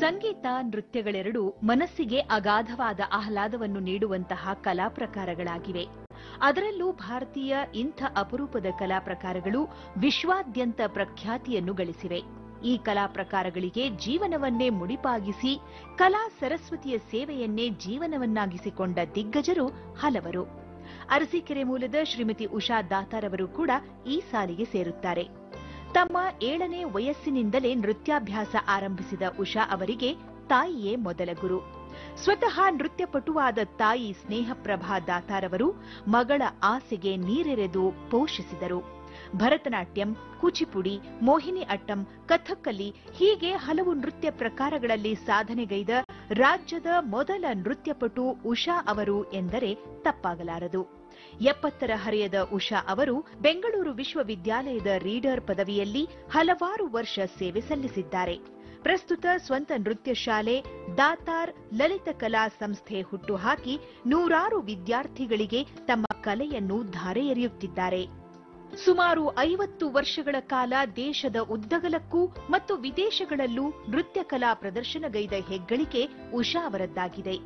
ಸಂಗೀತ, ನೃತ್ಯಗಳೆರಡೂ ಮನಸ್ಸಿಗೆ ಅಗಾಧವಾದ ಆಹ್ಲಾದವನ್ನು ನೀಡುವಂತಹ ಕಲಾ ಪ್ರಕಾರಗಳಾಗಿವೆ. ಅದರಲ್ಲೂ ಭಾರತೀಯ ಇಂಥ ಅಪರೂಪದ ಕಲಾ ಪ್ರಕಾರಗಳು ವಿಶ್ವಾದ್ಯಂತ ಪ್ರಖ್ಯಾತಿಯನ್ನು ಗಳಿಸಿವೆ. ಈ ಕಲಾ ಪ್ರಕಾರಗಳಿಗೆ ಜೀವನವನ್ನೇ ಮುಡಿಪಾಗಿಸಿ ಕಲಾ ಸರಸ್ವತಿಯ ಸೇವೆಯನ್ನೇ ಜೀವನವನ್ನಾಗಿಸಿಕೊಂಡ ದಿಗ್ಗಜರು ಹಲವರು. ಅರಸೀಕೆರೆ ಮೂಲದ ಶ್ರೀಮತಿ ಉಷಾ ದಾತಾರ್ ಅವರು ಕೂಡ ಈ ಸಾಲಿಗೆ ಸೇರುತ್ತಾರೆ. ತಮ್ಮ 7ನೇ ವಯಸ್ಸಿನಿಂದಲೇ ನೃತ್ಯಾಭ್ಯಾಸ ಆರಂಭಿಸಿದ ಉಷಾ ಅವರಿಗೆ ತಾಯಿಯೇ ಮೊದಲ ಗುರು. ಸ್ವತಃ ನೃತ್ಯಪಟುವಾದ ತಾಯಿ ಸ್ನೇಹಪ್ರಭಾ ದಾತಾರ್ ಅವರು ಮಗಳ ಆಸೆಗೆ ನೀರೆರೆದು ಪೋಷಿಸಿದರು. ಭರತನಾಟ್ಯಂ, ಕೂಚಿಪುಡಿ, ಮೋಹಿನಿ ಅಟ್ಟಂ, ಕಥಕ್ಕಲಿ ಹೀಗೆ ಹಲವು ನೃತ್ಯ ಪ್ರಕಾರಗಳಲ್ಲಿ ಸಾಧನೆಗೈದ ರಾಜ್ಯದ ಮೊದಲ ನೃತ್ಯಪಟು ಉಷಾ ಅವರು ಎಂದರೆ ತಪ್ಪಾಗಲಾರದು. 70ರ ಹರೆಯದ ಉಷಾ ಅವರು ಬೆಂಗಳೂರು ವಿಶ್ವವಿದ್ಯಾಲಯದ ರೀಡರ್ ಪದವಿಯಲ್ಲಿ ಹಲವಾರು ವರ್ಷ ಸೇವೆ ಸಲ್ಲಿಸಿದ್ದಾರೆ. ಪ್ರಸ್ತುತ ಸ್ವಂತ ನೃತ್ಯ ಶಾಲೆ ದಾತಾರ್ ಲಲಿತ ಕಲಾ ಸಂಸ್ಥೆ ಹುಟ್ಟುಹಾಕಿ ನೂರಾರು ವಿದ್ಯಾರ್ಥಿಗಳಿಗೆ ತಮ್ಮ ಕಲೆಯನ್ನು ಧಾರೆ ಎರೆಯುತ್ತಿದ್ದಾರೆ. ಸುಮಾರು 50 ವರ್ಷಗಳ ಕಾಲ ದೇಶದ ಉದ್ದಗಲಕ್ಕೂ ಮತ್ತು ವಿದೇಶಗಳಲ್ಲೂ ನೃತ್ಯ ಕಲಾ ಪ್ರದರ್ಶನಗೈದ ಹೆಗ್ಗಳಿಕೆ ಉಷಾ ಅವರದ್ದಾಗಿದೆ.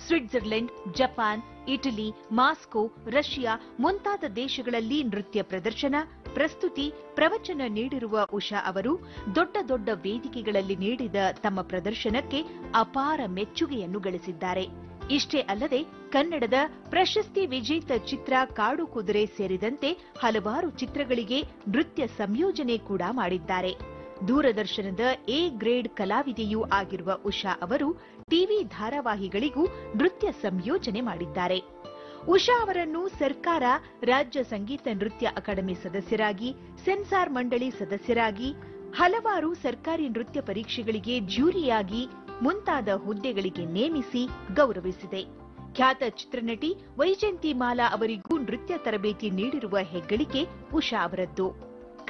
Switzerland, Japan, Italy, Moscow, Russia ಮುಂತಾದ ದೇಶಗಳಲ್ಲಿ ನೃತ್ಯ ಪ್ರದರ್ಶನ, ಪ್ರಸ್ತುತಿ, ಪ್ರವಚನ ನೀಡಿರುವ ಉಷಾ ಅವರು ದೊಡ್ಡ ದೊಡ್ಡ ವೇದಿಕೆಗಳಲ್ಲಿ ನೀಡಿದ ತಮ್ಮ ಪ್ರದರ್ಶನಕ್ಕೆ ಅಪಾರ ಮೆಚ್ಚುಗೆಯನ್ನು ಗಳಿಸಿದ್ದಾರೆ. ಇಷ್ಟೇ ಅಲ್ಲದೆ ಕನ್ನಡದ ಪ್ರಶಸ್ತಿ ವಿಜೇತ ಚಿತ್ರ ಕಾಡು ಕುದುರೆ ಸೇರಿದಂತೆ ಹಲವಾರು ಚಿತ್ರಗಳಿಗೆ ನೃತ್ಯ ಸಂಯೋಜನೆ ಕೂಡ ಮಾಡಿದ್ದಾರೆ. ದೂರದರ್ಶನದ ಎ ಗ್ರೇಡ್ ಕಲಾವಿದೆಯೂ ಆಗಿರುವ ಉಷಾ ಅವರು ಟಿವಿ ಧಾರಾವಾಹಿಗಳಿಗೂ ನೃತ್ಯ ಸಂಯೋಜನೆ ಮಾಡಿದ್ದಾರೆ. ಉಷಾ ಅವರನ್ನು ಸರ್ಕಾರ ರಾಜ್ಯ ಸಂಗೀತ ನೃತ್ಯ ಅಕಾಡೆಮಿ ಸದಸ್ಯರಾಗಿ, ಸೆನ್ಸಾರ್ ಮಂಡಳಿ ಸದಸ್ಯರಾಗಿ, ಹಲವಾರು ಸರ್ಕಾರಿ ನೃತ್ಯ ಪರೀಕ್ಷೆಗಳಿಗೆ ಜ್ಯೂರಿಯಾಗಿ ಮುಂತಾದ ಹುದ್ದೆಗಳಿಗೆ ನೇಮಿಸಿ ಗೌರವಿಸಿದೆ. ಖ್ಯಾತ ಚಿತ್ರನಟಿ ವೈಜಯಂತಿ ಮಾಲಾ ಅವರಿಗೂ ನೃತ್ಯ ತರಬೇತಿ ನೀಡಿರುವ ಹೆಗ್ಗಳಿಕೆ ಉಷಾ ಅವರದ್ದು.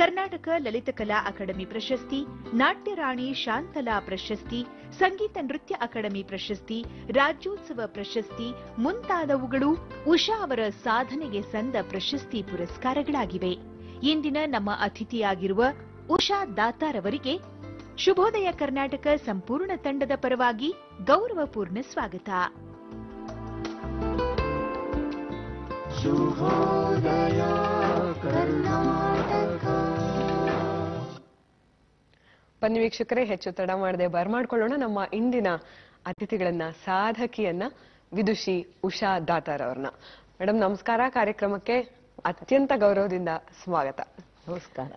ಕರ್ನಾಟಕ ಲಲಿತ ಕಲಾ ಅಕಾಡೆಮಿ ಪ್ರಶಸ್ತಿ, ನಾಟ್ಯರಾಣಿ ಶಾಂತಲಾ ಪ್ರಶಸ್ತಿ, ಸಂಗೀತ ನೃತ್ಯ ಅಕಾಡೆಮಿ ಪ್ರಶಸ್ತಿ, ರಾಜ್ಯೋತ್ಸವ ಪ್ರಶಸ್ತಿ ಮುಂತಾದವುಗಳು ಉಷಾ ಅವರ ಸಾಧನೆಗೆ ಸಂದ ಪ್ರಶಸ್ತಿ ಪುರಸ್ಕಾರಗಳಾಗಿವೆ. ಇಂದಿನ ನಮ್ಮ ಅತಿಥಿಯಾಗಿರುವ ಉಷಾ ದಾತಾರ್ ಅವರಿಗೆ ಶುಭೋದಯ ಕರ್ನಾಟಕ ಸಂಪೂರ್ಣ ತಂಡದ ಪರವಾಗಿ ಗೌರವಪೂರ್ಣ ಸ್ವಾಗತ. ಶುಭೋದಯ ಕರ್ನಾಟಕ. ಬನ್ನಿ ವೀಕ್ಷಕರೇ, ಹೆಚ್ಚು ತಡ ಮಾಡದೆ ಬರ್ಮಾಡ್ಕೊಳ್ಳೋಣ ನಮ್ಮ ಇಂದಿನ ಅತಿಥಿಗಳನ್ನ, ಸಾಧಕಿಯನ್ನ, ವಿದುಷಿ ಉಷಾ ದಾತಾರ್ ಅವ್ರನ್ನ. ಮೇಡಮ್ ನಮಸ್ಕಾರ. ಕಾರ್ಯಕ್ರಮಕ್ಕೆ ಅತ್ಯಂತ ಗೌರವದಿಂದ ಸ್ವಾಗತ. ನಮಸ್ಕಾರ.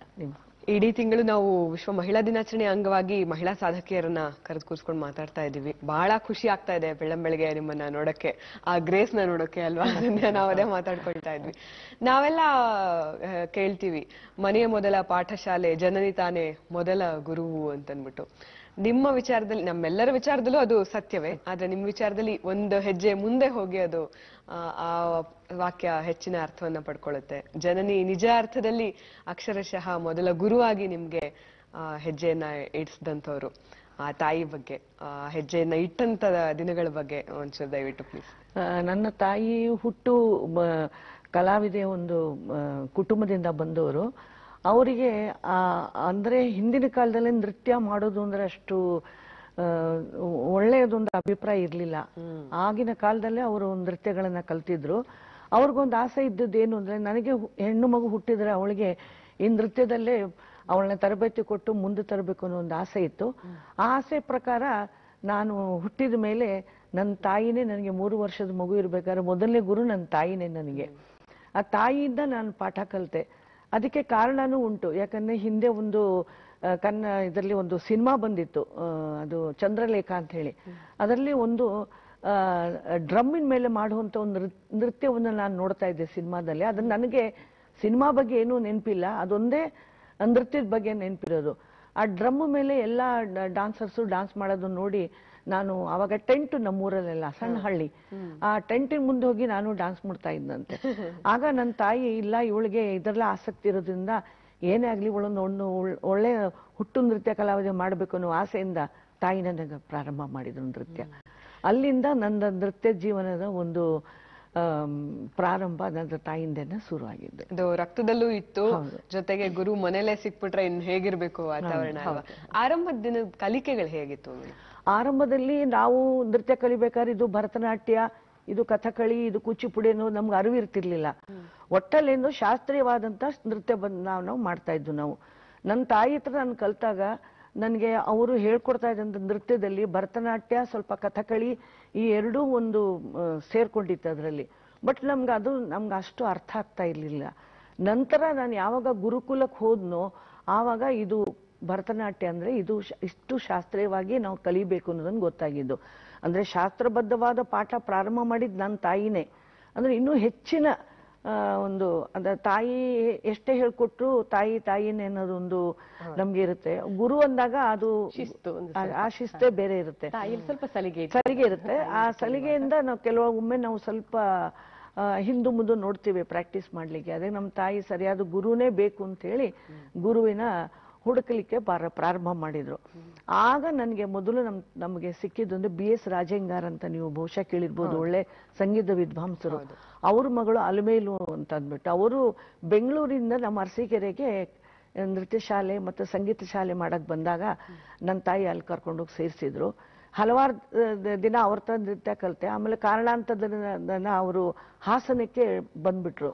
ಇಡೀ ತಿಂಗಳು ನಾವು ವಿಶ್ವ ಮಹಿಳಾ ದಿನಾಚರಣೆ ಅಂಗವಾಗಿ ಮಹಿಳಾ ಸಾಧಕಿಯರನ್ನ ಕರೆದು ಕೂರಿಸ್ಕೊಂಡು ಮಾತಾಡ್ತಾ ಇದೀವಿ. ಬಹಳ ಖುಷಿ ಆಗ್ತಾ ಇದೆ ಬೆಳ್ಳಂಬೆಳಗ್ಗೆ ನಿಮ್ಮನ್ನ ನೋಡಕ್ಕೆ, ಆ ಗ್ರೇಸ್ ನ ನೋಡಕ್ಕೆ ಅಲ್ವಾ. ನಾವು ಅದೇ ಮಾತಾಡ್ಕೊಳ್ತಾ ಇದ್ವಿ. ನಾವೆಲ್ಲ ಕೇಳ್ತೀವಿ, ಮನೆಯ ಮೊದಲ ಪಾಠಶಾಲೆ ಜನನಿ ತಾನೇ ಮೊದಲ ಗುರುವು ಅಂತನ್ಬಿಟ್ಟು. ನಿಮ್ಮ ವಿಚಾರದಲ್ಲಿ, ನಮ್ಮೆಲ್ಲರ ವಿಚಾರದಲ್ಲೂ ಅದು ಸತ್ಯವೇ, ಆದ್ರೆ ನಿಮ್ಮ ವಿಚಾರದಲ್ಲಿ ಒಂದು ಹೆಜ್ಜೆ ಮುಂದೆ ಹೋಗಿ ಅದು ಆ ವಾಕ್ಯ ಹೆಚ್ಚಿನ ಅರ್ಥವನ್ನ ಪಡ್ಕೊಳ್ಳುತ್ತೆ. ಜನನಿ ನಿಜ ಅರ್ಥದಲ್ಲಿ ಅಕ್ಷರಶಃ ಮೊದಲ ಗುರುವಾಗಿ ನಿಮ್ಗೆ ಹೆಜ್ಜೆಯನ್ನ ಇಡಿಸಿದಂಥವ್ರು. ಆ ತಾಯಿ ಬಗ್ಗೆ, ಹೆಜ್ಜೆಯನ್ನ ಇಟ್ಟಂತ ದಿನಗಳ ಬಗ್ಗೆ ಒಂಚೂರು ದಯವಿಟ್ಟು ಪ್ಲೀಸ್. ನನ್ನ ತಾಯಿ ಹುಟ್ಟು ಕಲಾವಿದೆ ಒಂದು ಕುಟುಂಬದಿಂದ ಬಂದವರು. ಅವರಿಗೆ ಅಂದ್ರೆ ಹಿಂದಿನ ಕಾಲದಲ್ಲಿ ನೃತ್ಯ ಮಾಡೋದು ಅಂದ್ರೆ ಅಷ್ಟು ಒಳ್ಳೆಯದೊಂದು ಅಭಿಪ್ರಾಯ ಇರ್ಲಿಲ್ಲ. ಆಗಿನ ಕಾಲದಲ್ಲೇ ಅವರು ನೃತ್ಯಗಳನ್ನ ಕಲ್ತಿದ್ರು. ಅವ್ರಿಗೊಂದು ಆಸೆ ಇದ್ದದ್ದೇನು ಅಂದ್ರೆ, ನನಗೆ ಹೆಣ್ಣು ಮಗು ಹುಟ್ಟಿದ್ರೆ ಅವಳಿಗೆ ಈ ನೃತ್ಯದಲ್ಲೇ ಅವಳನ್ನ ತರಬೇತಿ ಕೊಟ್ಟು ಮುಂದೆ ತರಬೇಕು ಅನ್ನೋ ಒಂದು ಆಸೆ ಇತ್ತು. ಆ ಆಸೆ ಪ್ರಕಾರ ನಾನು ಹುಟ್ಟಿದ ಮೇಲೆ ನನ್ನ ತಾಯಿನೇ ನನಗೆ 3 ವರ್ಷದ ಮಗು ಇರ್ಬೇಕಾದ್ರೆ ಮೊದಲನೇ ಗುರು ನನ್ನ ತಾಯಿನೇ ನನಗೆ. ಆ ತಾಯಿಯಿಂದ ನಾನು ಪಾಠ ಕಲಿತೆ. ಅದಕ್ಕೆ ಕಾರಣನೂ ಉಂಟು. ಯಾಕಂದ್ರೆ ಹಿಂದೆ ಒಂದು ಇದರಲ್ಲಿ ಒಂದು ಸಿನಿಮಾ ಬಂದಿತ್ತು, ಅದು ಚಂದ್ರಲೇಖ ಅಂತ ಹೇಳಿ. ಅದರಲ್ಲಿ ಒಂದು ಡ್ರಮ್ಮಿನ ಮೇಲೆ ಮಾಡುವಂತ ಒಂದು ನೃತ್ಯವನ್ನು ನಾನು ನೋಡ್ತಾ ಇದ್ದೆ ಸಿನಿಮಾದಲ್ಲಿ. ಅದನ್ನ ನನಗೆ ಸಿನಿಮಾ ಬಗ್ಗೆ ಏನೂ ನೆನಪಿಲ್ಲ, ಅದೊಂದೇ ನೃತ್ಯದ ಬಗ್ಗೆ ನೆನಪಿರೋದು. ಆ ಡ್ರಮ್ ಮೇಲೆ ಎಲ್ಲ ಡಾನ್ಸರ್ಸು ಡಾನ್ಸ್ ಮಾಡೋದನ್ನ ನೋಡಿ ನಾನು ಅವಾಗ ಟೆಂಟ್ ನಮ್ಮೂರಲ್ಲೆಲ್ಲ ಸಣ್ಣ ಹಳ್ಳಿ, ಆ ಟೆಂಟಿನ ಮುಂದೆ ಹೋಗಿ ನಾನು ಡಾನ್ಸ್ ಮಾಡ್ತಾ ಇದ್ದಂತೆ. ಆಗ ನನ್ನ ತಾಯಿ, ಇಲ್ಲ ಇವಳಿಗೆ ಇದರಲ್ಲ ಆಸಕ್ತಿ ಇರೋದ್ರಿಂದ ಏನೇ ಆಗ್ಲಿ ಇವಳೊಂದು ಒಳ್ಳೆ ಹುಟ್ಟು ನೃತ್ಯ ಕಲಾವಿದೆ ಮಾಡ್ಬೇಕು ಅನ್ನೋ ಆಸೆಯಿಂದ ತಾಯಿ ನನಗೆ ಪ್ರಾರಂಭ ಮಾಡಿದ್ರು ನೃತ್ಯ. ಅಲ್ಲಿಂದ ನನ್ನ ನೃತ್ಯ ಜೀವನದ ಒಂದು ಪ್ರಾರಂಭ ನನ್ನ ತಾಯಿಂದನೇ ಶುರುವಾಗಿದ್ದು. ಅದು ರಕ್ತದಲ್ಲೂ ಇತ್ತು, ಜೊತೆಗೆ ಗುರು ಮನೇಲೆ ಸಿಕ್ಬಿಟ್ರೆ ಇನ್ ಹೇಗಿರ್ಬೇಕು ವಾತಾವರಣ. ಆರಂಭದ ದಿನದ ಕಲಿಕೆಗಳು ಹೇಗಿತ್ತು? ಆರಂಭದಲ್ಲಿ ನಾವು ನೃತ್ಯ ಕಲಿಬೇಕಾದ್ರೆ ಇದು ಭರತನಾಟ್ಯ, ಇದು ಕಥಕಳಿ, ಇದು ಕೂಚಿಪುಡಿ ಅನ್ನೋದು ನಮ್ಗೆ ಅರಿವು ಇರ್ತಿರ್ಲಿಲ್ಲ. ಒಟ್ಟಲ್ಲೇನು ಶಾಸ್ತ್ರೀಯವಾದಂತ ನೃತ್ಯ ನಾವು ಮಾಡ್ತಾ ಇದ್ವು ನಾವು. ನನ್ನ ತಾಯಿ ಹತ್ರ ನಾನು ಕಲ್ತಾಗ ನನಗೆ ಅವರು ಹೇಳ್ಕೊಡ್ತಾ ಇದ್ದಂತ ನೃತ್ಯದಲ್ಲಿ ಭರತನಾಟ್ಯ, ಸ್ವಲ್ಪ ಕಥಕಳಿ, ಈ ಎರಡೂ ಒಂದು ಸೇರ್ಕೊಂಡಿತ್ತು ಅದರಲ್ಲಿ. ಬಟ್ ನಮ್ಗೆ ಅಷ್ಟು ಅರ್ಥ ಆಗ್ತಾ ಇರ್ಲಿಲ್ಲ. ನಂತರ ನಾನು ಯಾವಾಗ ಗುರುಕುಲಕ್ಕೆ ಹೋದ್ನೋ ಆವಾಗ ಇದು ಭರತನಾಟ್ಯ ಅಂದ್ರೆ ಇದು ಇಷ್ಟು ಶಾಸ್ತ್ರೀಯವಾಗಿ ನಾವು ಕಲಿಬೇಕು ಅನ್ನೋದನ್ನು ಗೊತ್ತಾಗಿದ್ದು. ಅಂದ್ರೆ ಶಾಸ್ತ್ರಬದ್ಧವಾದ ಪಾಠ ಪ್ರಾರಂಭ ಮಾಡಿದ್ ನನ್ನ ತಾಯಿನೇ. ಅಂದ್ರೆ ಇನ್ನೂ ಹೆಚ್ಚಿನ ಒಂದು ಅಂದ್ರೆ ತಾಯಿ ಎಷ್ಟೇ ಹೇಳ್ಕೊಟ್ರು ತಾಯಿನೇ ಅನ್ನೋದೊಂದು ನಮ್ಗೆ ಇರುತ್ತೆ. ಗುರು ಅಂದಾಗ ಅದು ಆ ಶಿಸ್ತೇ ಬೇರೆ ಇರುತ್ತೆ, ಸ್ವಲ್ಪ ಸಲಿಗೆ ಇರುತ್ತೆ. ಆ ಸಲಿಗೆಯಿಂದ ನಾವು ಕೆಲವೊಮ್ಮೆ ನಾವು ಸ್ವಲ್ಪ ಹಿಂದು ಮುಂದೆ ನೋಡ್ತೀವಿ ಪ್ರಾಕ್ಟೀಸ್ ಮಾಡ್ಲಿಕ್ಕೆ. ಅದೇ ನಮ್ಮ ತಾಯಿ ಸರಿಯಾದ ಗುರುನೇ ಬೇಕು ಅಂತ ಹೇಳಿ ಗುರುವಿನ ಹುಡುಕಲಿಕ್ಕೆ ಪ್ರಾರಂಭ ಮಾಡಿದ್ರು. ಆಗ ನನಗೆ ಮೊದಲು ನಮಗೆ ಸಿಕ್ಕಿದ್ದೊಂದು BS ರಾಜೇಂಗಾರ್ ಅಂತ, ನೀವು ಬಹುಶಃ ಕೇಳಿರ್ಬೋದು, ಒಳ್ಳೆ ಸಂಗೀತ ವಿದ್ವಾಂಸರು. ಅವ್ರ ಮಗಳು ಅಲಮೇಲು ಅಂತ ಅಂದ್ಬಿಟ್ಟು ಅವರು ಬೆಂಗಳೂರಿಂದ ನಮ್ಮ ಅರಸೀಕೆರೆಗೆ ನೃತ್ಯ ಶಾಲೆ ಮತ್ತು ಸಂಗೀತ ಶಾಲೆ ಮಾಡಕ್ ಬಂದಾಗ ನನ್ನ ತಾಯಿ ಅಲ್ಲಿ ಕರ್ಕೊಂಡೋಗಿ ಸೇರಿಸಿದ್ರು. ಹಲವಾರು ದಿನ ಅವ್ರ ತರ ನೃತ್ಯ ಕಲಿತೆ. ಆಮೇಲೆ ಕಾರಣಾಂತರದಿಂದ ಅವರು ಹಾಸನಕ್ಕೆ ಬಂದ್ಬಿಟ್ರು.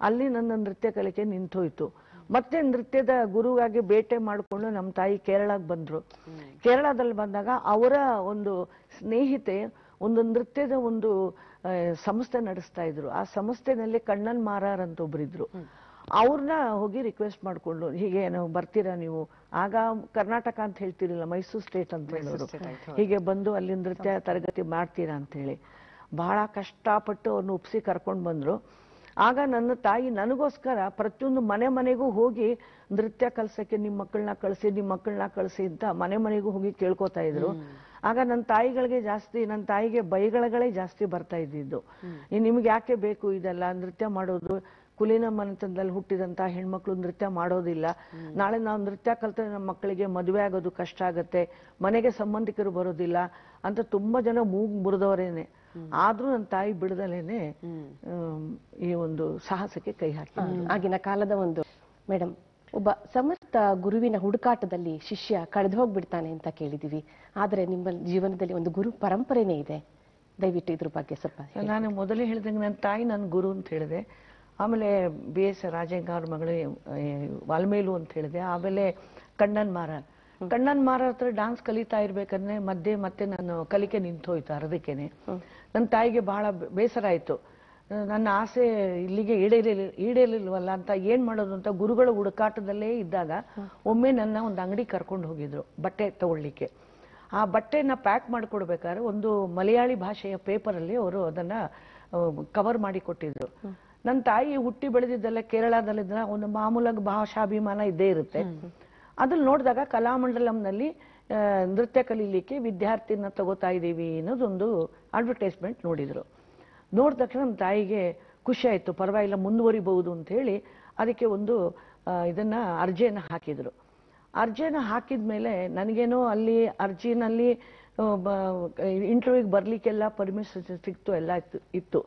ಅಲ್ಲಿ ನನ್ನ ನೃತ್ಯ ಕಲಿಕೆ ನಿಂತೋಯ್ತು. ಮತ್ತೆ ನೃತ್ಯದ ಗುರುವಾಗಿ ಬೇಟೆ ಮಾಡಿಕೊಂಡು ನಮ್ಮ ತಾಯಿ ಕೇರಳಕ್ಕೆ ಬಂದ್ರು. ಕೇರಳದಲ್ಲಿ ಬಂದಾಗ ಅವರ ಒಂದು ಸ್ನೇಹಿತೆ ಒಂದು ನೃತ್ಯದ ಒಂದು ಸಂಸ್ಥೆ ನಡೆಸ್ತಾ ಇದ್ರು. ಆ ಸಂಸ್ಥೆನಲ್ಲಿ ಕಣ್ಣನ್ ಮಾರಾರ್ ಅಂತ ಒಬ್ರಿದ್ರು. ಅವ್ರನ್ನ ಹೋಗಿ ರಿಕ್ವೆಸ್ಟ್ ಮಾಡ್ಕೊಂಡು, ಹೀಗೆ ನಾವು ಬರ್ತೀರಾ ನೀವು, ಆಗ ಕರ್ನಾಟಕ ಅಂತ ಹೇಳ್ತಿರಲಿಲ್ಲ, ಮೈಸೂರು ಸ್ಟೇಟ್ ಅಂತ ಹೇಳೋರು, ಹೀಗೆ ಬಂದು ಅಲ್ಲಿ ನೃತ್ಯ ತರಗತಿ ಮಾಡ್ತೀರಾ ಅಂತ ಹೇಳಿ ಬಹಳ ಕಷ್ಟಪಟ್ಟು ಅವ್ರನ್ನ ಒಪ್ಸಿ ಕರ್ಕೊಂಡು ಬಂದ್ರು. ಆಗ ನನ್ನ ತಾಯಿ ನನಗೋಸ್ಕರ ಪ್ರತಿಯೊಂದು ಮನೆಗೂ ಹೋಗಿ ನೃತ್ಯ ಕಲ್ಸಕ್ಕೆ ನಿಮ್ಮ ಮಕ್ಕಳನ್ನ ಕಳಿಸಿ ಅಂತ ಮನೆಗೂ ಹೋಗಿ ಕೇಳ್ಕೊತಾ ಇದ್ರು. ಆಗ ನನ್ನ ತಾಯಿಗೆ ಬೈಗಳಗಳೇ ಜಾಸ್ತಿ ಬರ್ತಾ ಇದ್ದಿದ್ದು. ನಿಮ್ಗೆ ಯಾಕೆ ಬೇಕು ಇದೆಲ್ಲ ನೃತ್ಯ ಮಾಡೋದು, ಕುಲೀನ ಮನೆತನದಲ್ಲಿ ಹುಟ್ಟಿದಂತ ಹೆಣ್ಮಕ್ಳು ನೃತ್ಯ ಮಾಡೋದಿಲ್ಲ, ನಾಳೆ ನಾವು ನೃತ್ಯ ಕಲ್ತ್ರೆ ನಮ್ಮ ಮಕ್ಕಳಿಗೆ ಮದುವೆ ಆಗೋದು ಕಷ್ಟ ಆಗತ್ತೆ, ಮನೆಗೆ ಸಂಬಂಧಿಕರು ಬರೋದಿಲ್ಲ ಅಂತ ತುಂಬಾ ಜನ ಮೂಗು ಮುರಿದವರೇನೆ. ಆದ್ರೂ ನನ್ನ ತಾಯಿ ಬಿಡದಲೇನೆ ಈ ಒಂದು ಸಾಹಸಕ್ಕೆ ಕೈ ಹಾಕಿ. ಆಗಿನ ಕಾಲದ ಒಂದು ಮೇಡಮ್, ಒಬ್ಬ ಸಮರ್ಥ ಗುರುವಿನ ಹುಡುಕಾಟದಲ್ಲಿ ಶಿಷ್ಯ ಕಳೆದು ಹೋಗ್ಬಿಡ್ತಾನೆ ಅಂತ ಕೇಳಿದೀವಿ. ಆದ್ರೆ ನಿಮ್ಮ ಜೀವನದಲ್ಲಿ ಒಂದು ಗುರು ಪರಂಪರೆನೇ ಇದೆ, ದಯವಿಟ್ಟು ಇದ್ರ ಬಗ್ಗೆ ಸ್ವಲ್ಪ. ನಾನು ಮೊದಲೇ ಹೇಳಿದಂಗೆ ನನ್ನ ತಾಯಿ ನನ್ನ ಗುರು ಅಂತ ಹೇಳಿದೆ. ಆಮೇಲೆ BS ರಾಜೇಂಗಾರ್ ಮಗಳು ವಾಲ್ಮೇಲು ಅಂತ ಹೇಳಿದೆ. ಆಮೇಲೆ ಕಣ್ಣನ್ ಮಾರಾರ್ ಹತ್ರ ಡಾನ್ಸ್ ಕಲಿತಾ ಇರ್ಬೇಕಂದ್ರೆ ಮತ್ತೆ ನಾನು ಕಲಿಕೆ ನಿಂತೋಯ್ತು ಅರ್ಧಕ್ಕೆನೆ. ನನ್ನ ತಾಯಿಗೆ ಬಹಳ ಬೇಸರ ಆಯ್ತು. ನನ್ನ ಆಸೆ ಇಲ್ಲಿಗೆ ಈಡೇರಲಿಲ್ವಲ್ಲ ಅಂತ ಏನ್ ಮಾಡೋದು ಅಂತ ಗುರುಗಳ ಹುಡುಕಾಟದಲ್ಲೇ ಇದ್ದಾಗ ಒಮ್ಮೆ ನನ್ನ ಒಂದು ಅಂಗಡಿ ಕರ್ಕೊಂಡು ಹೋಗಿದ್ರು ಬಟ್ಟೆ ತಗೊಳ್ಳಿಕ್ಕೆ. ಆ ಬಟ್ಟೆನ ಪ್ಯಾಕ್ ಮಾಡಿಕೊಡ್ಬೇಕಾದ್ರೆ ಒಂದು ಮಲಯಾಳಿ ಭಾಷೆಯ ಪೇಪರ್ ಅಲ್ಲಿ ಅವರು ಅದನ್ನ ಕವರ್ ಮಾಡಿ ಕೊಟ್ಟಿದ್ರು. ನನ್ನ ತಾಯಿ ಹುಟ್ಟಿ ಬೆಳೆದಿದ್ದೆಲ್ಲ ಕೇರಳದಲ್ಲಿದ್ದ ಒಂದು ಮಾಮೂಲಾಗಿ ಭಾಷಾಭಿಮಾನ ಇದ್ದೇ ಇರುತ್ತೆ. ಅದ್ರಲ್ಲಿ ನೋಡಿದಾಗ ಕಲಾಮಂಡಲಂನಲ್ಲಿ ನೃತ್ಯ ಕಲೀಲಿಕ್ಕೆ ವಿದ್ಯಾರ್ಥಿನ ತಗೋತಾ ಇದ್ದೀವಿ ಅನ್ನೋದೊಂದು ಅಡ್ವರ್ಟೈಸ್ಮೆಂಟ್ ನೋಡಿದ್ರು. ನೋಡಿದ ತಕ್ಷಣ ನಮ್ಮ ತಾಯಿಗೆ ಖುಷಿ ಆಯ್ತು, ಪರವಾಗಿಲ್ಲ ಮುಂದುವರಿಬಹುದು ಅಂತ ಹೇಳಿ ಅದಕ್ಕೆ ಒಂದು ಇದನ್ನ ಅರ್ಜಿಯನ್ನ ಹಾಕಿದ್ರು. ಅರ್ಜಿಯನ್ನ ಹಾಕಿದ್ಮೇಲೆ ನನಗೇನೋ ಅಲ್ಲಿ ಅರ್ಜಿನಲ್ಲಿ ಇಂಟರ್ವ್ಯೂಗೆ ಬರ್ಲಿಕ್ಕೆಲ್ಲ ಪರ್ಮಿಷನ್ ಸಿಕ್ತು, ಎಲ್ಲ ಇತ್ತು.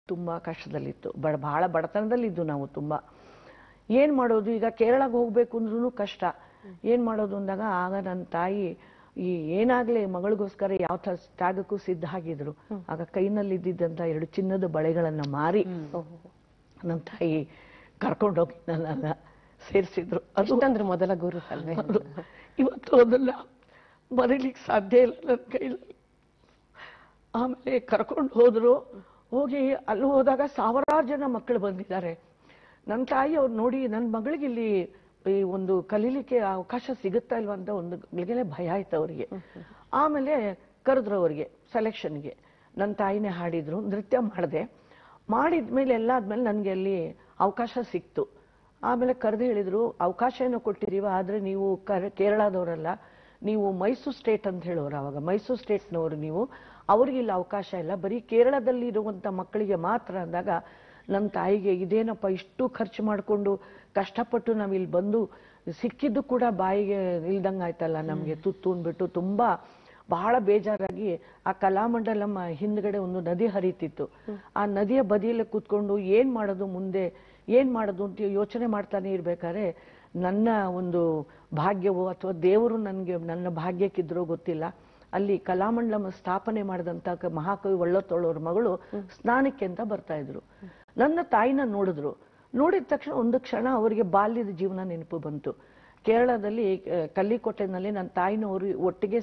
ತುಂಬಾ ಕಷ್ಟದಲ್ಲಿತ್ತು, ಬಹಳ ಬಡತನದಲ್ಲಿದ್ದು ನಾವು ತುಂಬಾ. ಏನ್ ಮಾಡೋದು ಈಗ, ಕೇರಳಕ್ಕೆ ಹೋಗ್ಬೇಕು ಅಂದ್ರೂ ಕಷ್ಟ, ಏನ್ ಮಾಡೋದು ಅಂದಾಗ ಆಗ ನನ್ನ ತಾಯಿ ಈ ಏನಾಗ್ಲಿ ಮಗಳಿಗೋಸ್ಕರ ಯಾವ ತ್ಯಾಗಕ್ಕೂ ಸಿದ್ಧ ಆಗಿದ್ರು. ಆಗ ಕೈನಲ್ಲಿ ಇದ್ದಿದ್ದಂತ 2 ಚಿನ್ನದ ಬಳೆಗಳನ್ನ ಮಾರಿ ನನ್ನ ತಾಯಿ ಕರ್ಕೊಂಡೋಗಿ ನನ್ನ ಸೇರಿಸಿದ್ರು. ಅದು ಮೊದಲ ಗುರು ಅಲ್ವೇ? ಇವತ್ತು ಅದನ್ನ ಮರೀಲಿಕ್ಕೆ ಸಾಧ್ಯ ಇಲ್ಲ ನನ್ನ ಕೈಯಲ್ಲಿ. ಆಮೇಲೆ ಕರ್ಕೊಂಡು ಹೋದ್ರು. ಹೋಗಿ ಅಲ್ಲಿ ಹೋದಾಗ 1000 ಜನ ಮಕ್ಕಳು ಬಂದಿದ್ದಾರೆ. ನನ್ನ ತಾಯಿ ಅವ್ರು ನೋಡಿ ನನ್ನ ಮಗಳಿಗೆ ಇಲ್ಲಿ ಈ ಒಂದು ಕಲೀಲಿಕ್ಕೆ ಅವಕಾಶ ಸಿಗುತ್ತಾ ಇಲ್ವಾ ಅಂತ ಒಂದು ಗಳಿಗೆ ಭಯ ಆಯ್ತು ಅವರಿಗೆ. ಆಮೇಲೆ ಕರೆದ್ರು ಅವರಿಗೆ ಸೆಲೆಕ್ಷನ್ಗೆ. ನನ್ನ ತಾಯಿನೇ ಹಾಡಿದ್ರು, ನೃತ್ಯ ಮಾಡಿದ್ಮೇಲೆ ಎಲ್ಲ ಆದ್ಮೇಲೆ ನನಗೆ ಅಲ್ಲಿ ಅವಕಾಶ ಸಿಕ್ತು. ಆಮೇಲೆ ಕರೆದು ಹೇಳಿದ್ರು, ಅವಕಾಶ ಏನೋ ಕೊಟ್ಟಿದೀವ, ಆದ್ರೆ ನೀವು ಕೇರಳದವರಲ್ಲ, ನೀವು ಮೈಸೂರು ಸ್ಟೇಟ್ ಅಂತ ಹೇಳೋರು. ಅವಾಗ ಮೈಸೂರು ಸ್ಟೇಟ್ನವರು ನೀವು, ಅವ್ರಿಗೆ ಇಲ್ಲಿ ಅವಕಾಶ ಇಲ್ಲ, ಬರೀ ಕೇರಳದಲ್ಲಿ ಇರುವಂತ ಮಕ್ಕಳಿಗೆ ಮಾತ್ರ ಅಂದಾಗ ನನ್ನ ತಾಯಿಗೆ ಇದೇನಪ್ಪ ಇಷ್ಟು ಖರ್ಚು ಮಾಡಿಕೊಂಡು ಕಷ್ಟಪಟ್ಟು ನಾವು ಇಲ್ಲಿ ಬಂದು ಸಿಕ್ಕಿದ್ದು ಕೂಡ ಬಾಯಿಗೆ ಇಲ್ದಂಗ ಆಯ್ತಲ್ಲ ನಮ್ಗೆ ತುತ್ತು ಅಂದ್ಬಿಟ್ಟು ತುಂಬಾ ಬಹಳ ಬೇಜಾರಾಗಿ ಆ ಕಲಾಮಂಡಲಂ ಹಿಂದ್ಗಡೆ ಒಂದು ನದಿ ಹರಿತಿತ್ತು. ಆ ನದಿಯ ಬದಿಯಲ್ಲೇ ಕೂತ್ಕೊಂಡು ಏನ್ ಮಾಡೋದು ಮುಂದೆ ಅಂತ ಯೋಚನೆ ಮಾಡ್ತಾನೆ ಇರ್ಬೇಕಾದ್ರೆ ನನ್ನ ಒಂದು ಭಾಗ್ಯವೋ ಅಥವಾ ದೇವರು ನನಗೆ ನನ್ನ ಭಾಗ್ಯಕ್ಕಿದ್ರೋ ಗೊತ್ತಿಲ್ಲ, ಅಲ್ಲಿ ಕಲಾಮಂಡಲಂ ಸ್ಥಾಪನೆ ಮಾಡಿದಂತ ಮಹಾಕವಿ ವಳ್ಳತ್ತೋಳವ್ರ ಮಗಳು ಸ್ನಾನಕ್ಕೆ ಅಂತ ಬರ್ತಾ ಇದ್ರು. ನನ್ನ ತಾಯಿನ ನೋಡಿದ್ರು. ನೋಡಿದ ತಕ್ಷಣ ಒಂದು ಕ್ಷಣ ಅವರಿಗೆ ಬಾಲ್ಯದ ಜೀವನ ನೆನಪು ಬಂತು. ಕೇರಳದಲ್ಲಿ ಕಲ್ಲಿಕೋಟೆನಲ್ಲಿ ನನ್ನ ತಾಯಿನವರು ಒಟ್ಟಿಗೆ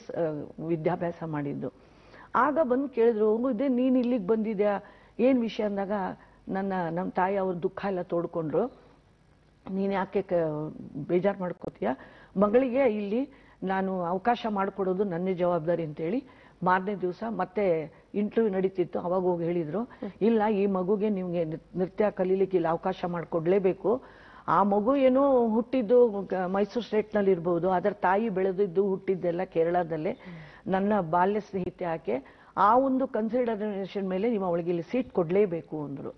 ವಿದ್ಯಾಭ್ಯಾಸ ಮಾಡಿದ್ದು. ಆಗ ಬಂದು ಕೇಳಿದ್ರು, ಇದೇ ನೀನ್ ಇಲ್ಲಿಗೆ ಬಂದಿದ್ಯಾ, ಏನ್ ವಿಷಯ ಅಂದಾಗ ನಮ್ಮ ತಾಯಿ ಅವ್ರ ದುಃಖ ಎಲ್ಲ ತೋಡ್ಕೊಂಡ್ರು. ನೀನ್ ಯಾಕೆ ಬೇಜಾರು ಮಾಡ್ಕೋತೀಯ, ಮಗಳಿಗೆ ಇಲ್ಲಿ ನಾನು ಅವಕಾಶ ಮಾಡಿಕೊಡೋದು ನನ್ನ ಜವಾಬ್ದಾರಿ ಅಂತೇಳಿ ಮಾರನೇ ದಿವಸ ಮತ್ತೆ ಇಂಟರ್ವ್ಯೂ ನಡೀತಿತ್ತು. ಅವಾಗ ಹೋಗಿ ಹೇಳಿದ್ರು, ಇಲ್ಲ ಈ ಮಗುಗೆ ನಿಮ್ಗೆ ನೃತ್ಯ ಕಲೀಲಿಕ್ಕೆ ಇಲ್ಲಿ ಅವಕಾಶ ಮಾಡಿಕೊಡ್ಲೇಬೇಕು. ಆ ಮಗು ಏನೋ ಹುಟ್ಟಿದ್ದು ಮೈಸೂರು ಸ್ಟೇಟ್ನಲ್ಲಿ ಇರ್ಬೋದು, ಅದರ ತಾಯಿ ಬೆಳೆದಿದ್ದು ಹುಟ್ಟಿದ್ದೆಲ್ಲ ಕೇರಳದಲ್ಲೇ, ನನ್ನ ಬಾಲ್ಯ ಸ್ನೇಹಿತೆ ಆಕೆ, ಆ ಒಂದು ಕನ್ಸಿಡರೇಷನ್ ಮೇಲೆ ನೀವು ಅವಳಿಗೆ ಇಲ್ಲಿ ಸೀಟ್ ಕೊಡ್ಲೇಬೇಕು ಅಂದ್ರು.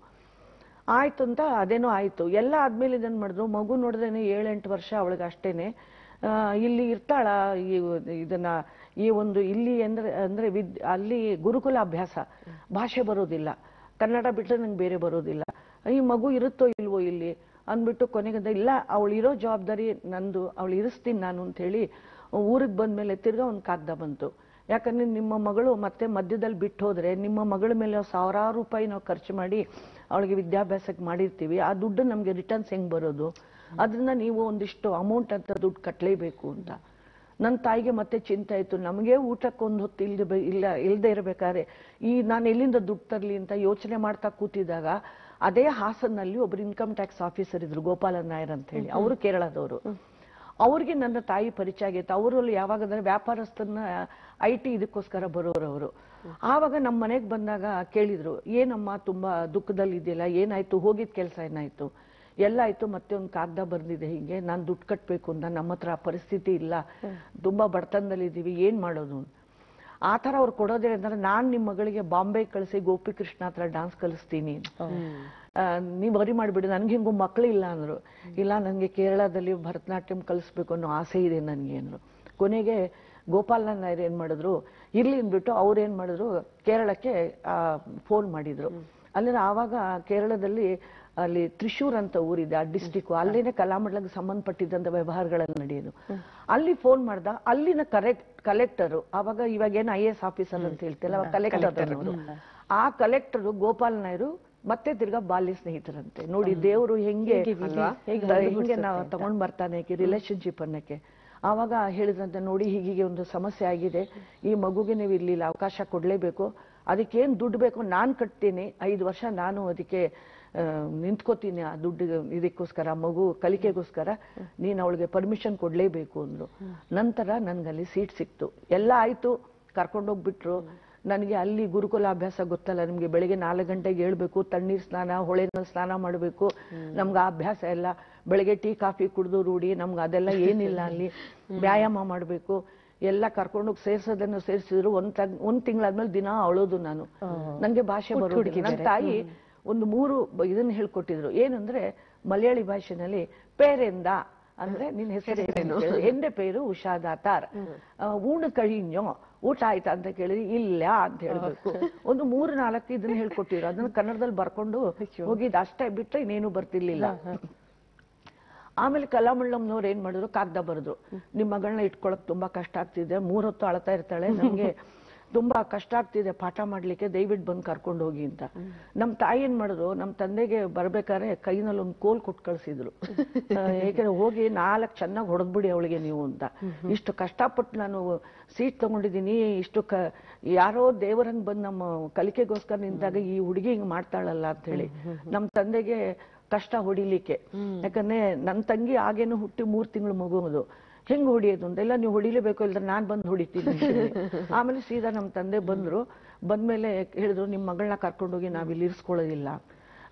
ಆಯ್ತು ಅಂತ ಅದೇನೋ ಆಯ್ತು. ಎಲ್ಲ ಆದ್ಮೇಲೆ ಇದನ್ ಮಾಡಿದ್ರು, ಮಗು ನೋಡಿದ್ರೇನೆ 7-8 ವರ್ಷ ಅವಳಿಗೆ ಅಷ್ಟೇನೆ. ಇಲ್ಲಿ ಇರ್ತಾಳ, ಇದನ್ನ ಈ ಒಂದು ಇಲ್ಲಿ ಅಂದ್ರೆ ಅಲ್ಲಿ ಗುರುಕುಲ ಅಭ್ಯಾಸ, ಭಾಷೆ ಬರೋದಿಲ್ಲ, ಕನ್ನಡ ಬಿಟ್ಟರೆ ನಂಗೆ ಬೇರೆ ಬರೋದಿಲ್ಲ, ಈ ಮಗು ಇರುತ್ತೋ ಇಲ್ವೋ ಇಲ್ಲಿ ಅಂದ್ಬಿಟ್ಟು ಕೊನೆಗೆ ಇಲ್ಲ ಅವಳು ಇರೋ ಜವಾಬ್ದಾರಿ ನಂದು, ಅವಳು ಇರಿಸ್ತೀನಿ ನಾನು ಅಂತ ಹೇಳಿ ಊರಿಗೆ ಬಂದ್ಮೇಲೆ ತಿರ್ಗಾ ಒಂದು ಕಾಗ್ದ ಬಂತು. ಯಾಕಂದ್ರೆ ನಿಮ್ಮ ಮಗಳು ಮತ್ತೆ ಮಧ್ಯದಲ್ಲಿ ಬಿಟ್ಟು ಹೋದ್ರೆ ನಿಮ್ಮ ಮಗಳ ಮೇಲೆ ಸಾವಿರಾರು ರೂಪಾಯಿ ನಾವು ಖರ್ಚು ಮಾಡಿ ಅವಳಿಗೆ ವಿದ್ಯಾಭ್ಯಾಸಕ್ಕೆ ಮಾಡಿರ್ತೀವಿ, ಆ ದುಡ್ಡು ನಮ್ಗೆ ರಿಟರ್ನ್ಸ್ ಹೆಂಗ್ ಬರೋದು, ಅದನ್ನ ನೀವು ಒಂದಿಷ್ಟು ಅಮೌಂಟ್ ಅಂತ ದುಡ್ಡು ಕಟ್ಟಲೇಬೇಕು ಅಂತ. ನನ್ನ ತಾಯಿಗೆ ಮತ್ತೆ ಚಿಂತೆ ಆಯ್ತು, ನಮಗೆ ಊಟಕ್ಕೊಂದು ಹೊತ್ತು ಇಲ್ಲದೆ ಇರಬೇಕಾದ್ರೆ ನಾನು ಎಲ್ಲಿಂದ ದುಡ್ಡು ತರಲಿ ಅಂತ ಯೋಚನೆ ಮಾಡ್ತಾ ಕೂತಿದ್ದಾಗ ಅದೇ ಹಾಸನ್ನಲ್ಲಿ ಒಬ್ರು ಇನ್ಕಮ್ ಟ್ಯಾಕ್ಸ್ ಆಫೀಸರ್ ಇದ್ರು, ಗೋಪಾಲನ್ ನಾಯರ್ ಅಂತ ಹೇಳಿ, ಅವರು ಕೇರಳದವರು. ಅವ್ರಿಗೆ ನನ್ನ ತಾಯಿ ಪರಿಚಯ ಆಗೈತೆ. ಅವರಲ್ಲಿ ಯಾವಾಗಂದ್ರೆ ವ್ಯಾಪಾರಸ್ಥನ IT ಇದಕ್ಕೋಸ್ಕರ ಬರೋರು ಅವರು. ಆವಾಗ ನಮ್ಮ ಮನೆಗೆ ಬಂದಾಗ ಕೇಳಿದ್ರು, ಏನಮ್ಮ ತುಂಬಾ ದುಃಖದಲ್ಲಿ ಇದೆಯಲ್ಲ, ಏನಾಯ್ತು, ಹೋಗಿದ್ ಕೆಲಸ ಏನಾಯ್ತು, ಎಲ್ಲ ಆಯ್ತು, ಮತ್ತೆ ಒಂದು ಕಾಗ್ದ ಬರ್ದಿದೆ ಹೀಗೆ, ನಾನು ದುಡ್ಡು ಕಟ್ಬೇಕು ಅಂತ, ನಮ್ಮ ಹತ್ರ ಪರಿಸ್ಥಿತಿ ಇಲ್ಲ, ತುಂಬಾ ಬಡತನದಲ್ಲಿ ಇದೀವಿ, ಏನ್ ಮಾಡೋದು. ಆ ತರ ಅವ್ರು ಕೊಡೋದೇ ಅಂದ್ರೆ, ನಾನ್ ನಿಮ್ ಮಗಳಿಗೆ ಬಾಂಬೆ ಕಳಿಸಿ ಗೋಪಿಕೃಷ್ಣ ಹತ್ರ ಡಾನ್ಸ್ ಕಲಿಸ್ತೀನಿ, ನೀವ್ ವರಿ ಮಾಡ್ಬಿಡಿ, ನನ್ಗೆ ಹಿಂಗು ಮಕ್ಳು ಇಲ್ಲ ಅಂದ್ರು. ಇಲ್ಲ ನನ್ಗೆ ಕೇರಳದಲ್ಲಿ ಭರತನಾಟ್ಯಂ ಕಲಿಸ್ಬೇಕು ಅನ್ನೋ ಆಸೆ ಇದೆ ನನ್ಗೆ ಅಂದ್ರು. ಕೊನೆಗೆ ಗೋಪಾಲನ್ ನಾಯರ್ ಏನ್ ಮಾಡಿದ್ರು, ಇರ್ಲಿ ಅಂದ್ಬಿಟ್ಟು ಅವ್ರು ಏನ್ ಮಾಡಿದ್ರು, ಕೇರಳಕ್ಕೆ ಫೋನ್ ಮಾಡಿದ್ರು. ಅಲ್ಲಿ ಆವಾಗ ಕೇರಳದಲ್ಲಿ ಅಲ್ಲಿ ತ್ರಿಶೂರ್ ಅಂತ ಊರಿದೆ, ಆ ಡಿಸ್ಟಿಕ್, ಅಲ್ಲೇನೆ ಕಲಾಮಂಡಲಕ್ಕೆ ಸಂಬಂಧಪಟ್ಟಿದ್ದಂತ ವ್ಯವಹಾರಗಳೆಲ್ಲ ನಡೆಯೋದು. ಅಲ್ಲಿ ಫೋನ್ ಮಾಡ್ದ, ಅಲ್ಲಿನ ಕಲೆಕ್ಟರ್, ಇವಾಗ ಏನು IAS ಆಫೀಸರ್ ಅಂತ ಹೇಳ್ತಿಲ್ಲ, ಕಲೆಕ್ಟರ್, ಆ ಕಲೆಕ್ಟರ್ ಗೋಪಾಲ್ ನಾಯರು ಮತ್ತೆ ತಿರ್ಗಾ ಬಾಲ್ಯ ಸ್ನೇಹಿತರಂತೆ. ನೋಡಿ ದೇವರು ಹೆಂಗೆ ನಾವು ತಗೊಂಡ್ ಬರ್ತಾನೆ ರಿಲೇಶನ್ಶಿಪ್ ಅನ್ನಕ್ಕೆ. ಆವಾಗ ಹೇಳಿದ್ರಂತೆ, ನೋಡಿ ಹೀಗೆ ಒಂದು ಸಮಸ್ಯೆ ಆಗಿದೆ, ಈ ಮಗುಗೆ ನೀವು ಇಲ್ಲಿ ಅವಕಾಶ ಕೊಡ್ಲೇಬೇಕು, ಅದಕ್ಕೇನ್ ದುಡ್ಡು ಬೇಕು ನಾನ್ ಕಟ್ತೀನಿ, 5 ವರ್ಷ ನಾನು ಅದಕ್ಕೆ ನಿಂತ್ಕೋತೀನಿ, ಆ ದುಡ್ಡು ಇದಕ್ಕೋಸ್ಕರ, ಮಗು ಕಲಿಕೆಗೋಸ್ಕರ ನೀನ್ ಅವಳಿಗೆ ಪರ್ಮಿಷನ್ ಕೊಡ್ಲೇಬೇಕು ಅಂದ್ರು. ನಂತರ ನನ್ಗಲ್ಲಿ ಸೀಟ್ ಸಿಕ್ತು, ಎಲ್ಲ ಆಯ್ತು, ಕರ್ಕೊಂಡೋಗ್ಬಿಟ್ರು. ನನಗೆ ಅಲ್ಲಿ ಗುರುಕುಲ ಅಭ್ಯಾಸ ಗೊತ್ತಲ್ಲ ನಿಮ್ಗೆ, ಬೆಳಿಗ್ಗೆ 4 ಗಂಟೆಗೆ ಹೇಳ್ಬೇಕು, ತಣ್ಣೀರ್ ಸ್ನಾನ, ಹೊಳೆನಲ್ಲಿ ಸ್ನಾನ ಮಾಡ್ಬೇಕು, ನಮ್ಗೆ ಆ ಅಭ್ಯಾಸ ಎಲ್ಲ, ಬೆಳಿಗ್ಗೆ ಟೀ ಕಾಫಿ ಕುಡ್ದು ರೂಢಿ, ನಮ್ಗೆ ಅದೆಲ್ಲ ಏನಿಲ್ಲ, ಅಲ್ಲಿ ವ್ಯಾಯಾಮ ಮಾಡ್ಬೇಕು, ಎಲ್ಲ ಕರ್ಕೊಂಡೋಗಿ ಸೇರ್ಸೋದನ್ನು ಸೇರಿಸಿದ್ರು. ಒಂದ್ ತಿಂಗಳಾದ್ಮೇಲೆ ದಿನ ಅಳೋದು ನಾನು, ನಂಗೆ ಭಾಷೆ ಬರೋದಿಲ್ಲ. ನನ್ನ ತಾಯಿ ಒಂದು 3 ಇದನ್ನ ಹೇಳ್ಕೊಟ್ಟಿದ್ರು, ಏನಂದ್ರೆ ಮಲಯಾಳಿ ಭಾಷೆನಲ್ಲಿ ಪೇರೆಂದ ಅಂದ್ರೆ ನಿನ್ ಹೆಸರೇನು, ಎಂದೆ ಪೇರು ಉಷಾದಾತಾರ್, ಊಣ ಕழிഞ്ഞೋ, ಊಟ ಆಯ್ತಾ ಅಂತ ಕೇಳಿದ್ರೆ ಇಲ್ಲ ಅಂತ ಹೇಳ್ಬೇಕು. ಒಂದು 3-4 ಇದನ್ನ ಹೇಳ್ಕೊಟ್ಟಿದ್ರು, ಅದನ್ನ ಕನ್ನಡದಲ್ಲಿ ಬರ್ಕೊಂಡು ಹೋಗಿದ್ ಅಷ್ಟೇ, ಬಿಟ್ರೆ ಇನ್ನೇನು ಬರ್ತಿರ್ಲಿಲ್ಲ. ಆಮೇಲೆ ಕಲಾಮಂಡಲಂನವ್ರು ಏನ್ ಮಾಡಿದ್ರು, ಕಾಗ್ದ ಬರೆದ್ರು, ನಿಮ್ ಮಗಳನ್ನ ಇಟ್ಕೊಳಕ್ ತುಂಬಾ ಕಷ್ಟ ಆಗ್ತಿದೆ, 3 ಹೊತ್ತು ಅಳ್ತಾ ಇರ್ತಾಳೆ, ನಮ್ಗೆ ತುಂಬಾ ಕಷ್ಟ ಆಗ್ತಿದೆ ಪಾಠ ಮಾಡ್ಲಿಕ್ಕೆ, ದಯವಿಟ್ಟು ಬಂದು ಕರ್ಕೊಂಡು ಹೋಗಿ ಅಂತ. ನಮ್ ತಾಯಿ ಏನ್ ಮಾಡಿದ್ರು, ನಮ್ ತಂದೆಗೆ ಬರ್ಬೇಕಾದ್ರೆ ಕೈನಲ್ಲಿ ಒಂದು ಕೋಲ್ ಕೊಟ್ಟು ಕಳ್ಸಿದ್ರು, ಯಾಕಂದ್ರೆ ಹೋಗಿ 4 ಚೆನ್ನಾಗಿ ಹೊಡೆದ್ಬಿಡಿ ಅವಳಿಗೆ ನೀವು ಅಂತ. ಇಷ್ಟು ಕಷ್ಟಪಟ್ಟು ನಾನು ಸೀಟ್ ತಗೊಂಡಿದ್ದೀನಿ, ಯಾರೋ ದೇವರಂಗ್ ಬಂದು ನಮ್ಮ ಕಲಿಕೆಗೋಸ್ಕರ ನಿಂತಾಗ ಈ ಹುಡುಗಿ ಹಿಂಗ್ ಮಾಡ್ತಾಳಲ್ಲ ಅಂತ ಹೇಳಿ ನಮ್ ತಂದೆಗೆ ಕಷ್ಟ ಹೊಡಿಲಿಕ್ಕೆ. ಯಾಕಂದ್ರೆ ನನ್ ತಂಗಿ ಆಗೇನು ಹುಟ್ಟಿ 3 ತಿಂಗಳು ಮಗುವುದು, ಹೆಂಗ್ ಹೊಡಿಯೋದು ಅಂತ, ಇಲ್ಲ ನೀವು ಹೊಡಿಲೇಬೇಕು, ಇಲ್ದ್ರೆ ನಾನ್ ಬಂದು ಹೊಡಿತೀನಿ. ಆಮೇಲೆ ಸೀದಾ ನಮ್ ತಂದೆ ಬಂದ್ರು, ಬಂದ್ಮೇಲೆ ಹೇಳಿದ್ರು, ನಿಮ್ ಮಗಳನ್ನ ಕರ್ಕೊಂಡೋಗಿ ನಾವಿಲ್ಲಿ ಇರಿಸ್ಕೊಳ್ಳೋದಿಲ್ಲ,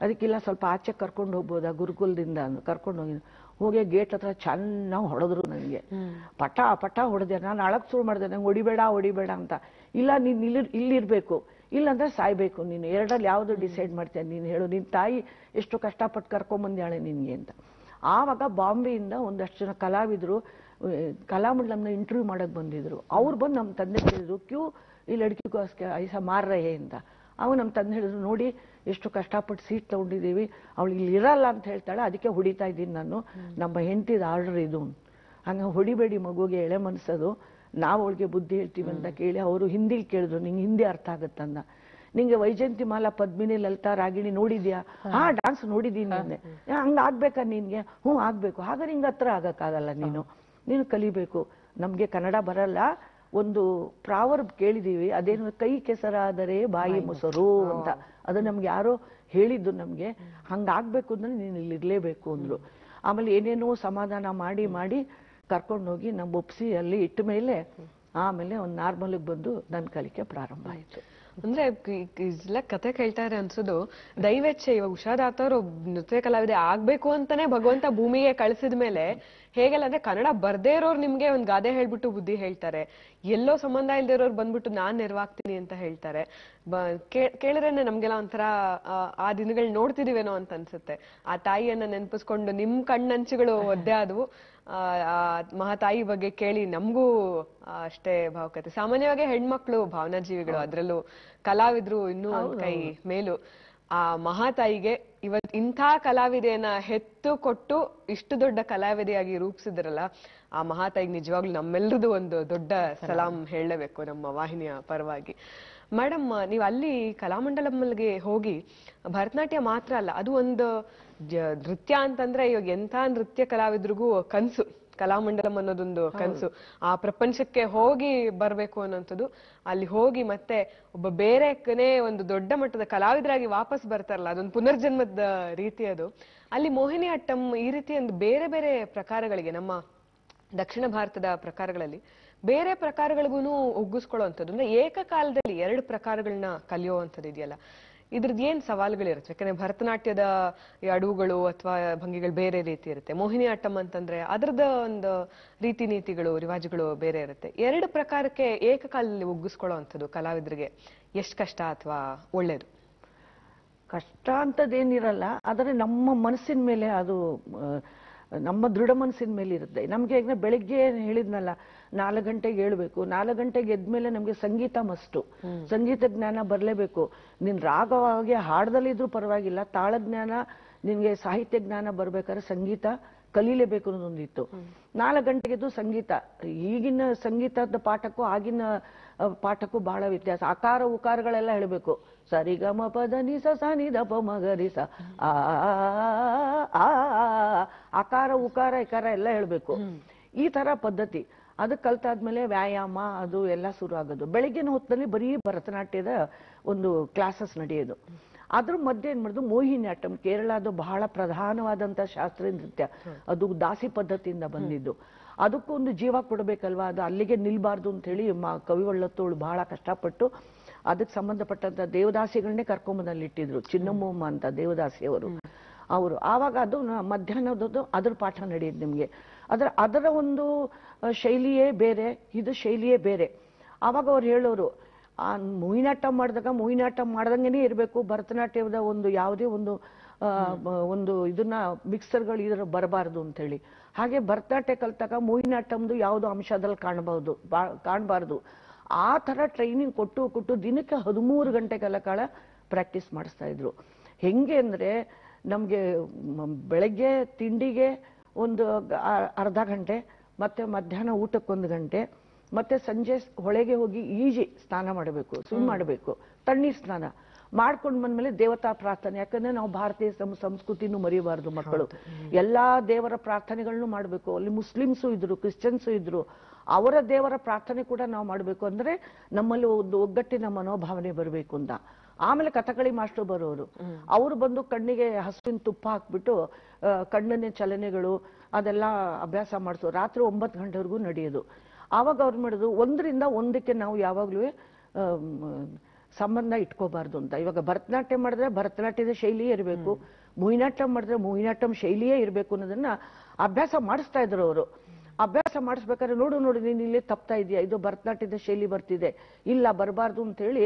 ಅದಕ್ಕಿಲ್ಲ ಸ್ವಲ್ಪ ಆಚೆ ಕರ್ಕೊಂಡು ಹೋಗ್ಬೋದಾ ಗುರುಕುಲದಿಂದ ಕರ್ಕೊಂಡು ಹೋಗಿ ಗೇಟ್ ಹತ್ರ ಚೆನ್ನಾಗಿ ಹೊಡೆದ್ರು ನನಗೆ, ಪಟ ಹೊಡೆದೆ. ನಾನು ಅಳಕ್ ಶುರು ಮಾಡಿದೆ, ನಂಗೆ ಹೊಡಿಬೇಡ ಅಂತ. ಇಲ್ಲ ನೀನ್ ಇಲ್ಲಿರ್ಬೇಕು, ಇಲ್ಲಾಂದ್ರೆ ಸಾಯ್ಬೇಕು, ನೀನು ಎರಡರಲ್ಲಿ ಯಾವ್ದು ಡಿಸೈಡ್ ಮಾಡ್ತೇನೆ ನೀನು ಹೇಳು, ನಿನ್ ತಾಯಿ ಎಷ್ಟು ಕಷ್ಟಪಟ್ಟು ಕರ್ಕೊಂಬಂದ್ಯಾಳೆ ನಿನ್ಗೆ ಅಂತ. ಆವಾಗ ಬಾಂಬೆಯಿಂದ ಒಂದಷ್ಟು ಜನ ಕಲಾವಿದ್ರು ಕಲಾಮಂಡಲಂನ ಇಂಟರ್ವ್ಯೂ ಮಾಡಕ್ ಬಂದಿದ್ರು. ಅವ್ರು ಬಂದು ನಮ್ಮ ತಂದೆ ಕೇಳಿದ್ರು, ಕ್ಯೂ ಈ ಲಡ್ಕಿ ಕೋ ಐಸಾ ಮಾರ್ ರಹೆ ಅಂತ. ಅವಾಗ ನಮ್ಮ ತಂದೆ ಹೇಳಿದ್ರು, ನೋಡಿ ಎಷ್ಟು ಕಷ್ಟಪಟ್ಟು ಸೀಟ್ ತಗೊಂಡಿದ್ದೀವಿ, ಅವಳು ಇಲ್ಲಿ ಇರಲ್ಲ ಅಂತ ಹೇಳ್ತಾಳೆ, ಅದಕ್ಕೆ ಹೊಡಿತಾ ಇದ್ದೀನಿ ನಾನು, ನಮ್ಮ ಹೆಂಡತಿದ ಆರ್ಡರ್ ಇದು. ಹಂಗ ಹೊಡಿಬೇಡಿ ಮಗುಗೆ, ಎಳೆ ಮನಸ್ಸದು, ನಾವು ಅವಳಿಗೆ ಬುದ್ಧಿ ಹೇಳ್ತೀವಿ ಅಂತ ಕೇಳಿ ಅವರು ಹಿಂದಿಲಿ ಕೇಳಿದ್ರು, ನಿಂಗೆ ಹಿಂದಿ ಅರ್ಥ ಆಗುತ್ತಂದ. ನಿಂಗೆ ವೈಜಯಂತಿ ಮಾಲಾ, ಪದ್ಮಿನಿ, ಲಲಿತಾ, ರಾಗಿಣಿ ನೋಡಿದ್ಯಾ? ಹಾ, ಡಾನ್ಸ್ ನೋಡಿದೀನಿ ಅಂದೆ. ಹಂಗ ಆಗ್ಬೇಕಾ ನಿನ್ಗೆ? ಹ್ಞೂ ಆಗ್ಬೇಕು. ಹಾಗಾದ್ರೆ ಹಿಂಗ ಹತ್ರ ಆಗಕ್ಕಾಗಲ್ಲ, ನೀನು ಕಲಿಬೇಕು. ನಮ್ಗೆ ಕನ್ನಡ ಬರಲ್ಲ, ಒಂದು ಪ್ರಾವರ್ಬ್ ಕೇಳಿದೀವಿ, ಅದೇನು ಕೈ ಕೆಸರಾದರೆ ಬಾಯಿ ಮೊಸರು ಅಂತ, ಅದು ನಮ್ಗೆ ಯಾರೋ ಹೇಳಿದ್ದು ನಮ್ಗೆ. ಹಂಗಾಗ್ಬೇಕು ಅಂದ್ರೆ ನೀನು ಇಲ್ಲಿ ಇರ್ಲೇಬೇಕು ಅಂದ್ರು. ಆಮೇಲೆ ಏನೇನೋ ಸಮಾಧಾನ ಮಾಡಿ ಮಾಡಿ ಕರ್ಕೊಂಡೋಗಿ ನಮ್ಮ ಒಪ್ಸಿ ಅಲ್ಲಿ ಇಟ್ಟ ಮೇಲೆ ಆಮೇಲೆ ಒಂದು ನಾರ್ಮಲ್ಗೆ ಬಂದು ನನ್ನ ಕಲಿಕೆ ಪ್ರಾರಂಭ ಆಯ್ತು. ಅಂದ್ರೆ ಇದೆಲ್ಲ ಕತೆ ಕೇಳ್ತಾರೆ ಅನ್ಸೋದು ದೈವೇಚ್ಛೆ. ಇವಾಗ ಉಷಾದಾತ ಅವರು ನೃತ್ಯ ಕಲಾವಿದೆ ಆಗ್ಬೇಕು ಅಂತಾನೆ ಭಗವಂತ ಭೂಮಿಗೆ ಕಳಿಸಿದ ಮೇಲೆ ಹೇಗೆಲ್ಲ ಅಂದ್ರೆ ಕನ್ನಡ ಬರ್ದೇ ಇರೋರು ನಿಮ್ಗೆ ಒಂದ್ ಗಾದೆ ಹೇಳ್ಬಿಟ್ಟು ಬುದ್ಧಿ ಹೇಳ್ತಾರೆ, ಎಲ್ಲೋ ಸಂಬಂಧ ಇಲ್ದೇ ಇರೋರು ಬಂದ್ಬಿಟ್ಟು ನಾನ್ ನೆರವಾಗ್ತೀನಿ ಅಂತ ಹೇಳ್ತಾರೆ. ಕೇಳಿದ್ರೆ ನಮ್ಗೆಲ್ಲ ಒಂಥರ ಆ ದಿನಗಳು ನೋಡ್ತಿದೀವೇನೋ ಅಂತ ಅನ್ಸುತ್ತೆ. ಆ ತಾಯಿಯನ್ನ ನೆನಪಿಸ್ಕೊಂಡು ನಿಮ್ ಕಣ್ಣಂಚುಗಳು ಒದ್ದೆ ಆದವು. ಆ ಮಹಾತಾಯಿ ಬಗ್ಗೆ ಕೇಳಿ ನಮ್ಗೂ ಅಷ್ಟೇ ಭಾವುಕತೆ. ಸಾಮಾನ್ಯವಾಗಿ ಹೆಣ್ಮಕ್ಳು ಭಾವನಾ ಜೀವಿಗಳು, ಅದ್ರಲ್ಲೂ ಕಲಾವಿದ್ರು ಇನ್ನೂ ಒಂದ್ ಕೈ ಮೇಲು. ಆ ಮಹಾತಾಯಿಗೆ ಇವತ್ ಇಂಥ ಕಲಾವಿದೆಯನ್ನ ಹೆತ್ತು ಕೊಟ್ಟು ಇಷ್ಟು ದೊಡ್ಡ ಕಲಾವಿದೆಯಾಗಿ ರೂಪಿಸಿದ್ರಲ್ಲ, ಆ ಮಹಾತಾಯಿಗೆ ನಿಜವಾಗ್ಲೂ ನಮ್ಮೆಲ್ಲರದು ಒಂದು ದೊಡ್ಡ ಸಲಾಂ ಹೇಳಲೇಬೇಕು ನಮ್ಮ ವಾಹಿನಿಯ ಪರವಾಗಿ. ಮೇಡಮ್, ನೀವು ಅಲ್ಲಿ ಕಲಾಮಂಡಲಂಗೆ ಹೋಗಿ ಭರತನಾಟ್ಯ ಮಾತ್ರ ಅಲ್ಲ, ಅದು ಒಂದು ನೃತ್ಯ ಅಂತಂದ್ರೆ ಇವಾಗ ಎಂಥ ನೃತ್ಯ ಕಲಾವಿದ್ರಿಗೂ ಕನ್ಸು. ಕಲಾಮಂಡಲಂ ಅನ್ನೋದೊಂದು ಕನ್ಸು, ಆ ಪ್ರಪಂಚಕ್ಕೆ ಹೋಗಿ ಬರ್ಬೇಕು ಅನ್ನೋಂಥದ್ದು. ಅಲ್ಲಿ ಹೋಗಿ ಮತ್ತೆ ಒಬ್ಬ ಬೇರೆನೇ ಒಂದು ದೊಡ್ಡ ಮಟ್ಟದ ಕಲಾವಿದರಾಗಿ ವಾಪಸ್ ಬರ್ತಾರಲ್ಲ, ಅದೊಂದು ಪುನರ್ಜನ್ಮದ ರೀತಿ ಅದು. ಅಲ್ಲಿ ಮೋಹಿನಿ ಅಟ್ಟಂ ಈ ರೀತಿ ಒಂದು ಬೇರೆ ಬೇರೆ ಪ್ರಕಾರಗಳಿಗೆ, ನಮ್ಮ ದಕ್ಷಿಣ ಭಾರತದ ಪ್ರಕಾರಗಳಲ್ಲಿ ಬೇರೆ ಪ್ರಕಾರಗಳಿಗೂ ಒಗ್ಗಿಸ್ಕೊಳ್ಳುವಂಥದ್ದು, ಅಂದ್ರೆ ಏಕಕಾಲದಲ್ಲಿ ಎರಡು ಪ್ರಕಾರಗಳನ್ನ ಕಲಿಯುವಂಥದ್ದು ಇದೆಯಲ್ಲ, ಇದ್ರದ್ದು ಏನ್ ಸವಾಲುಗಳಿರುತ್ತೆ? ಯಾಕಂದ್ರೆ ಭರತನಾಟ್ಯದ ಅಡುಗಳು ಅಥವಾ ಭಂಗಿಗಳು ಬೇರೆ ರೀತಿ ಇರುತ್ತೆ, ಮೋಹಿನಿ ಆಟ್ಟಂ ಅಂತಂದ್ರೆ ಅದ್ರದ ಒಂದು ರೀತಿ ನೀತಿಗಳು ರಿವಾಜುಗಳು ಬೇರೆ ಇರುತ್ತೆ. ಎರಡು ಪ್ರಕಾರಕ್ಕೆ ಏಕಕಾಲದಲ್ಲಿ ಒಗ್ಗಿಸ್ಕೊಳ್ಳುವಂಥದ್ದು ಕಲಾವಿದರಿಗೆ ಎಷ್ಟು ಕಷ್ಟ ಅಥವಾ ಒಳ್ಳೇದು? ಕಷ್ಟ ಅಂತದೇನಿರಲ್ಲ, ಆದರೆ ನಮ್ಮ ಮನಸ್ಸಿನ ಮೇಲೆ ಅದು ನಮ್ಮ ದೃಢ ಮನಸ್ಸಿನ ಮೇಲೆ ಇರುತ್ತೆ. ನಮ್ಗೆ ಈಗ ಬೆಳಿಗ್ಗೆ ಹೇಳಿದ್ನಲ್ಲ, 4 ಗಂಟೆಗೆ ಹೇಳ್ಬೇಕು, 4 ಗಂಟೆಗೆ ಎದ್ಮೇಲೆ ನಮ್ಗೆ ಸಂಗೀತ ಮಸ್ಟು, ಸಂಗೀತ ಜ್ಞಾನ ಬರ್ಲೇಬೇಕು. ನೀನ್ ರಾಗವಾಗಿ ಹಾಡದಲ್ಲಿದ್ರು ಪರವಾಗಿಲ್ಲ, ತಾಳ ಜ್ಞಾನ, ನಿನ್ಗೆ ಸಾಹಿತ್ಯ ಜ್ಞಾನ ಬರ್ಬೇಕಾದ್ರೆ ಸಂಗೀತ ಕಲೀಲೇಬೇಕು ಅನ್ನೋದೊಂದಿತ್ತು. 4 ಗಂಟೆಗೆದ್ದು ಸಂಗೀತ. ಈಗಿನ ಸಂಗೀತದ ಪಾಠಕ್ಕೂ ಆಗಿನ ಪಾಠಕ್ಕೂ ಬಹಳ ವ್ಯತ್ಯಾಸ. ಆಕಾರ ಉಕಾರಗಳೆಲ್ಲ ಹೇಳ್ಬೇಕು. ಸರಿಗಮ ಪದ ನಿ ಸ ಸ ನಿ ದ ಪ ಮ ಗ ರಿ ಸ ಆ, ಆಕಾರ ಉಕಾರ ಇಕಾರ ಎಲ್ಲ ಹೇಳ್ಬೇಕು. ಈ ತರ ಪದ್ಧತಿ. ಅದು ಕಲ್ತಾದ್ಮೇಲೆ ವ್ಯಾಯಾಮ ಅದು ಎಲ್ಲ ಶುರು ಆಗೋದು. ಬೆಳಿಗ್ಗಿನ ಹೊತ್ತಲ್ಲಿ ಬರೀ ಭರತನಾಟ್ಯದ ಒಂದು ಕ್ಲಾಸಸ್ ನಡೆಯೋದು. ಅದ್ರ ಮಧ್ಯೆ ಏನ್ ಮಾಡುದು, ಮೋಹಿನಿ ಆಟ್ಟಂ, ಕೇರಳದ ಬಹಳ ಪ್ರಧಾನವಾದಂತ ಶಾಸ್ತ್ರೀಯ ನೃತ್ಯ. ಅದು ದಾಸಿ ಪದ್ಧತಿಯಿಂದ ಬಂದಿದ್ದು. ಅದಕ್ಕೂ ಒಂದು ಜೀವ ಕೊಡಬೇಕಲ್ವಾ, ಅದು ಅಲ್ಲಿಗೆ ನಿಲ್ಬಾರ್ದು ಅಂತ ಹೇಳಿ ಕವಿವಳ್ಳತ್ತೋಳು ಬಹಳ ಕಷ್ಟಪಟ್ಟು ಅದಕ್ಕೆ ಸಂಬಂಧಪಟ್ಟಂತ ದೇವದಾಸಿಗಳನ್ನೇ ಕರ್ಕೊಂಬಂದಲ್ಲಿ ಇಟ್ಟಿದ್ರು. ಚಿನ್ನಮ್ಮಮ್ಮ ಅಂತ ದೇವದಾಸಿಯವರು ಅವರು. ಆವಾಗ ಅದು ಮಧ್ಯಾಹ್ನದ್ದು ಅದ್ರ ಪಾಠ ನಡೆಯುದು ನಿಮ್ಗೆ. ಅದರ ಒಂದು ಶೈಲಿಯೇ ಬೇರೆ, ಇದು ಶೈಲಿಯೇ ಬೇರೆ. ಆವಾಗ ಅವ್ರು ಹೇಳೋರು, ಆ ಮೋಹಿನಾಟ್ಟಂ ಮಾಡಿದಾಗ ಮೋಹಿನಾಟ್ಟಂ ಮಾಡ್ದಂಗೆನೇ ಇರಬೇಕು, ಭರತನಾಟ್ಯದ ಒಂದು ಯಾವುದೇ ಒಂದು ಇದನ್ನ ಮಿಕ್ಸರ್ಗಳು ಇದರ ಬರಬಾರ್ದು ಅಂತ ಹೇಳಿ. ಹಾಗೆ ಭರತನಾಟ್ಯ ಕಲ್ತಾಗ ಮೋಹಿನಾಟ್ಟಂದು ಯಾವುದೋ ಅಂಶ ಅದ್ರಲ್ಲಿ ಕಾಣಬಾರ್ದು. ಆ ತರ ಟ್ರೈನಿಂಗ್ ಕೊಟ್ಟು ದಿನಕ್ಕೆ 13 ಗಂಟೆಗಳ ಕಾಲ ಪ್ರಾಕ್ಟೀಸ್ ಮಾಡಿಸ್ತಾ ಇದ್ರು. ಹೆಂಗೆ ಅಂದ್ರೆ ನಮ್ಗೆ ಬೆಳಗ್ಗೆ ತಿಂಡಿಗೆ ಒಂದು ಅರ್ಧ ಗಂಟೆ, ಮತ್ತೆ ಮಧ್ಯಾಹ್ನ ಊಟಕ್ಕೆ 1 ಗಂಟೆ, ಮತ್ತೆ ಸಂಜೆ ಹೊಳೆಗೆ ಹೋಗಿ ಈಜಿ ಸ್ನಾನ ಮಾಡಬೇಕು, ಸ್ವಿಮ್ ಮಾಡಬೇಕು, ತಣ್ಣೀರ್ ಸ್ನಾನ ಮಾಡ್ಕೊಂಡು ಬಂದ್ಮೇಲೆ ದೇವತಾ ಪ್ರಾರ್ಥನೆ. ಯಾಕಂದ್ರೆ ನಾವು ಭಾರತೀಯ ಸಂಸ್ಕೃತಿನೂ ಮರೆಯಬಾರ್ದು ಮಕ್ಕಳು. ಎಲ್ಲಾ ದೇವರ ಪ್ರಾರ್ಥನೆಗಳನ್ನು ಮಾಡ್ಬೇಕು. ಅಲ್ಲಿ ಮುಸ್ಲಿಮ್ಸು ಇದ್ರು, ಕ್ರಿಶ್ಚಿಯನ್ಸು ಇದ್ರು, ಅವರ ದೇವರ ಪ್ರಾರ್ಥನೆ ಕೂಡ ನಾವು ಮಾಡ್ಬೇಕು. ಅಂದ್ರೆ ನಮ್ಮಲ್ಲಿ ಒಂದು ಒಗ್ಗಟ್ಟಿನ ಮನೋಭಾವನೆ ಬರಬೇಕು ಅಂತ. ಆಮೇಲೆ ಕಥಕಳಿ ಮಾಸ್ಟರ್ ಬರೋರು, ಅವರು ಬಂದು ಕಣ್ಣಿಗೆ ಹಸುವಿನ ತುಪ್ಪ ಹಾಕ್ಬಿಟ್ಟು ಕಣ್ಣಿನ ಚಲನೆಗಳು ಅದೆಲ್ಲ ಅಭ್ಯಾಸ ಮಾಡಿಸೋ. ರಾತ್ರಿ 9 ಗಂಟೆವರೆಗೂ ನಡೆಯೋದು. ಆವಾಗ ಅವ್ರು ಮಾಡಿದ್ರು, 1ರಿಂದ 1ಕ್ಕೆ ನಾವು ಯಾವಾಗ್ಲೂ ಸಂಬಂಧ ಇಟ್ಕೋಬಾರ್ದು ಅಂತ. ಇವಾಗ ಭರತನಾಟ್ಯ ಮಾಡಿದ್ರೆ ಭರತನಾಟ್ಯದ ಶೈಲಿಯೇ ಇರಬೇಕು, ಮೋಹಿನಾಟ್ಟಂ ಮಾಡಿದ್ರೆ ಮೋಹಿನಾಟ್ಟಂ ಶೈಲಿಯೇ ಇರಬೇಕು ಅನ್ನೋದನ್ನ ಅಭ್ಯಾಸ ಮಾಡಿಸ್ತಾ ಇದ್ರು ಅವರು. ಅಭ್ಯಾಸ ಮಾಡಿಸ್ಬೇಕಾದ್ರೆ ನೋಡು ನೋಡು ನೀನು ಇಲ್ಲೇ ತಪ್ತಾ ಇದೆಯಾ, ಇದು ಭರತನಾಟ್ಯದ ಶೈಲಿ ಬರ್ತಿದೆ, ಇಲ್ಲ ಬರಬಾರ್ದು ಅಂತ ಹೇಳಿ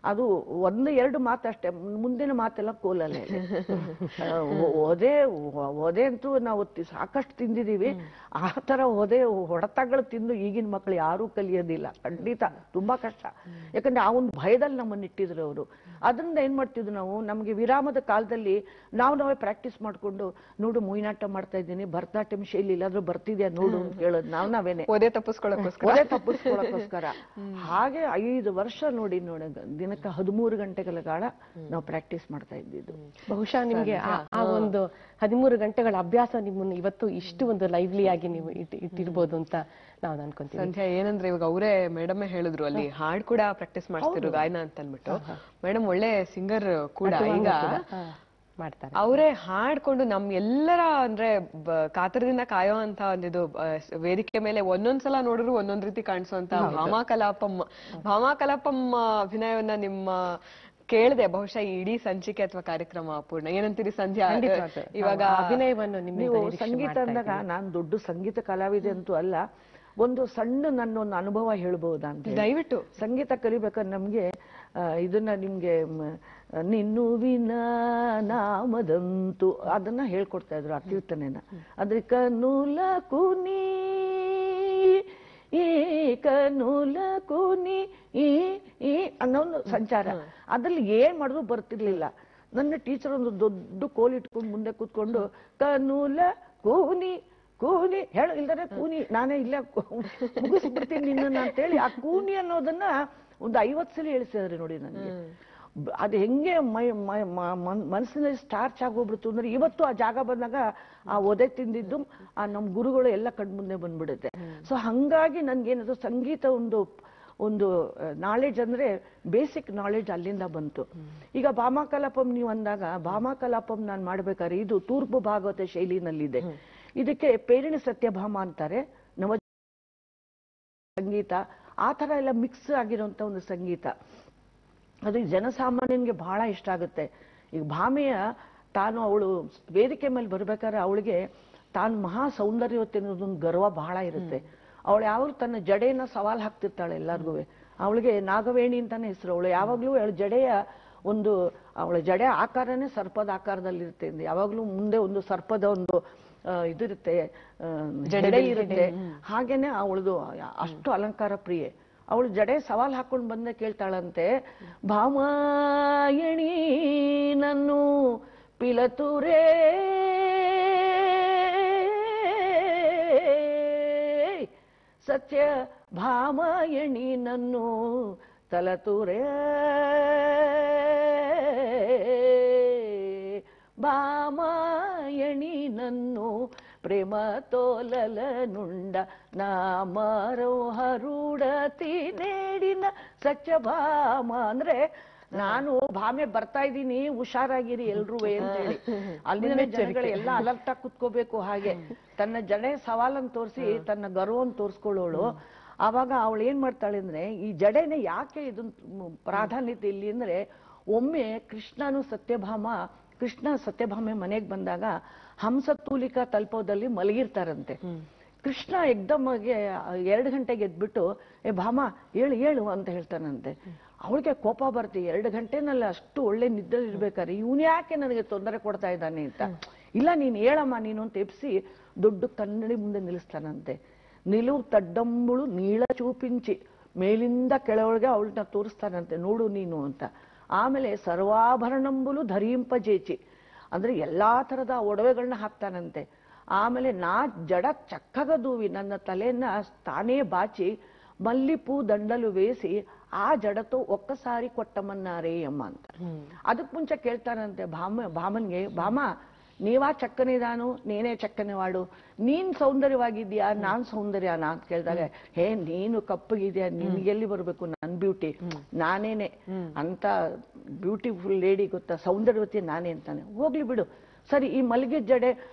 ಅದು 1-2 ಮಾತಷ್ಟೇ, ಮುಂದಿನ ಮಾತೆಲ್ಲ ಕೋಲಲ್ಲೇ. ಒದೆ ಅಂತೂ ನಾವು ಸಾಕಷ್ಟು ತಿಂದಿದೀವಿ, ಆ ತರ ಹೊಡೆತಗಳು ತಿಂದು ಈಗಿನ ಮಕ್ಕಳು ಯಾರೂ ಕಲಿಯೋದಿಲ್ಲ, ಖಂಡಿತ ತುಂಬಾ ಕಷ್ಟ. ಯಾಕಂದ್ರೆ ಆ ಒಂದು ಭಯದಲ್ಲಿ ನಮ್ಮನ್ನ ಇಟ್ಟಿದ್ರು ಅವರು. ಅದರಿಂದ ಏನ್ ಮಾಡ್ತಿದ್ವಿ ನಾವು, ನಮ್ಗೆ ವಿರಾಮದ ಕಾಲದಲ್ಲಿ ನಾವೇ ಪ್ರಾಕ್ಟೀಸ್ ಮಾಡ್ಕೊಂಡು, ನೋಡು ಮೊಯ್ನಾಟ್ಯ ಮಾಡ್ತಾ ಇದ್ದೀನಿ, ಭರತನಾಟ್ಯಂ ಶೈಲಿ ಇಲ್ಲಾದ್ರೂ ಬರ್ತಿದ್ಯಾ ನೋಡು ಅಂತ ಕೇಳೋದು ನಾವೇ, ಒದೆ ತಪ್ಪಿಸ್ಕೊಳ್ಳೋಕ್ಕೋಸ್ಕರ. ಹಾಗೆ 5 ವರ್ಷ ನೋಡಿ ದಿನಕ್ಕೆ 13 ಗಂಟೆಗಳ ಕಾಲ ನಾವು ಪ್ರಾಕ್ಟೀಸ್ ಮಾಡ್ತಾ ಇದ್ದಿದ್ದು. ಬಹುಶಃ ನಿಮ್ಗೆ ಆ ಒಂದು 13 ಗಂಟೆಗಳ ಅಭ್ಯಾಸ ನಿಮ್ಮನ್ನು ಇವತ್ತು ಇಷ್ಟು ಒಂದು ಲೈವ್ಲಿ ಆಗಿ ನೀವು ಇಟ್ಟಿರ್ಬೋದು ಅಂತ ನಾವು ಅನ್ಕೊಂತೀವಿ. ಸಂಧ್ಯಾ, ಏನಂದ್ರೆ ಇವಾಗ ಅವರೇ ಮೇಡಮ್ ಹೇಳಿದ್ರು ಅಲ್ಲಿ ಹಾಡ್ ಕೂಡ ಪ್ರಾಕ್ಟೀಸ್ ಮಾಡ್ತಿದ್ರು ಗಾಯನ ಅಂತ ಅನ್ಬಿಟ್ಟು. ಮೇಡಮ್ ಒಳ್ಳೆ ಸಿಂಗರ್ ಕೂಡ ಈಗ ಮಾಡ್ತಾರೆ. ಅವರೇ ಹಾಡ್ಕೊಂಡು ನಮ್ ಎಲ್ಲರ ಅಂದ್ರೆ ಕಾತರದಿಂದ ಕಾಯೋ ಅಂತ ಒಂದಿದು ವೇದಿಕೆ ಮೇಲೆ ಒಂದೊಂದ್ಸಲ ನೋಡಿದ್ರು ಒಂದೊಂದ್ ರೀತಿ ಕಾಣಿಸುವಂತ ಭಾಮಾಕಲಾಪಂ ಅಭಿನಯವನ್ನ ನಿಮ್ಮ ಕೇಳಿದೆ. ಬಹುಶಃ ಇಡೀ ಸಂಚಿಕೆ ಅಥವಾ ಕಾರ್ಯಕ್ರಮ ಪೂರ್ಣ. ಏನಂತೀರಿ ಸಂಧ್ಯಾ? ಇವಾಗ ಅಭಿನಯವನ್ನು ನೀವು ಸಂಗೀತ ಅಂದಾಗ ನಾನು ದೊಡ್ಡ ಸಂಗೀತ ಕಲಾವಿದೆ ಅಂತೂ ಅಲ್ಲ, ಒಂದು ಸಣ್ಣ ನನ್ನೊಂದು ಅನುಭವ ಹೇಳ್ಬಹುದಾ ಅಂತ. ದಯವಿಟ್ಟು. ಸಂಗೀತ ಕಲಿಬೇಕಾದ್ರೆ ನಮ್ಗೆ ಇದನ್ನ ನಿಮ್ಗೆ ನಿನ್ನುವಿನ ನಾಮದಂತು ಅದನ್ನ ಹೇಳ್ಕೊಡ್ತಾ ಇದ್ರು, ಅತ್ಯುತ್ತನೇನ. ಅಂದ್ರೆ ಕನುಲ ಕುನಿ ಈ ಕನುಲ ಕುನಿ ಈ ಅನ್ನೋ ಒಂದು ಸಂಚಾರ, ಅದ್ರಲ್ಲಿ ಏನ್ ಮಾಡಿದ್ರು ಬರ್ತಿರ್ಲಿಲ್ಲ. ನನ್ನ ಟೀಚರ್ ಒಂದು ದೊಡ್ಡ ಕೋಲ್ ಇಟ್ಕೊಂಡು ಮುಂದೆ ಕೂತ್ಕೊಂಡು ಕನುಲ ಕೂನಿ ಕೂನಿ ಹೇಳು, ಇಲ್ದಾರೆ ಕೂನಿ, ನಾನೇ ಇಲ್ಲ ಮುಗಿಸ್ಬಿಡ್ತೀನಿ ನಿನ್ನ ಅಂತೇಳಿ ಆ ಕೂನಿ ಅನ್ನೋದನ್ನ ಒಂದು 50 ಸಲ ಹೇಳಿಸಿದ್ರಿ ನೋಡಿ ನನಗೆ. ಅದು ಹೆಂಗೆ ಮನಸ್ಸಿನಲ್ಲಿ ಸ್ಟಾರ್ಚ್ ಆಗೋಗ್ಬಿಡ್ತು ಅಂದ್ರೆ ಇವತ್ತು ಆ ಜಾಗ ಬಂದಾಗ ಆ ಒದೆ ತಿಂದಿದ್ದು ಆ ನಮ್ ಗುರುಗಳು ಎಲ್ಲ ಕಣ್ಮುಂದೆ ಬಂದ್ಬಿಡುತ್ತೆ. ಸೊ ಹಂಗಾಗಿ ನನ್ಗೇನದು ಸಂಗೀತ ಒಂದು ನಾಲೆಡ್ಜ್ ಅಂದ್ರೆ ಬೇಸಿಕ್ ನಾಲೆಡ್ಜ್ ಅಲ್ಲಿಂದ ಬಂತು. ಈಗ ಭಾಮಾಕಲಾಪಂ ನೀವು ಅಂದಾಗ, ಭಾಮಾಕಲಾಪಂ ನಾನು ಮಾಡ್ಬೇಕಾದ್ರೆ ಇದು ತೂರ್ಪು ಭಾಗವತ ಶೈಲಿನಲ್ಲಿದೆ. ಇದಕ್ಕೆ ಪೇರಿಣಿ ಸತ್ಯಭಾಮ ಅಂತಾರೆ, ನವ ಸಂಗೀತ ಆ ತರ ಎಲ್ಲ ಮಿಕ್ಸ್ ಆಗಿರುವಂತ ಒಂದು ಸಂಗೀತ. ಅದು ಜನಸಾಮಾನ್ಯನಿಗೆ ಬಹಳ ಇಷ್ಟ ಆಗುತ್ತೆ. ಈಗ ಭಾಮೆಯ ಅವಳು ವೇದಿಕೆ ಮೇಲೆ ಬರ್ಬೇಕಾದ್ರೆ ಅವಳಿಗೆ ತಾನು ಮಹಾ ಸೌಂದರ್ಯವತಿ ಅನ್ನೋದೊಂದು ಗರ್ವ ಬಹಳ ಇರುತ್ತೆ. ಅವಳು ಯಾವಾಗಲೂ ತನ್ನ ಜಡೆಯನ್ನ ಸವಾಲ್ ಹಾಕ್ತಿರ್ತಾಳೆ ಎಲ್ಲಾರ್ಗು. ಅವಳಿಗೆ ನಾಗವೇಣಿ ಅಂತಾನೆ ಹೆಸರು. ಅವಳು ಯಾವಾಗ್ಲೂ ಅವಳ ಜಡೆ ಆಕಾರನೇ ಸರ್ಪದ ಆಕಾರದಲ್ಲಿರುತ್ತೆ. ಯಾವಾಗ್ಲೂ ಮುಂದೆ ಒಂದು ಸರ್ಪದ ಒಂದು ಇದಿರುತ್ತೆ, ಜಡೆ ಇರುತ್ತೆ. ಹಾಗೇನೆ ಅವಳದು ಅಷ್ಟು ಅಲಂಕಾರ ಪ್ರಿಯೆ. ಅವಳು ಜಡೆ ಸವಾಲ್ ಹಾಕೊಂಡು ಬಂದೆ ಕೇಳ್ತಾಳಂತೆ, ಭಾಮಾಯಣಿ ನನ್ನು ಪಿಲತುರೇ ಸತ್ಯ ಭಾಮಾಯಣಿ ನನ್ನು ತಲತುರೇ ಭಾಮಾಯಣಿ ನನ್ನು ಪ್ರೇಮ ತೋಲಲ ನುಂಡ ನಾಮರೋ ಹರುಡತಿ ನೇಡಿನ ಸತ್ಯ ಭಾಮ. ಅಂದ್ರೆ ನಾನು ಭಾಮೆ ಬರ್ತಾ ಇದ್ದೀನಿ, ಹುಷಾರಾಗಿರಿ ಎಲ್ರೂ ಅಂತೇಳಿ ಅಲ್ಲಿನ ಜನಗಳು ಎಲ್ಲ ಅಲರ್ಟ್ ಆಗಿ ಕುತ್ಕೋಬೇಕು. ಹಾಗೆ ತನ್ನ ಜಡೆ ಸವಾಲನ್ನು ತೋರಿಸಿ ತನ್ನ ಗರ್ವವನ್ನು ತೋರಿಸ್ಕೊಳ್ಳೋಳು. ಆವಾಗ ಅವಳು ಏನ್ ಮಾಡ್ತಾಳೆ ಅಂದ್ರೆ, ಈ ಜಡೆನೆ ಯಾಕೆ ಇದನ್ನ ಪ್ರಾಧಾನ್ಯತೆ ಇಲ್ಲಿ ಅಂದ್ರೆ, ಒಮ್ಮೆ ಕೃಷ್ಣ ಸತ್ಯಭಾಮೆ ಮನೆಗೆ ಬಂದಾಗ ಹಂಸತೂಲಿಕಾ ತಲ್ಪೋದಲ್ಲಿ ಮಲಗಿರ್ತಾರಂತೆ. ಕೃಷ್ಣ ಎಕ್ದಮ್ಗೆ 2 ಗಂಟೆಗೆ ಎದ್ಬಿಟ್ಟು, ಭಾಮ ಹೇಳು ಅಂತ ಹೇಳ್ತಾನಂತೆ. ಅವಳಿಗೆ ಕೋಪ ಬರ್ತಿ, 2 ಗಂಟೆನಲ್ಲಿ ಅಷ್ಟು ಒಳ್ಳೆ ನಿದ್ದೆ ಇರ್ಬೇಕಾದ್ರೆ ಇವನು ಯಾಕೆ ನನಗೆ ತೊಂದರೆ ಕೊಡ್ತಾ ಇದ್ದಾನೆ ಅಂತ. ಇಲ್ಲ ನೀನ್ ಹೇಳಮ್ಮ ನೀನು ಅಂತ ಎಪ್ಸಿ ದೊಡ್ಡ ಕನ್ನಡಿ ಮುಂದೆ ನಿಲ್ಲಿಸ್ತಾನಂತೆ. ನಿಲುವು ತಡ್ಡಂಬುಳು ನೀಳ ಚೂಪಿಂಚಿ ಮೇಲಿಂದ ಕೆಳವಳಿಗೆ ಅವಳನ್ನ ತೋರಿಸ್ತಾನಂತೆ, ನೋಡು ನೀನು ಅಂತ. ಆಮೇಲೆ ಸರ್ವಾಭರಣಂಬುಲು ಧರಿಂಪಜೇಚಿ ಅಂದ್ರೆ ಎಲ್ಲಾ ತರದ ಒಡವೆಗಳನ್ನ ಹಾಕ್ತಾನಂತೆ. ಆಮೇಲೆ ಜಡ ಚಕ್ಕಗದೂವಿ ನನ್ನ ತಲೆಯನ್ನ ತಾನೇ ಬಾಚಿ ಮಲ್ಲಿಪೂ ದಂಡಲು ವೇಸಿ ಆ ಜಡತು ಒಕ್ಕಸಾರಿ ಕೊಟ್ಟಮನ್ನಾರೇ ಅಮ್ಮ ಅಂತ. ಅದಕ್ ಮುಂಚೆ ಕೇಳ್ತಾನಂತೆ ಭಾಮನ್ಗೆ, ಭಾಮ ನೀವಾ ಚಕ್ಕನಿದಾನು, ನೀನೇ ಚಕ್ಕನೆ ವಾಡು, ನೀನ್ ಸೌಂದರ್ಯವಾಗಿದ್ಯಾ ನಾನ್ ಸೌಂದರ್ಯನಾ ಅಂತ ಕೇಳಿದಾಗ, ನೀನು ಕಪ್ಪಗಿದ್ಯಾ, ನಿನ್ಗೆಲ್ಲಿ ಬರ್ಬೇಕು ನನ್ ಬ್ಯೂಟಿ, ನಾನೇನೆ ಅಂತ ಬ್ಯೂಟಿಫುಲ್ ಲೇಡಿ ಗೊತ್ತಾ, ಸೌಂದರ್ಯವತಿ ನಾನೇ ಅಂತಾನೆ. ಹೋಗ್ಲಿ ಬಿಡು, ಸರಿ ಈ ಮಲ್ಗೆ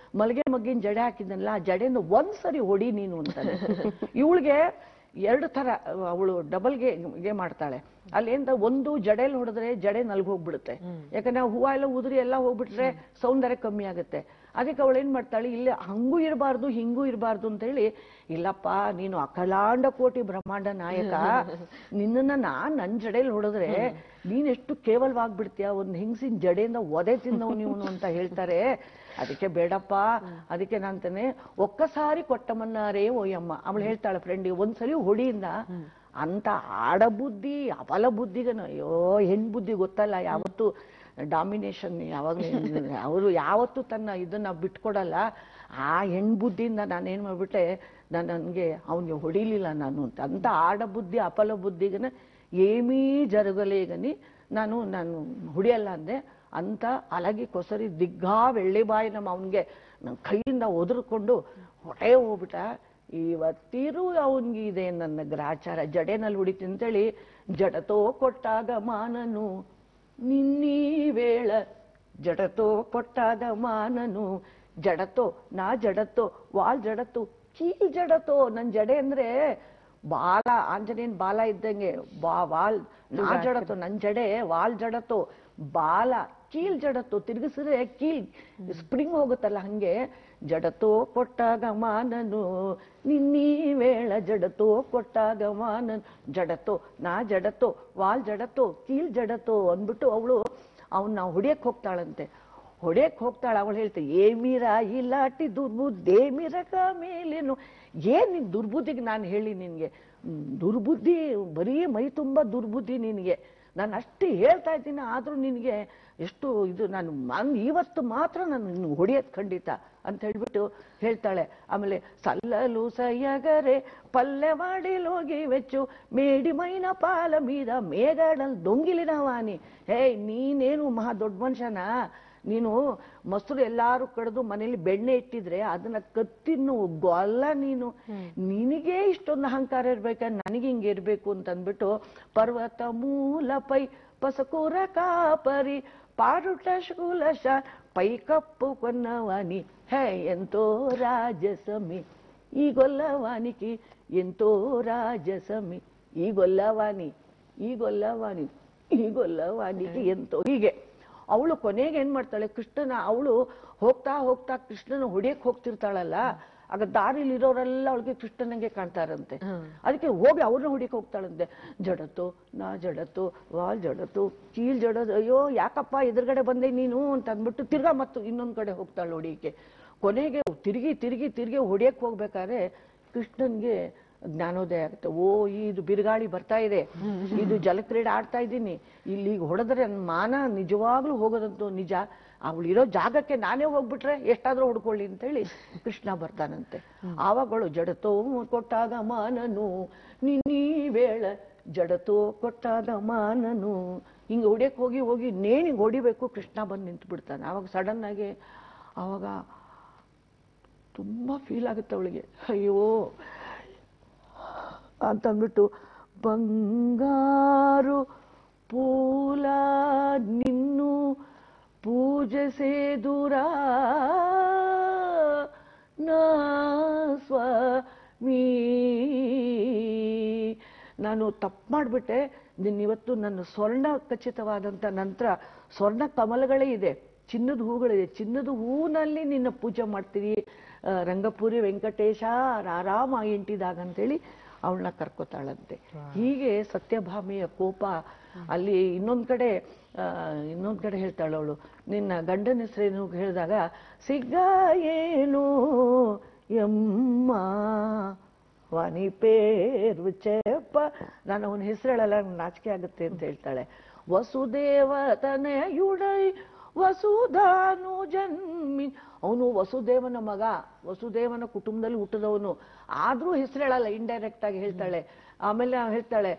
ಮಗ್ಗಿನ ಜಡೆ ಹಾಕಿದ್ನಲ್ಲ ಆ ಜಡೆಯನ್ನು ಒಂದ್ಸರಿ ಹೊಡಿ ನೀನು ಅಂತಾನೆ. ಇವಳಿಗೆ 2 ತರ ಅವಳು ಡಬಲ್ಗೆ ಮಾಡ್ತಾಳೆ. ಅಲ್ಲೇಂದ ಒಂದು ಜಡೆಯಲ್ಲಿ ಹೊಡೆದ್ರೆ ಜಡೆ ನಲ್ಗೋಗ್ಬಿಡುತ್ತೆ, ಯಾಕಂದ್ರೆ ಹೂವ ಎಲ್ಲ ಉದುರಿ ಎಲ್ಲ ಹೋಗ್ಬಿಟ್ರೆ ಸೌಂದರ್ಯ ಕಮ್ಮಿ ಆಗುತ್ತೆ. ಅದಕ್ಕೆ ಅವಳು ಏನ್ ಮಾಡ್ತಾಳೆ, ಇಲ್ಲಿ ಹಂಗೂ ಇರಬಾರ್ದು ಹಿಂಗೂ ಇರಬಾರ್ದು ಅಂತ ಹೇಳಿ, ಇಲ್ಲಪ್ಪ ನೀನು ಅಖಲಾಂಡ ಕೋಟಿ ಬ್ರಹ್ಮಾಂಡ ನಾಯಕ, ನಿನ್ನನ್ನ ನನ್ ಜಡೆಯಲ್ಲಿ ಹೊಡೆದ್ರೆ ನೀನೆಷ್ಟು ಕೇವಲವಾಗ್ಬಿಡ್ತೀಯ, ಒಂದ್ ಹೆಂಗಸಿನ ಜಡೆಯಿಂದ ಒದೆ ತಿನ್ನವ್ ನೀವನು ಅಂತ ಹೇಳ್ತಾರೆ. ಅದಕ್ಕೆ ಬೇಡಪ್ಪ, ಅದಕ್ಕೆ ನಾನ್ತಾನೆ ಒಕ್ಕಸಾರಿ ಕೊಟ್ಟಮನ್ನಾರೇ ಓಯಮ್ಮ. ಅವಳು ಹೇಳ್ತಾಳೆ ಫ್ರೆಂಡಿಗೆ, ಒಂದ್ಸಲಿ ಹೊಡಿಯಿಂದ ಅಂತ ಆಡಬುದ್ಧಿ ಅಬಲ ಬುದ್ಧಿಗನು, ಅಯ್ಯೋ ಹೆಣ್ ಬುದ್ಧಿ ಗೊತ್ತಲ್ಲ, ಯಾವತ್ತು ಡಾಮಿನೇಷನ್, ಯಾವಾಗ್ಲೂ ಅವರು ಯಾವತ್ತೂ ತನ್ನ ಇದನ್ನ ಬಿಟ್ಕೊಡಲ್ಲ. ಆ ಹೆಣ್ ಬುದ್ಧಿಯಿಂದ ನಾನೇನ್ ಮಾಡ್ಬಿಟ್ಟೆ, ನನಗೆ ಅವನಿಗೆ ಹೊಡಿಲಿಲ್ಲ ನಾನು ಅಂತ ಆಡಬುದ್ಧಿ ಅಪಲ ಬುದ್ಧಿಗನ ಏಮೀ ಜರುಗಲೇಗನಿ ನಾನು ಹೊಡಿಯಲ್ಲ ಅಂದೆ ಅಂತ ಅಲಗಿ ಕೊಸರಿ ದಿಗ್ಗಾ ಬೆಳ್ಳಿಬಾಯಿ ನಮ್ಮ ಅವನಿಗೆ ನನ್ನ ಕೈಯಿಂದ ಒದರ್ಕೊಂಡು ಹೊಟ್ಟೆ ಹೋಗ್ಬಿಟ್ಟ. ಇವತ್ತಿರು ಅವನ್ಗೆ ಇದೆ ನನ್ನ ಗ್ರಾಚಾರ, ಜಡೆನಲ್ಲಿ ಹೊಡಿತೀನಿ ಅಂತೇಳಿ ಜಡತೋ ಕೊಟ್ಟಾಗ ಮಾನನು ನಿನ್ನೀ ವೇಳ, ಜಡತೋ ಕೊಟ್ಟಾಗ ಮಾನನು ಜಡತೋ ನಾ ಜಡತೋ ವಾಲ್ ಜಡತು ಕೀಲ್ ಜಡತೋ. ನನ್ ಜಡೆ ಅಂದ್ರೆ ಬಾಲ, ಆಂಜನೇಯನ್ ಬಾಲ ಇದ್ದಂಗೆ, ವಾಲ್ ನಾ ಜಡತೋ ನನ್ ಜಡೆ, ವಾಲ್ ಜಡತೋ ಬಾಲ, ಕೀಲ್ ಜಡತೋ ತಿರುಗಿಸಿದ್ರೆ ಕೀಲ್ ಸ್ಪ್ರಿಂಗ್ ಹೋಗುತ್ತಲ್ಲ ಹಂಗೆ. ಜಡತೋ ಕೊಟ್ಟಾಗ ಮಾನನು ನಿನ್ನೀ ವೇಳ, ಜಡತೋ ಕೊಟ್ಟಾಗ ಮಾನನು ಜಡತೋ ನಾ ಜಡತೋ ವಾಲ್ ಜಡತೋ ಕೀಲ್ ಜಡತೋ ಅಂದ್ಬಿಟ್ಟು ಅವಳು ಅವನ್ನ ಹೊಡಿಯಕ್ ಹೋಗ್ತಾಳಂತೆ. ಹೊಡೆಯಕ್ ಹೋಗ್ತಾಳ, ಅವಳು ಹೇಳ್ತಾಳೆ, ಏಮೀರ ಇಲಾಟಿ ದುರ್ಬುದ್ಧಿ ಮೀರಕ ಮೇಲೇನು. ಏನ್ ನಿನ್ ದುರ್ಬುದ್ಧಿಗೆ ನಾನು ಹೇಳಿ ನಿನ್ಗೆ, ದುರ್ಬುದ್ಧಿ ಬರೀ ಮೈ ತುಂಬಾ ದುರ್ಬುದ್ಧಿ ನಿನಗೆ, ನಾನು ಅಷ್ಟು ಹೇಳ್ತಾ ಇದ್ದೀನಿ, ಆದ್ರೂ ನಿನಗೆ ಎಷ್ಟು ಇದು, ನಾನು ಇವತ್ತು ಮಾತ್ರ ನಾನು ಹೊಡೆಯೋದು ಖಂಡಿತ ಅಂತ ಹೇಳ್ಬಿಟ್ಟು ಹೇಳ್ತಾಳೆ. ಆಮೇಲೆ ಸಲ್ಲಲು ಸಯ್ಯಗರೆ ಪಲ್ಲೆ ಮಾಡಿಲೋಗಿ ವೆಚ್ಚು ಮೇಡಿ ಮೈನ ಪಾಲ ಮೀದ ಮೇಗಡಲ್ ದೊಂಗಿಲಿನ ವಾಣಿ. ಹೇ ನೀನೇನು ಮಹಾ ದೊಡ್ಡ ಮನುಷ್ಯನ, ನೀನು ಮೊಸರು ಎಲ್ಲಾರು ಕಡ್ದು ಮನೇಲಿ ಬೆಣ್ಣೆ ಇಟ್ಟಿದ್ರೆ ಅದನ್ನ ಕತ್ತಿನ್ನು ಗೊಲ್ಲ ನೀನು, ನಿನಗೆ ಇಷ್ಟೊಂದು ಅಹಂಕಾರ ಇರ್ಬೇಕ, ನನಗೆ ಹಿಂಗೆ ಇರ್ಬೇಕು ಅಂತ ಅಂದ್ಬಿಟ್ಟು ಪರ್ವತ ಮೂಲ ಪೈ ಪಸಕೂರ ಕಾಪರಿ ಪಾರುಟ ಶೂಲಶ ಪೈ ಕಪ್ಪು ಕೊನ್ನವಾನಿ. ಹೇ ಎಂತೋ ರಾಜಸಮಿ ಈ ಗೊಲ್ಲವಾನಿಕಿ, ಎಂತೋ ರಾಜಸಮಿ ಈ ಗೊಲ್ಲವಾನಿ, ಈ ಗೊಲ್ಲವಾನಿ ಈ ಗೊಲ್ಲವಾನಿಕಿ ಎಂತೋ. ಹೀಗೆ ಅವಳು ಕೊನೆಗೆ ಏನ್ ಮಾಡ್ತಾಳೆ, ಕೃಷ್ಣನ ಅವಳು ಹೋಗ್ತಾ ಹೋಗ್ತಾ ಕೃಷ್ಣನ ಹೊಡಿಯಕ್ ಹೋಗ್ತಿರ್ತಾಳಲ್ಲ, ಆಗ ದಾರಿಲಿ ಇರೋರೆಲ್ಲ ಅವಳಿಗೆ ಕೃಷ್ಣನಂಗೆ ಕಾಣ್ತಾರಂತೆ. ಅದಕ್ಕೆ ಹೋಗಿ ಅವ್ರನ್ನ ಹೊಡಿಯಕ್ ಹೋಗ್ತಾಳಂತೆ. ಜಡತು ನಾ ಜಡತು ವಾಲ್ ಜಡತು ಕೀಲ್ ಜಡದು, ಅಯ್ಯೋ ಯಾಕಪ್ಪ ಎದುರುಗಡೆ ಬಂದೆ ನೀನು ಅಂತ ಅಂದ್ಬಿಟ್ಟು ತಿರ್ಗಾ ಮತ್ತು ಇನ್ನೊಂದ್ ಕಡೆ ಹೋಗ್ತಾಳೆ ಹೊಡಿಯಕ್ಕೆ. ಕೊನೆಗೆ ತಿರುಗಿ ತಿರುಗಿ ತಿರುಗಿ ಹೊಡಿಯಕ್ ಹೋಗ್ಬೇಕಾದ್ರೆ ಕೃಷ್ಣನ್ಗೆ ಜ್ಞಾನೋದಯ ಆಗುತ್ತೆ. ಓ ಇದು ಬಿರುಗಾಳಿ ಬರ್ತಾ ಇದೆ, ಇದು ಜಲಕ್ರೀಡೆ ಆಡ್ತಾ ಇದ್ದೀನಿ, ಇಲ್ಲಿ ಹೊಡೆದ್ರೆ ನನ್ನ ಮಾನ ನಿಜವಾಗ್ಲೂ ಹೋಗೋದಂತೂ ನಿಜ, ಅವಳಿರೋ ಜಾಗಕ್ಕೆ ನಾನೇ ಹೋಗ್ಬಿಟ್ರೆ ಎಷ್ಟಾದ್ರೂ ಹುಡ್ಕೊಳ್ಳಿ ಅಂತೇಳಿ ಕೃಷ್ಣ ಬರ್ತಾನಂತೆ. ಆವಾಗಳು ಜಡತೋ ಕೊಟ್ಟಾಗ ಮಾನನು ನಿನ್ನೀ ವೇಳ, ಜಡತೋ ಕೊಟ್ಟಾಗ ಮಾನನು ಹಿಂಗೆ ಹೊಡಿಯಕ್ ಹೋಗಿ ಹೋಗಿ ನೇಣಿಗೆ ಹೊಡಿಬೇಕು, ಕೃಷ್ಣ ಬಂದು ನಿಂತು ಬಿಡ್ತಾನೆ. ಆವಾಗ ಸಡನ್ ಆಗಿ ಆವಾಗ ತುಂಬಾ ಫೀಲ್ ಆಗುತ್ತೆ ಅವಳಿಗೆ, ಅಯ್ಯೋ ಅಂತಂದ್ಬಿಟ್ಟು ಬಂಗಾರು ಪೂಲ ನಿನ್ನು ಪೂಜೆ ಸೇದುರ ನಾ ಸ್ವಾಮಿ, ನಾನು ತಪ್ಪು ಮಾಡಿಬಿಟ್ಟೆ, ಇವತ್ತು ನನ್ನ ಸ್ವರ್ಣ ಖಚಿತವಾದಂಥ ನಂತರ ಸ್ವರ್ಣ ಕಮಲಗಳೇ ಇದೆ, ಚಿನ್ನದ ಹೂಗಳಿದೆ, ಚಿನ್ನದ ಹೂನಲ್ಲಿ ನಿನ್ನ ಪೂಜೆ ಮಾಡ್ತೀವಿ ರಂಗಪುರಿ ವೆಂಕಟೇಶ ರಾರಾಮ ಎಂಟಿದಾಗ ಅಂತೇಳಿ ಅವಳನ್ನ ಕರ್ಕೋತಾಳಂತೆ. ಹೀಗೆ ಸತ್ಯಭಾಮೆಯ ಕೋಪ ಅಲ್ಲಿ. ಇನ್ನೊಂದ್ ಕಡೆ ಹೇಳ್ತಾಳೆ ಅವಳು, ನಿನ್ನ ಗಂಡನ ಹೆಸರೇನು ಹೇಳಿದಾಗ ಸಿಗ್ಗ ಏನು ಎಮ್ಮ ವಾನಿ ಪೇರು ಚೆಪ್ಪ, ನಾನು ಅವನ ಹೆಸರು ಹೇಳಲ್ಲ, ನಾಚಿಕೆ ಆಗುತ್ತೆ ಅಂತ ಹೇಳ್ತಾಳೆ. ವಸುದೇವ ತನಯುಡೈ ವಸುಧಾನು ಜನ್ಮಿ, ಅವನು ವಸುದೇವನ ಮಗ, ವಸುದೇವನ ಕುಟುಂಬದಲ್ಲಿ ಹುಟ್ಟಿದವನು, ಆದ್ರೂ ಹೆಸರು ಹೇಳಲ್ಲ, ಇಂಡೈರೆಕ್ಟ್ ಆಗಿ ಹೇಳ್ತಾಳೆ. ಆಮೇಲೆ ಹೇಳ್ತಾಳೆ,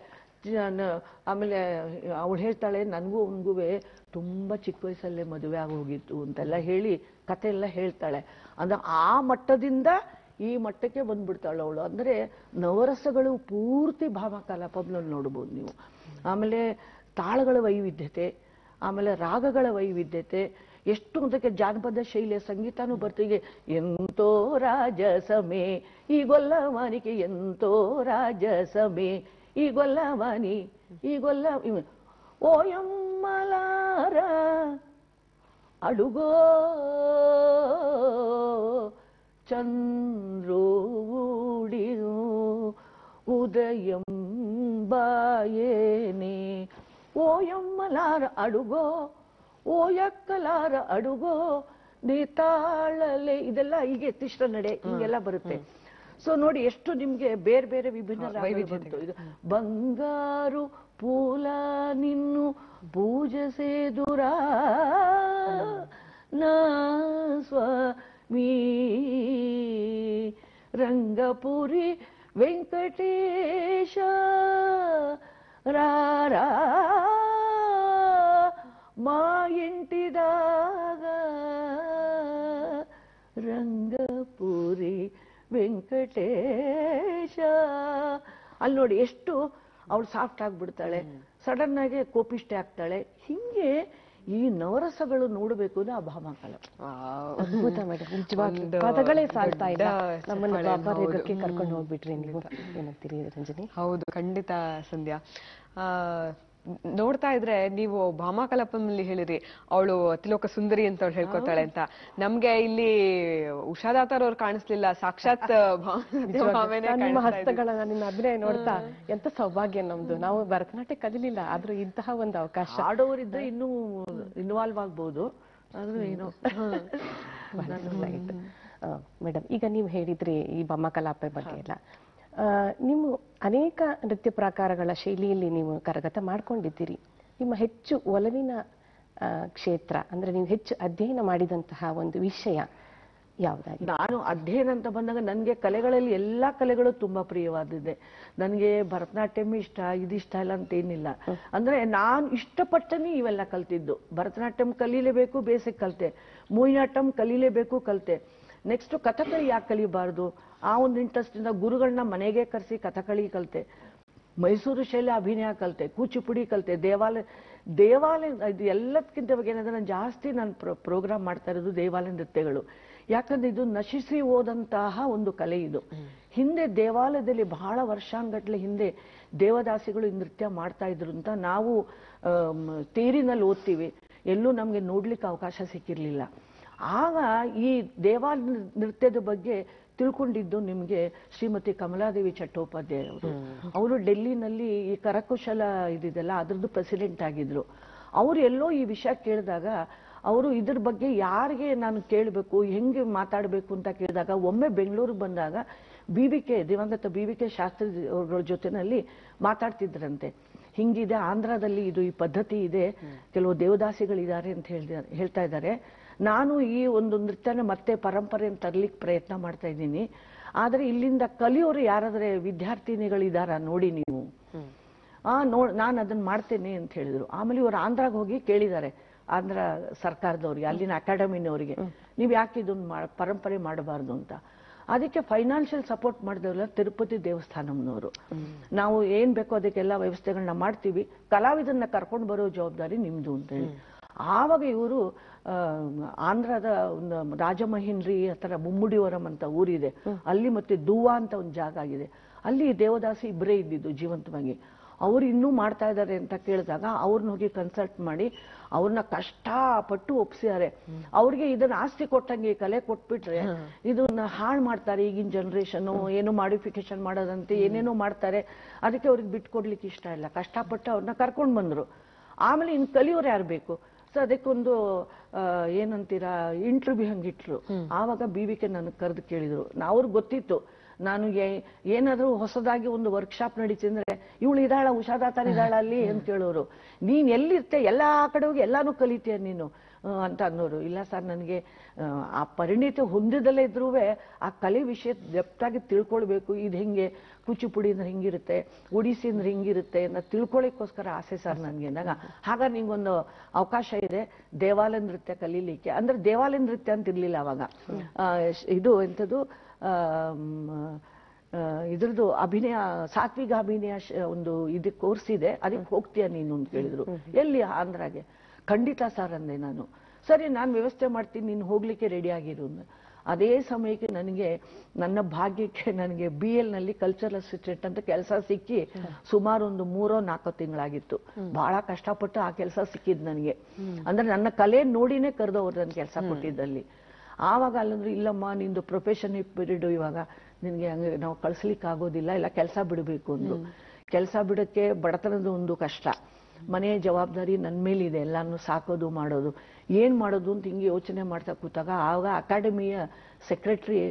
ಆಮೇಲೆ ಅವಳು ಹೇಳ್ತಾಳೆ, ನನಗೂ ಅವನಿಗೂ ತುಂಬಾ ಚಿಕ್ಕ ವಯಸ್ಸಲ್ಲೇ ಮದುವೆ ಆಗೋಗಿತ್ತು ಅಂತೆಲ್ಲ ಹೇಳಿ ಕತೆ ಎಲ್ಲ ಹೇಳ್ತಾಳೆ. ಅಂದ್ರೆ ಆ ಮಟ್ಟದಿಂದ ಈ ಮಟ್ಟಕ್ಕೆ ಬಂದ್ಬಿಡ್ತಾಳೆ ಅವಳು. ಅಂದ್ರೆ ನವರಸಗಳು ಪೂರ್ತಿ ಭಾವಕಲಾಪದಲ್ಲಿ ನೋಡ್ಬೋದು ನೀವು. ಆಮೇಲೆ ತಾಳಗಳ ವೈವಿಧ್ಯತೆ, ಆಮೇಲೆ ರಾಗಗಳ ವೈವಿಧ್ಯತೆ, ಎಷ್ಟು ಅದಕ್ಕೆ ಜಾನಪದ ಶೈಲಿಯ ಸಂಗೀತನೂ ಬರ್ತೀಗೆ. ಎಂತೋ ರಾಜಸಮೆ ಈ ಗೊಲ್ಲವಾನಿಕೆ, ಎಂತೋ ರಾಜಸಮೆ ಈ ಗೊಲ್ಲವಾನಿ, ಈ ಗೊಲ್ಲ ಓಯಮ್ಮಲಾರ అడుగో చంద్రుడియో ఉదయం బాయేనే ఓయమ్మలార అడుగో ಓಯಕ್ಕಲಾರ ಅಡುಗೋ ನೀ ತಾಳಲೆ ಇದೆಲ್ಲ ಹೀಗೆ ತಿಷ್ಟ ನಡೆ ಹಿಂಗೆಲ್ಲ ಬರುತ್ತೆ. ಸೊ ನೋಡಿ ಎಷ್ಟು ನಿಮ್ಗೆ ಬೇರೆ ಬೇರೆ ವಿಭಿನ್ನ ರಾಗಗಳು ಬಂತು. ಇದು ಬಂಗಾರು ಪೂಲ ನಿನ್ನು ಪೂಜಸೇದುರಾ ನಾ ಸ್ವಾಮಿ ರಂಗಪುರಿ ವೆಂಕಟೇಶ ರಾರಾ మా ఇంటిದಾಗ ರಂಗಪುರಿ ವೆಂಕಟೇಶ. ಅಲ್ಲಿ ನೋಡಿ ಎಷ್ಟು ಅವಳು ಸಾಫ್ಟ್ ಆಗ್ಬಿಡ್ತಾಳೆ, ಸಡನ್ ಆಗಿ ಕೋಪಿಷ್ಟೆ ಆಗ್ತಾಳೆ. ಹಿಂಗೆ ಈ ನವರಸಗಳು ನೋಡಬೇಕು ಅಂದ್ರೆ ಆ ಭಾಮಕಲ. ಅದ್ಭುತ ಮೇಡಮ್, ನಿಜವಾಗ್ಲೂ ಪದಗಳೇ ಸಾಲ್ತಾ ಇಲ್ಲ. ನಮ್ಮನ್ನು ಬಾಬಾರೇಗಕ್ಕೆ ಕರ್ಕೊಂಡು ಹೋಗ್ಬಿಟ್ರಿ ನೀವು. ಏನಂತೀರಿ ರಂಜನಿ? ಹೌದು, ಖಂಡಿತ ಸಂಧ್ಯಾ. ನೋಡ್ತಾ ಇದ್ರೆ ನೀವು ಭಾಮಾಕಲಪಲ್ಲಿ ಹೇಳಿರಿ ಅವಳು ಅತಿಲೋಕ ಸುಂದರಿ ಅಂತ ಅವಳು ಹೇಳ್ಕೊತಾಳೆ ಅಂತ. ನಮ್ಗೆ ಇಲ್ಲಿ ಉಷಾದಾತಾರ್ ಅವ್ರು ಕಾಣಿಸ್ಲಿಲ್ಲ, ಸಾಕ್ಷಾತ್ ನಿಮ್ಮ ಹಸ್ತಗಳನ್ನ, ನಿಮ್ಮ ಅಭಿನಯ ನೋಡ್ತಾ ಎಂತ ಸೌಭಾಗ್ಯ ನಮ್ದು. ನಾವು ಭರತನಾಟ್ಯ ಕಲಿಲಿಲ್ಲ, ಆದ್ರೂ ಇಂತಹ ಒಂದು ಅವಕಾಶ. ಆಡೋರಿದ್ರೆ ಇನ್ನೂ ಇನ್ವಾಲ್ವ್ ಆಗ್ಬಹುದು, ಆದ್ರೂ ಏನೋ ಮೇಡಮ್. ಈಗ ನೀವು ಹೇಳಿದ್ರಿ ಈ ಭಾಮಕಲಾಪ ಬಗ್ಗೆ ಎಲ್ಲ, ನೀವು ಅನೇಕ ನೃತ್ಯ ಪ್ರಕಾರಗಳ ಶೈಲಿಯಲ್ಲಿ ನೀವು ಕರಗತ ಮಾಡ್ಕೊಂಡಿದ್ದೀರಿ. ನಿಮ್ಮ ಹೆಚ್ಚು ಒಲವಿನ ಕ್ಷೇತ್ರ ಅಂದ್ರೆ ನೀವು ಹೆಚ್ಚು ಅಧ್ಯಯನ ಮಾಡಿದಂತಹ ಒಂದು ವಿಷಯ ಯಾವುದಾಗಿ? ನಾನು ಅಧ್ಯಯನ ಅಂತ ಬಂದಾಗ ನನಗೆ ಕಲೆಗಳಲ್ಲಿ ಎಲ್ಲಾ ಕಲೆಗಳು ತುಂಬಾ ಪ್ರಿಯವಾದಿದೆ. ನನಗೆ ಭರತನಾಟ್ಯಂ ಇಷ್ಟ, ಇದಿಷ್ಟ ಇಲ್ಲ ಅಂತ ಏನಿಲ್ಲ. ಅಂದ್ರೆ ನಾನು ಇಷ್ಟಪಟ್ಟನೇ ಇವೆಲ್ಲ ಕಲ್ತಿದ್ದು. ಭರತನಾಟ್ಯಂ ಕಲೀಲೇಬೇಕು, ಬೇಸಿಕ್ ಕಲ್ತೆ. ಮೋಹಿನಿಯಾಟ್ಟಂ ಕಲೀಲೇಬೇಕು, ಕಲ್ತೆ. ನೆಕ್ಸ್ಟ್ ಕಥಕಳಿ ಯಾಕೆ ಕಲಿಬಾರ್ದು, ಆ ಒಂದು ಇಂಟ್ರೆಸ್ಟ್ ಇಂದ ಗುರುಗಳನ್ನ ಮನೆಗೆ ಕರೆಸಿ ಕಥಕಳಿ ಕಲ್ತೆ. ಮೈಸೂರು ಶೈಲಿ ಅಭಿನಯ ಕಲ್ತೆ, ಕೂಚಿಪುಡಿ ಕಲ್ತೆ, ದೇವಾಲಯ ಇದು ಎಲ್ಲದಕ್ಕಿಂತ ಬಗ್ಗೆ ಏನಂದ್ರೆ ನಾನು ಜಾಸ್ತಿ ಪ್ರೋಗ್ರಾಮ್ ಮಾಡ್ತಾ ಇರೋದು ದೇವಾಲಯ ನೃತ್ಯಗಳು. ಯಾಕಂದ್ರೆ ಇದು ನಶಿಸಿ ಹೋದಂತಹ ಒಂದು ಕಲೆ ಇದು. ಹಿಂದೆ ದೇವಾಲಯದಲ್ಲಿ ಬಹಳ ವರ್ಷಾನ್ಗಟ್ಲೆ ಹಿಂದೆ ದೇವದಾಸಿಗಳು ಈ ನೃತ್ಯ ಮಾಡ್ತಾ ಇದ್ರು ಅಂತ ನಾವು ತೇರಿನಲ್ಲಿ ಓದ್ತೀವಿ. ಎಲ್ಲೂ ನಮ್ಗೆ ನೋಡ್ಲಿಕ್ಕೆ ಅವಕಾಶ ಸಿಕ್ಕಿರ್ಲಿಲ್ಲ. ಆಗ ಈ ದೇವಾಲಯ ನೃತ್ಯದ ಬಗ್ಗೆ ತಿಳ್ಕೊಂಡಿದ್ದು ನಿಮ್ಗೆ ಶ್ರೀಮತಿ ಕಮಲಾದೇವಿ ಚಟ್ಟೋಪಾಧ್ಯಾಯ ಅವರು ಡೆಲ್ಲಿನಲ್ಲಿ ಈ ಕರಕುಶಲ ಇದಿದೆಲ್ಲ ಅದ್ರದ್ದು ಪ್ರೆಸಿಡೆಂಟ್ ಆಗಿದ್ರು. ಅವ್ರು ಎಲ್ಲೋ ಈ ವಿಷಯ ಕೇಳಿದಾಗ ಅವರು ಇದ್ರ ಬಗ್ಗೆ ಯಾರಿಗೆ ನಾನು ಕೇಳಬೇಕು, ಹೆಂಗೆ ಮಾತಾಡಬೇಕು ಅಂತ ಕೇಳಿದಾಗ ಒಮ್ಮೆ ಬೆಂಗಳೂರಿಗೆ ಬಂದಾಗ BBK ದಿವಂಗತ BBK ಶಾಸ್ತ್ರಿ ಅವ್ರ ಜೊತೆನಲ್ಲಿ ಮಾತಾಡ್ತಿದ್ರಂತೆ. ಹಿಂಗಿದೆ ಆಂಧ್ರದಲ್ಲಿ ಇದು ಈ ಪದ್ಧತಿ ಇದೆ, ಕೆಲವು ದೇವದಾಸಿಗಳಿದ್ದಾರೆ ಅಂತ ಹೇಳ್ತಾ ಇದ್ದಾರೆ. ನಾನು ಈ ಒಂದು ನೃತ್ಯನ ಮತ್ತೆ ಪರಂಪರೆಯನ್ನು ತರ್ಲಿಕ್ಕೆ ಪ್ರಯತ್ನ ಮಾಡ್ತಾ ಇದ್ದೀನಿ. ಆದ್ರೆ ಇಲ್ಲಿಂದ ಕಲಿಯೋರು ಯಾರಾದ್ರೆ ವಿದ್ಯಾರ್ಥಿನಿಗಳಿದಾರ ನೋಡಿ ನೀವು, ನಾನು ಅದನ್ನ ಮಾಡ್ತೇನೆ ಅಂತ ಹೇಳಿದ್ರು. ಆಮೇಲೆ ಇವರು ಆಂಧ್ರಾಗ ಹೋಗಿ ಕೇಳಿದ್ದಾರೆ, ಆಂಧ್ರ ಸರ್ಕಾರದವ್ರಿಗೆ, ಅಲ್ಲಿನ ಅಕಾಡೆಮಿನವರಿಗೆ, ನೀವ್ ಯಾಕೆ ಇದನ್ನ ಪರಂಪರೆ ಮಾಡಬಾರ್ದು ಅಂತ. ಅದಕ್ಕೆ ಫೈನಾನ್ಷಿಯಲ್ ಸಪೋರ್ಟ್ ಮಾಡಿದವಲ್ಲ ತಿರುಪತಿ ದೇವಸ್ಥಾನಂನವರು. ನಾವು ಏನ್ ಬೇಕೋ ಅದಕ್ಕೆಲ್ಲ ವ್ಯವಸ್ಥೆಗಳನ್ನ ಮಾಡ್ತೀವಿ, ಕಲಾವಿದನ್ನ ಕರ್ಕೊಂಡು ಬರೋ ಜವಾಬ್ದಾರಿ ನಿಮ್ದು ಅಂತ ಹೇಳಿ. ಆವಾಗ ಇವರು ಆಂಧ್ರದ ಒಂದು ರಾಜಮಹೇಂದ್ರಿ ಹತ್ರ ಮುಮ್ಮುಡಿವರಂ ಅಂತ ಊರಿದೆ, ಅಲ್ಲಿ ಮತ್ತೆ ದೂವಾ ಅಂತ ಒಂದು ಜಾಗ ಆಗಿದೆ, ಅಲ್ಲಿ ದೇವದಾಸಿ ಇಬ್ಬರೇ ಇದ್ದಿದ್ದು ಜೀವಂತವಾಗಿ. ಅವ್ರು ಇನ್ನೂ ಮಾಡ್ತಾ ಇದ್ದಾರೆ ಅಂತ ಕೇಳಿದಾಗ ಅವ್ರನ್ನ ಹೋಗಿ ಕನ್ಸಲ್ಟ್ ಮಾಡಿ ಅವ್ರನ್ನ ಕಷ್ಟಪಟ್ಟು ಒಪ್ಸಿದ್ದಾರೆ. ಅವ್ರಿಗೆ ಇದನ್ನ ಆಸ್ತಿ ಕೊಟ್ಟಂಗೆ ಕಲೆ ಕೊಟ್ಬಿಟ್ರೆ ಇದನ್ನ ಹಾಳು ಮಾಡ್ತಾರೆ. ಈಗಿನ ಜನರೇಷನ್ ಏನೋ ಮಾಡಿಫಿಕೇಶನ್ ಮಾಡೋದಂತೆ ಏನೇನೋ ಮಾಡ್ತಾರೆ. ಅದಕ್ಕೆ ಅವ್ರಿಗೆ ಬಿಟ್ಕೊಡ್ಲಿಕ್ಕೆ ಇಷ್ಟ ಇಲ್ಲ. ಕಷ್ಟಪಟ್ಟು ಅವ್ರನ್ನ ಕರ್ಕೊಂಡು ಬಂದ್ರು. ಆಮೇಲೆ ಇನ್ ಕಲಿಯೋರು ಯಾರು ಬೇಕು? ಸೊ ಅದಕ್ಕೊಂದು ಏನಂತೀರಾ ಇಂಟರ್ವ್ಯೂ ಹಂಗಿಟ್ರು. ಆವಾಗ BBK ನನಗೆ ಕರೆದು ಕೇಳಿದ್ರು. ಅವ್ರಿಗೆ ಗೊತ್ತಿತ್ತು ನಾನು ಏನಾದ್ರೂ ಹೊಸದಾಗಿ ಒಂದು ವರ್ಕ್ಶಾಪ್ ನಡೀತಿದ್ರೆ ಇವಳು ಇದಾಳ, ಉಷಾದಾತಾರ್ ಇದಾಳ ಅಲ್ಲಿ ಅಂತ ಕೇಳೋರು. ನೀನ್ ಎಲ್ಲಿರ್ತೆ, ಎಲ್ಲಾ ಕಡೆ ಹೋಗಿ ಎಲ್ಲಾನು ಕಲಿತೀಯ ನೀನು ಅಂತ ಅನ್ನೋರು. ಇಲ್ಲ ಸರ್, ನನಗೆ ಆ ಪರಿಣಿತಿ ಹೊಂದಿದಲ್ಲೇ ಇದ್ರೂ ಆ ಕಲೆ ವಿಷಯ ದೆಪ್ತಾಗಿ ತಿಳ್ಕೊಳ್ಬೇಕು. ಇದು ಹೆಂಗೆ, ಕೂಚಿಪುಡಿ ಅಂದ್ರೆ ಹಿಂಗಿರುತ್ತೆ, ಒಡಿಸಿ ಅಂದ್ರೆ ಹಿಂಗಿರುತ್ತೆ ಅಂತ ತಿಳ್ಕೊಳ್ಳಿಕ್ಕೋಸ್ಕರ ಆಸೆ ಸರ್ ನನಗೆ ಅಂದಾಗ, ಹಾಗಾಗಿ ನಿಂಗೊಂದು ಅವಕಾಶ ಇದೆ ದೇವಾಲಯ ನೃತ್ಯ ಕಲೀಲಿಕ್ಕೆ. ಅಂದ್ರೆ ದೇವಾಲಯ ನೃತ್ಯ ಅಂತ ಇರ್ಲಿಲ್ಲ ಅವಾಗ, ಇದು ಎಂಥದ್ದು ಇದ್ರದ್ದು ಅಭಿನಯ, ಸಾತ್ವಿಕ ಅಭಿನಯ ಒಂದು ಇದಕ್ಕೆ ಕೋರ್ಸ್ ಇದೆ, ಅದಕ್ಕೆ ಹೋಗ್ತೀಯ ನೀನು ಅಂತ ಕೇಳಿದ್ರು. ಎಲ್ಲಿ? ಆಂಧ್ರಾಗೆ. ಖಂಡಿತ ಸರ್ ಅಂದೆ ನಾನು. ಸರಿ, ನಾನು ವ್ಯವಸ್ಥೆ ಮಾಡ್ತೀನಿ, ನೀನು ಹೋಗ್ಲಿಕ್ಕೆ ರೆಡಿ ಆಗಿರು. ಅದೇ ಸಮಯಕ್ಕೆ ನನಗೆ ನನ್ನ ಭಾಗ್ಯಕ್ಕೆ ನನಗೆ BL ನಲ್ಲಿ ಕಲ್ಚರಲ್ ಅಸಿಸ್ಟೆಂಟ್ ಅಂತ ಕೆಲಸ ಸಿಕ್ಕಿ ಸುಮಾರು ಒಂದು 3-4 ತಿಂಗಳಾಗಿತ್ತು. ಬಹಳ ಕಷ್ಟಪಟ್ಟು ಆ ಕೆಲಸ ಸಿಕ್ಕಿದ್ ನನಗೆ. ಅಂದ್ರೆ ನನ್ನ ಕಲೆ ನೋಡಿನೇ ಕರೆದು ಅವ್ರು ನನ್ನ ಕೆಲಸ ಕೊಟ್ಟಿದ್ದಲ್ಲಿ. ಆವಾಗ ಅಲ್ಲಂದ್ರೆ ಇಲ್ಲಮ್ಮ ನಿಂದು ಪ್ರೊಫೆಷನ್ ಪೀರಿಯಡ್, ಇವಾಗ ನಿನ್ಗೆ ಹಂಗೆ ನಾವು ಕಳ್ಸ್ಲಿಕ್ಕೆ ಆಗೋದಿಲ್ಲ, ಇಲ್ಲ ಕೆಲಸ ಬಿಡಬೇಕು ಅಂದ್ರು. ಕೆಲಸ ಬಿಡಕ್ಕೆ ಬಡತನದ ಒಂದು ಕಷ್ಟ, ಮನೆಯ ಜವಾಬ್ದಾರಿ ನನ್ನ ಮೇಲಿದೆ, ಎಲ್ಲಾನು ಸಾಕೋದು ಮಾಡೋದು, ಏನ್ ಮಾಡೋದು ಅಂತ ಹಿಂಗೆ ಯೋಚನೆ ಮಾಡ್ತಾ ಕೂತಾಗ ಆವಾಗ ಅಕಾಡೆಮಿಯ ಸೆಕ್ರೆಟರಿ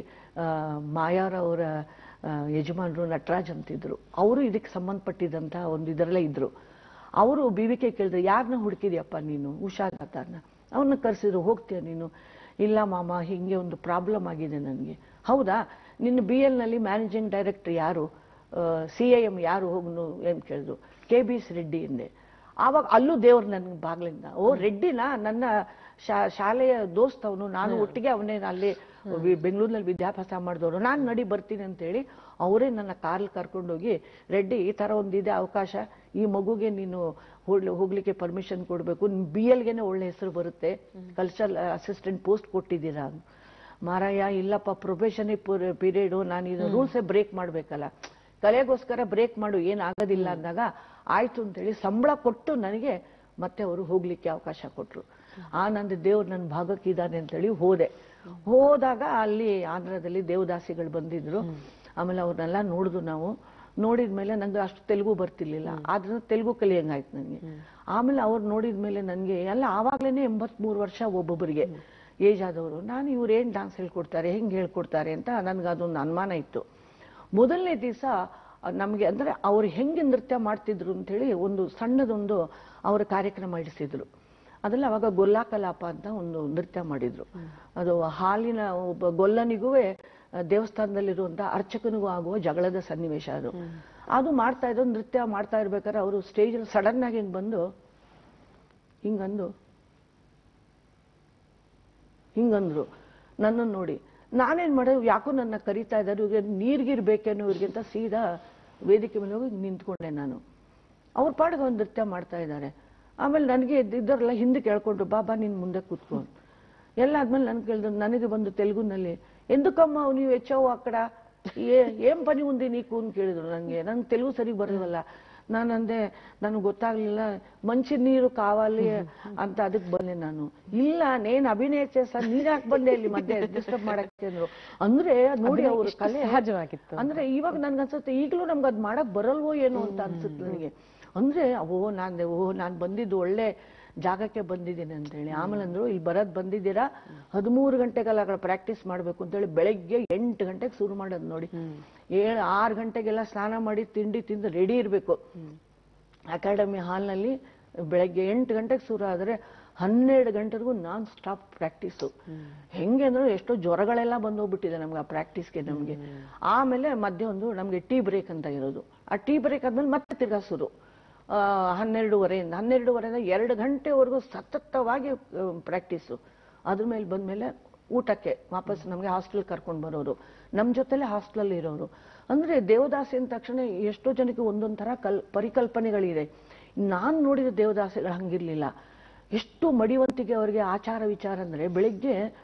ಮಾಯಾರ್ ಅವರ ಯಜಮಾನರು ನಟರಾಜ್ ಅಂತಿದ್ರು. ಅವರು ಇದಕ್ಕೆ ಸಂಬಂಧಪಟ್ಟಿದ್ದಂತ ಒಂದು ಇದರಲ್ಲೇ ಇದ್ರು. ಅವರು BVK ಕೇಳಿದ್ರು, ಯಾರನ್ನ ಹುಡುಕಿದ್ಯಪ್ಪ ನೀನು? ಉಷಾ ದಾತಾರ್ನ. ಅವನ್ನ ಕರೆಸಿದ್ರು, ಹೋಗ್ತೀಯ ನೀನು? ಇಲ್ಲ ಮಾಮ, ಹಿಂಗೆ ಒಂದು ಪ್ರಾಬ್ಲಮ್ ಆಗಿದೆ ನನಗೆ. ಹೌದಾ, ನಿನ್ನ BL ನಲ್ಲಿ ಮ್ಯಾನೇಜಿಂಗ್ ಡೈರೆಕ್ಟರ್ ಯಾರು, CIM ಯಾರು ಹೋಗ್ನು ಏನ್ ಕೇಳಿದ್ರು. KBS ರೆಡ್ಡಿ ಎಂದೆ. ಆವಾಗ ಅಲ್ಲೂ ದೇವ್ರು ನನ್ಗೆ ಬಾಗ್ಲಿಂದ, ಓ ರೆಡ್ಡಿನ, ನನ್ನ ಶಾಲೆಯ ದೋಸ್ತ್ ಅವನು, ನಾನು ಒಟ್ಟಿಗೆ ಅವನೇ ಅಲ್ಲಿ ಬೆಂಗಳೂರಿನಲ್ಲಿ ವಿದ್ಯಾಭ್ಯಾಸ ಮಾಡಿದವರು, ನಾನು ನಡಿ ಬರ್ತೀನಿ ಅಂತ ಹೇಳಿ ಅವರೇ ನನ್ನ ಕಾರಲ್ಲಿ ಕರ್ಕೊಂಡೋಗಿ, ರೆಡ್ಡಿ ಈ ತರ ಒಂದಿದೆ ಅವಕಾಶ, ಈ ಮಗುಗೆ ನೀನು ಹೋಗ್ಲಿಕ್ಕೆ ಪರ್ಮಿಷನ್ ಕೊಡ್ಬೇಕು, BL ಗೆನೆ ಒಳ್ಳೆ ಹೆಸರು ಬರುತ್ತೆ, ಕಲ್ಚರಲ್ ಅಸಿಸ್ಟೆಂಟ್ ಪೋಸ್ಟ್ ಕೊಟ್ಟಿದ್ದೀರಾ. ಮಾರಾಯ ಇಲ್ಲಪ್ಪ, ಪ್ರೊಫೆಷನ್ ಪೀರಿಯಡ್, ನಾನು ಇದು ರೂಲ್ಸೇ ಬ್ರೇಕ್ ಮಾಡ್ಬೇಕಲ್ಲ, ಕಲೆಗೋಸ್ಕರ ಬ್ರೇಕ್ ಮಾಡು, ಏನಾಗೋದಿಲ್ಲ ಅಂದಾಗ ಆಯ್ತು ಅಂತೇಳಿ ಸಂಬಳ ಕೊಟ್ಟು ನನಗೆ ಮತ್ತೆ ಅವರು ಹೋಗ್ಲಿಕ್ಕೆ ಅವಕಾಶ ಕೊಟ್ರು. ನಂದು ದೇವ್ರು ನನ್ನ ಭಾಗಕ್ಕಿದ್ದಾನೆ ಅಂತೇಳಿ ಹೋದಾಗ ಅಲ್ಲಿ ಆಂಧ್ರದಲ್ಲಿ ದೇವದಾಸಿಗಳು ಬಂದಿದ್ರು. ಆಮೇಲೆ ಅವ್ರನ್ನೆಲ್ಲ ನೋಡಿದ್ರು. ನಾವು ನೋಡಿದ್ಮೇಲೆ ನಂಗೆ ಅಷ್ಟು ತೆಲುಗು ಬರ್ತಿರ್ಲಿಲ್ಲ, ಆದ್ರೂ ತೆಲುಗು ಕಲಿಯಂಗಾಯ್ತು ನನಗೆ. ಆಮೇಲೆ ಅವ್ರು ನೋಡಿದ್ಮೇಲೆ ನನಗೆ ಎಲ್ಲ ಆವಾಗ್ಲೇನೆ 83 ವರ್ಷ ಒಬ್ಬೊಬ್ಬರಿಗೆ ಏಜ್ ಆದವರು. ನಾನು ಇವ್ರೇನ್ ಡಾನ್ಸ್ ಹೇಳ್ಕೊಡ್ತಾರೆ, ಹೆಂಗ್ ಹೇಳ್ಕೊಡ್ತಾರೆ ಅಂತ ನನ್ಗೆ ಅದೊಂದು ಅನುಮಾನ ಇತ್ತು. ಮೊದಲನೇ ದಿವಸ ನಮಗೆ ಅಂದ್ರೆ ಅವ್ರು ಹೆಂಗೆ ನೃತ್ಯ ಮಾಡ್ತಿದ್ರು ಅಂತ ಹೇಳಿ ಒಂದು ಸಣ್ಣದೊಂದು ಅವರ ಕಾರ್ಯಕ್ರಮ ಇಡಿಸಿದ್ರು. ಅದ್ರಲ್ಲಿ ಅವಾಗ ಗೊಲ್ಲಾ ಕಲಾಪ ಅಂತ ಒಂದು ನೃತ್ಯ ಮಾಡಿದ್ರು. ಅದು ಹಾಲಿನ ಒಬ್ಬ ಗೊಲ್ಲನಿಗೂ ದೇವಸ್ಥಾನದಲ್ಲಿರುವಂತಹ ಅರ್ಚಕನಿಗೂ ಆಗುವ ಜಗಳದ ಸನ್ನಿವೇಶ ಅದು ಮಾಡ್ತಾ ಇದ್ರು. ನೃತ್ಯ ಮಾಡ್ತಾ ಇರ್ಬೇಕಾದ್ರೆ ಅವರು ಸ್ಟೇಜ್ ಅಲ್ಲಿ ಸಡನ್ ಆಗಿ ಹಿಂಗ್ ಬಂದು ಹಿಂಗಂದ್ರು. ನನ್ನನ್ನು ನೋಡಿ ನಾನೇನ್ ಮಾಡೋದು, ಯಾಕೋ ನನ್ನ ಕರೀತಾ ಇದ್ದಾರೆ, ಇವ್ರಿಗೆ ನೀರ್ಗಿರ್ಬೇಕೇನೋ ಇವ್ರಿಗೆ ಅಂತ ಸೀದಾ ವೇದಿಕೆ ಮೇಲೆ ಹೋಗಿ ನಿಂತ್ಕೊಂಡೆ ನಾನು. ಅವ್ರ ಪಾಡಿಗೆ ಒಂದು ನೃತ್ಯ ಮಾಡ್ತಾ ಇದ್ದಾರೆ. ಆಮೇಲೆ ನನಗೆ ಇದ್ದವರೆಲ್ಲ ಹಿಂದೆ ಕೇಳ್ಕೊಂಡ್ರು, ಬಾಬಾ ನೀನ್ ಮುಂದೆ ಕೂತ್ಕೊಂಡು ಎಲ್ಲ ಆದ್ಮೇಲೆ ನನ್ ಕೇಳಿದ್ರು. ನನಗೆ ಬಂದು ತೆಲುಗುನಲ್ಲಿ, ಎಂದುಕಮ್ಮ ನೀವು ಹೆಚ್ಚವು ಅಕ್ಕಡ ಏನ್ ಪನಿ ಉಂದಿ ನೀಕು ಅಂತ ಕೇಳಿದ್ರು. ನಂಗೆ ತೆಲುಗು ಸರಿ ಬರೋದಲ್ಲ. ನಾನಂದೆ ನನಗೆ ಗೊತ್ತಾಗ್ಲಿಲ್ಲ, ಮಂಚಿನ ನೀರು ಕಾవాలి ಅಂತ ಅದಕ್ಕೆ ಬಂದೆ ನಾನು. ಇಲ್ಲ ನೇನ್ ಅಭಿನಯ ಸರ್, ನೀನ್ ಯಾಕೆ ಬಂದೆ ಇಲ್ಲಿ ಮಧ್ಯೆ ಡಿಸ್ಟರ್ಬ್ ಮಾಡಕ್ಕೆ ಅಂದ್ರು. ಅಂದ್ರೆ ನೋಡಿ ಅವ್ರ ಕಲೆ ಸಹಜವಾಗಿತ್ತು. ಅಂದ್ರೆ ಇವಾಗ ನನ್ಗನ್ಸುತ್ತೆ ಈಗಲೂ ನಮ್ಗೆ ಅದ್ ಮಾಡಕ್ ಬರಲ್ವೋ ಏನೋ ಅಂತ ಅನ್ಸುತ್ತೆ ನನಗೆ. ಅಂದ್ರೆ ನಾನ್ ಬಂದಿದ್ದು ಒಳ್ಳೆ ಜಾಗಕ್ಕೆ ಬಂದಿದ್ದೀನಿ ಅಂತ ಹೇಳಿ. ಆಮೇಲೆ ಅಂದ್ರು, ಇಲ್ಲಿ ಬಂದಿದ್ದೀರಾ 13 ಗಂಟೆಗೆಲ್ಲ ಪ್ರಾಕ್ಟೀಸ್ ಮಾಡ್ಬೇಕು ಅಂತ ಹೇಳಿ ಬೆಳಗ್ಗೆ 8 ಗಂಟೆಗೆ ಶುರು ಮಾಡೋದು ನೋಡಿ. 6 ಗಂಟೆಗೆಲ್ಲ ಸ್ನಾನ ಮಾಡಿ ತಿಂಡಿ ತಿಂದು ರೆಡಿ ಇರ್ಬೇಕು ಅಕಾಡೆಮಿ ಹಾಲ್ನಲ್ಲಿ. ಬೆಳಗ್ಗೆ 8 ಗಂಟೆಗೆ ಶುರು ಆದ್ರೆ 12 ಗಂಟೆಗೂ ನಾನ್ ಸ್ಟಾಪ್ ಪ್ರಾಕ್ಟೀಸು. ಹೆಂಗೆ ಅಂದ್ರೆ ಎಷ್ಟೋ ಜ್ವರಗಳೆಲ್ಲ ಬಂದೋಗ್ಬಿಟ್ಟಿದೆ ನಮ್ಗೆ ಆ ಪ್ರಾಕ್ಟೀಸ್ಗೆ ನಮ್ಗೆ. ಆಮೇಲೆ ಮಧ್ಯೆ ಒಂದು ನಮ್ಗೆ ಟೀ ಬ್ರೇಕ್ ಅಂತ ಇರೋದು. ಆ ಟೀ ಬ್ರೇಕ್ ಆದ್ಮೇಲೆ ಮತ್ತೆ ತಿರ್ಗಾ ಶುರು 12:30 2 ಗಂಟೆವರೆಗೂ ಸತತವಾಗಿ ಪ್ರಾಕ್ಟೀಸು. ಅದ್ರ ಮೇಲೆ ಬಂದ್ಮೇಲೆ ಊಟಕ್ಕೆ ವಾಪಸ್ ನಮ್ಗೆ ಹಾಸ್ಟೆಲ್ ಕರ್ಕೊಂಡು ಬರೋರು, ನಮ್ ಜೊತೆಲೆ ಹಾಸ್ಟೆಲ್ ಇರೋರು. ಅಂದ್ರೆ ದೇವದಾಸಿ ಅಂದ ತಕ್ಷಣ ಎಷ್ಟೋ ಜನಕ್ಕೆ ಒಂದೊಂದ್ ತರ ಪರಿಕಲ್ಪನೆಗಳಿದೆ. ನಾನ್ ನೋಡಿದ ದೇವದಾಸಿಗಳು ಹಂಗಿರ್ಲಿಲ್ಲ. ಎಷ್ಟು ಮಡಿವಂತಿಗೆ ಅವರಿಗೆ ಆಚಾರ ವಿಚಾರ ಅಂದ್ರೆ, ಬೆಳಿಗ್ಗೆ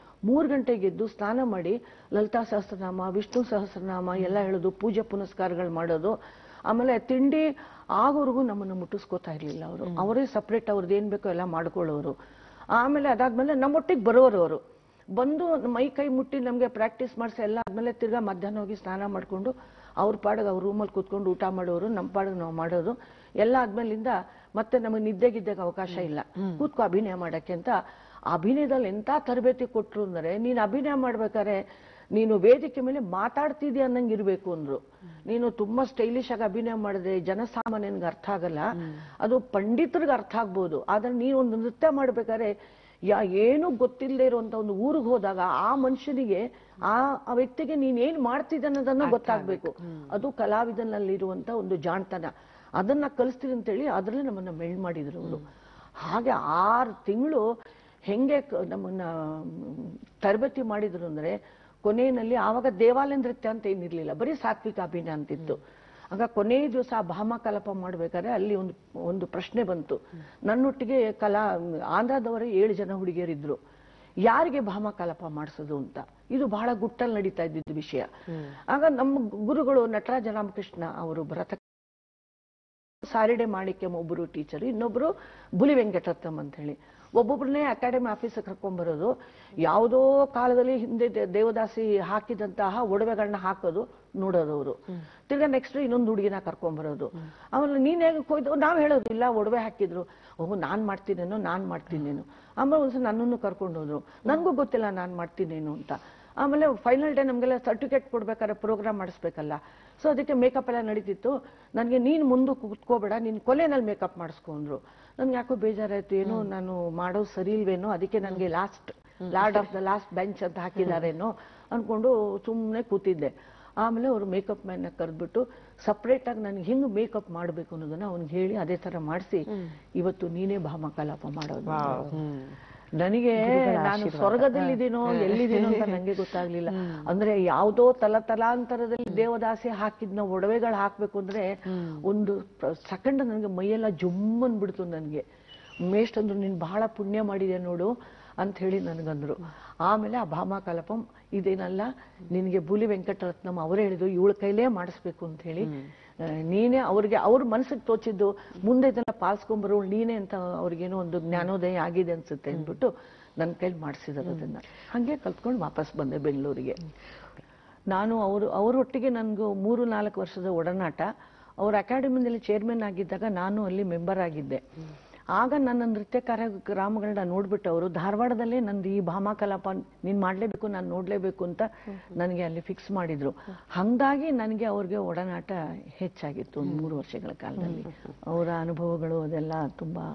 3 ಗಂಟೆಗೆ ಎದ್ದು ಸ್ನಾನ ಮಾಡಿ ಲಲಿತಾ ಸಹಸ್ರನಾಮ, ವಿಷ್ಣು ಸಹಸ್ರನಾಮ ಎಲ್ಲ ಹೇಳೋದು, ಪೂಜೆ ಪುನಸ್ಕಾರಗಳು ಮಾಡೋದು. ಆಮೇಲೆ ತಿಂಡಿ ಆಗೋರ್ಗು ನಮ್ಮನ್ನು ಮುಟ್ಟಿಸ್ಕೋತಾ ಇರ್ಲಿಲ್ಲ ಅವರು. ಅವರೇ ಸಪ್ರೇಟ್ ಅವ್ರದ್ದು ಏನ್ ಬೇಕೋ ಎಲ್ಲ ಮಾಡ್ಕೊಳ್ಳೋರು. ಆಮೇಲೆ ಅದಾದ್ಮೇಲೆ ನಮ್ಮೊಟ್ಟಿಗೆ ಬರೋರು. ಅವರು ಬಂದು ಮೈ ಕೈ ಮುಟ್ಟಿ ನಮ್ಗೆ ಪ್ರಾಕ್ಟೀಸ್ ಮಾಡಿಸಿ ಎಲ್ಲ ಆದ್ಮೇಲೆ ತಿರ್ಗಾ ಮಧ್ಯಾಹ್ನ ಹೋಗಿ ಸ್ನಾನ ಮಾಡ್ಕೊಂಡು ಅವ್ರ ಪಾಡಿಗೆ ಅವ್ರ ರೂಮಲ್ಲಿ ಕೂತ್ಕೊಂಡು ಊಟ ಮಾಡೋರು, ನಮ್ಮ ಪಾಡಿಗೆ ನಾವು ಮಾಡೋದು. ಎಲ್ಲ ಆದ್ಮೇಲಿಂದ ಮತ್ತೆ ನಮಗೆ ನಿದ್ದೆಗಿದ್ದೆಗೆ ಅವಕಾಶ ಇಲ್ಲ, ಕೂತ್ಕೊ ಅಭಿನಯ ಮಾಡಕ್ಕೆ ಅಂತ. ಅಭಿನಯದಲ್ಲಿ ಎಂತ ತರಬೇತಿ ಕೊಟ್ರು ಅಂದ್ರೆ, ನೀನ್ ಅಭಿನಯ ಮಾಡ್ಬೇಕಾದ್ರೆ ನೀನು ವೇದಿಕೆ ಮೇಲೆ ಮಾತಾಡ್ತಿದ್ಯಾ ಅನ್ನಂಗೆ ಇರ್ಬೇಕು ಅಂದ್ರು. ನೀನು ತುಂಬಾ ಸ್ಟೈಲಿಶ್ ಆಗಿ ಅಭಿನಯ ಮಾಡಿದ್ರೆ ಜನಸಾಮಾನ್ಯನ್ಗೆ ಅರ್ಥ ಆಗಲ್ಲ, ಅದು ಪಂಡಿತರಿಗೆ ಅರ್ಥ ಆಗ್ಬೋದು. ಆದ್ರೆ ನೀನು ಒಂದು ನೃತ್ಯ ಮಾಡ್ಬೇಕಾದ್ರೆ ಏನು ಗೊತ್ತಿಲ್ಲದೆ ಇರುವಂತ ಒಂದು ಊರಿಗೆ ಹೋದಾಗ ಆ ಮನುಷ್ಯನಿಗೆ ಆ ವ್ಯಕ್ತಿಗೆ ನೀನ್ ಏನ್ ಮಾಡ್ತಿದ್ದ ಅನ್ನೋದನ್ನ ಗೊತ್ತಾಗ್ಬೇಕು. ಅದು ಕಲಾವಿದನಲ್ಲಿರುವಂತ ಒಂದು ಜಾಣ್ತನ. ಅದನ್ನ ಕಲಿಸ್ತೀರಿ ಅಂತೇಳಿ ಅದ್ರಲ್ಲಿ ನಮ್ಮನ್ನ ಮೆಲ್ಡ್ ಮಾಡಿದ್ರು ಅವರು. ಹಾಗೆ 6 ತಿಂಗಳು ಹೆಂಗೆ ನಮ್ಮನ್ನ ತರಬೇತಿ ಮಾಡಿದ್ರು ಅಂದ್ರೆ, ಕೊನೆಯಲ್ಲಿ ಆವಾಗ ದೇವಾಲಯ ನೃತ್ಯ ಅಂತ ಏನಿರ್ಲಿಲ್ಲ, ಬರೀ ಸಾತ್ವಿಕ ಅಭಿನಯ ಅಂತಿತ್ತು. ಆಗ ಕೊನೆಯ ದಿವಸ ಭಾಮ ಕಲಾಪ ಮಾಡ್ಬೇಕಾದ್ರೆ ಅಲ್ಲಿ ಒಂದು ಪ್ರಶ್ನೆ ಬಂತು. ನನ್ನೊಟ್ಟಿಗೆ ಆಂಧ್ರದವರೇ 7 ಜನ ಹುಡುಗಿಯರಿದ್ರು. ಯಾರಿಗೆ ಭಾಮಕಲಾಪ ಮಾಡಿಸೋದು ಅಂತ. ಇದು ಬಹಳ ಗುಟ್ಟಲ್ಲಿ ನಡೀತಾ ಇದ್ದಿದ್ದು ವಿಷಯ. ಆಗ ನಮ್ಮ ಗುರುಗಳು ನಟರಾಜ ರಾಮಕೃಷ್ಣ ಅವರು ಭರತ ಸಾರಿಡೆ ಮಾಣಿಕ್ಯಂ ಒಬ್ಬರು ಟೀಚರ್, ಇನ್ನೊಬ್ರು ಬುಲಿ ವೆಂಕಟರತ್ನಂ ಅಂತ ಹೇಳಿ. ಒಬ್ಬೊಬ್ಬರನ್ನೇ ಅಕಾಡೆಮಿ ಆಫೀಸ್ ಕರ್ಕೊಂಡ್ಬರೋದು, ಯಾವುದೋ ಕಾಲದಲ್ಲಿ ಹಿಂದೆ ದೇವದಾಸಿ ಹಾಕಿದಂತಹ ಒಡವೆಗಳನ್ನ ಹಾಕೋದು ನೋಡೋದವ್ರು. ತಿರ್ಗಾ ನೆಕ್ಸ್ಟ್ ಇನ್ನೊಂದು ಹುಡುಗಿನ ಕರ್ಕೊಂಡ್ಬರೋದು. ಆಮೇಲೆ ನೀನ್ ಹೇಗೆ ಹೋಯ್ತು, ನಾವ್ ಹೇಳೋದು ಇಲ್ಲ ಒಡವೆ ಹಾಕಿದ್ರು, ಓಹ್ ನಾನ್ ಮಾಡ್ತೀನೇನೋ. ಆಮೇಲೆ ಒಂದ್ಸಲ ನನ್ನನ್ನು ಕರ್ಕೊಂಡು ಹೋದ್ರು, ನನ್ಗೂ ಗೊತ್ತಿಲ್ಲ ನಾನ್ ಮಾಡ್ತೀನೇನು ಅಂತ. ಆಮೇಲೆ ಫೈನಲ್ ಡೇ ನಮ್ಗೆಲ್ಲ ಸರ್ಟಿಫಿಕೇಟ್ ಕೊಡ್ಬೇಕಾದ್ರೆ ಪ್ರೋಗ್ರಾಮ್ ಮಾಡಿಸ್ಬೇಕಲ್ಲ, ಸೊ ಅದಕ್ಕೆ ಮೇಕಪ್ ಎಲ್ಲ ನಡೀತಿತ್ತು. ನನಗೆ ನೀನು ಮುಂದೆ ಕೂತ್ಕೋಬೇಡ, ನೀನು ಕೊಲೆನಲ್ಲಿ ಮೇಕಪ್ ಮಾಡಿಸ್ಕೊಂಡ್ರು. ನನ್ಗೆ ಯಾಕೋ ಬೇಜಾರಾಯ್ತು, ಏನೋ ನಾನು ಮಾಡೋದು ಸರಿ ಇಲ್ವೇನೋ, ಅದಕ್ಕೆ ನನಗೆ lord of the last bench ಅಂತ ಹಾಕಿದಾರೇನೋ ಅನ್ಕೊಂಡು ಸುಮ್ಮನೆ ಕೂತಿದ್ದೆ. ಆಮೇಲೆ ಅವರು ಮೇಕಪ್ ಮ್ಯಾನ್ನ ಕರೆದ್ಬಿಟ್ಟು ಸಪ್ರೇಟ್ ಆಗಿ ನನಗೆ ಹೆಂಗ್ ಮೇಕಪ್ ಮಾಡ್ಬೇಕು ಅನ್ನೋದನ್ನ ಅವ್ನಿಗೆ ಹೇಳಿ ಅದೇ ತರ ಮಾಡಿಸಿ ಇವತ್ತು ನೀನೇ ಭಾಮಕಲಾಪ ಮಾಡೋದು. ನನಗೆ ನಾನು ಸ್ವರ್ಗದಲ್ಲಿದ್ದೀನೋ ಎಲ್ಲಿದ್ದೀನೋ ಅಂತ ನಂಗೆ ಗೊತ್ತಾಗ್ಲಿಲ್ಲ. ಅಂದ್ರೆ ಯಾವ್ದೋ ತಲಾಂತರದಲ್ಲಿ ದೇವದಾಸಿ ಹಾಕಿದ್ನ ಒಡವೆಗಳು ಹಾಕ್ಬೇಕು ಅಂದ್ರೆ ಒಂದು ಸೆಕೆಂಡ್ ನನಗೆ ಮೈಯೆಲ್ಲ ಜುಮ್ಮನ್ ಬಿಡ್ತು. ನನ್ಗೆ ಮೇಷ್ಟಂದ್ರು ನೀನ್ ಬಹಳ ಪುಣ್ಯ ಮಾಡಿದೆ ನೋಡು ಅಂತ ಹೇಳಿ ನನಗಂದ್ರು. ಆಮೇಲೆ ಆ ಭಾಮಕಲಾಪಂ ಇದೇನಲ್ಲ, ನಿನ್ಗೆ ಬುಲಿ ವೆಂಕಟರತ್ನಂ ಅವರೇ ಹೇಳಿದ್ರು ಇವಳ ಕೈಲೇ ಮಾಡಿಸ್ಬೇಕು ಅಂತ ಹೇಳಿ. ನೀನೇ ಅವ್ರ ಮನಸ್ಸಿಗೆ ತೋಚಿದ್ದು ಮುಂದೆ ಇದನ್ನ ಪಾಲ್ಸ್ಕೊಂಡ್ಬರೋಳು ನೀನೇ ಅಂತ ಅವ್ರಿಗೇನೋ ಒಂದು ಜ್ಞಾನೋದಯ ಆಗಿದೆ ಅನ್ಸುತ್ತೆ ಅಂದ್ಬಿಟ್ಟು ನನ್ನ ಕೈಲಿ ಮಾಡಿಸಿದಾರೆ. ಅದನ್ನ ಹಂಗೆ ಕಲ್ತ್ಕೊಂಡು ವಾಪಸ್ ಬಂದೆ ಬೆಂಗಳೂರಿಗೆ. ನಾನು ಅವರೊಟ್ಟಿಗೆ ನನ್ಗೂ 3-4 ವರ್ಷದ ಒಡನಾಟ. ಅವ್ರ ಅಕಾಡೆಮಿನಲ್ಲಿ ಚೇರ್ಮನ್ ಆಗಿದ್ದಾಗ ನಾನು ಅಲ್ಲಿ ಮೆಂಬರ್ ಆಗಿದ್ದೆ. ಆಗ ನನ್ನ ನೃತ್ಯ ಕಾರ್ಯಕ್ರಮಗಳನ್ನ ನೋಡ್ಬಿಟ್ಟು ಅವರು ಧಾರವಾಡದಲ್ಲೇ ನಂದು ಈ ಭಾಮಕಲಾಪ ನೀನ್ ಮಾಡ್ಲೇಬೇಕು, ನಾನು ನೋಡ್ಲೇಬೇಕು ಅಂತ ನನಗೆ ಅಲ್ಲಿ ಫಿಕ್ಸ್ ಮಾಡಿದ್ರು. ಹಂಗಾಗಿ ನನಗೆ ಅವ್ರಿಗೆ ಒಡನಾಟ ಹೆಚ್ಚಾಗಿತ್ತು 3 ವರ್ಷಗಳ ಕಾಲದಲ್ಲಿ. ಅವರ ಅನುಭವಗಳು ಅದೆಲ್ಲ ತುಂಬಾ.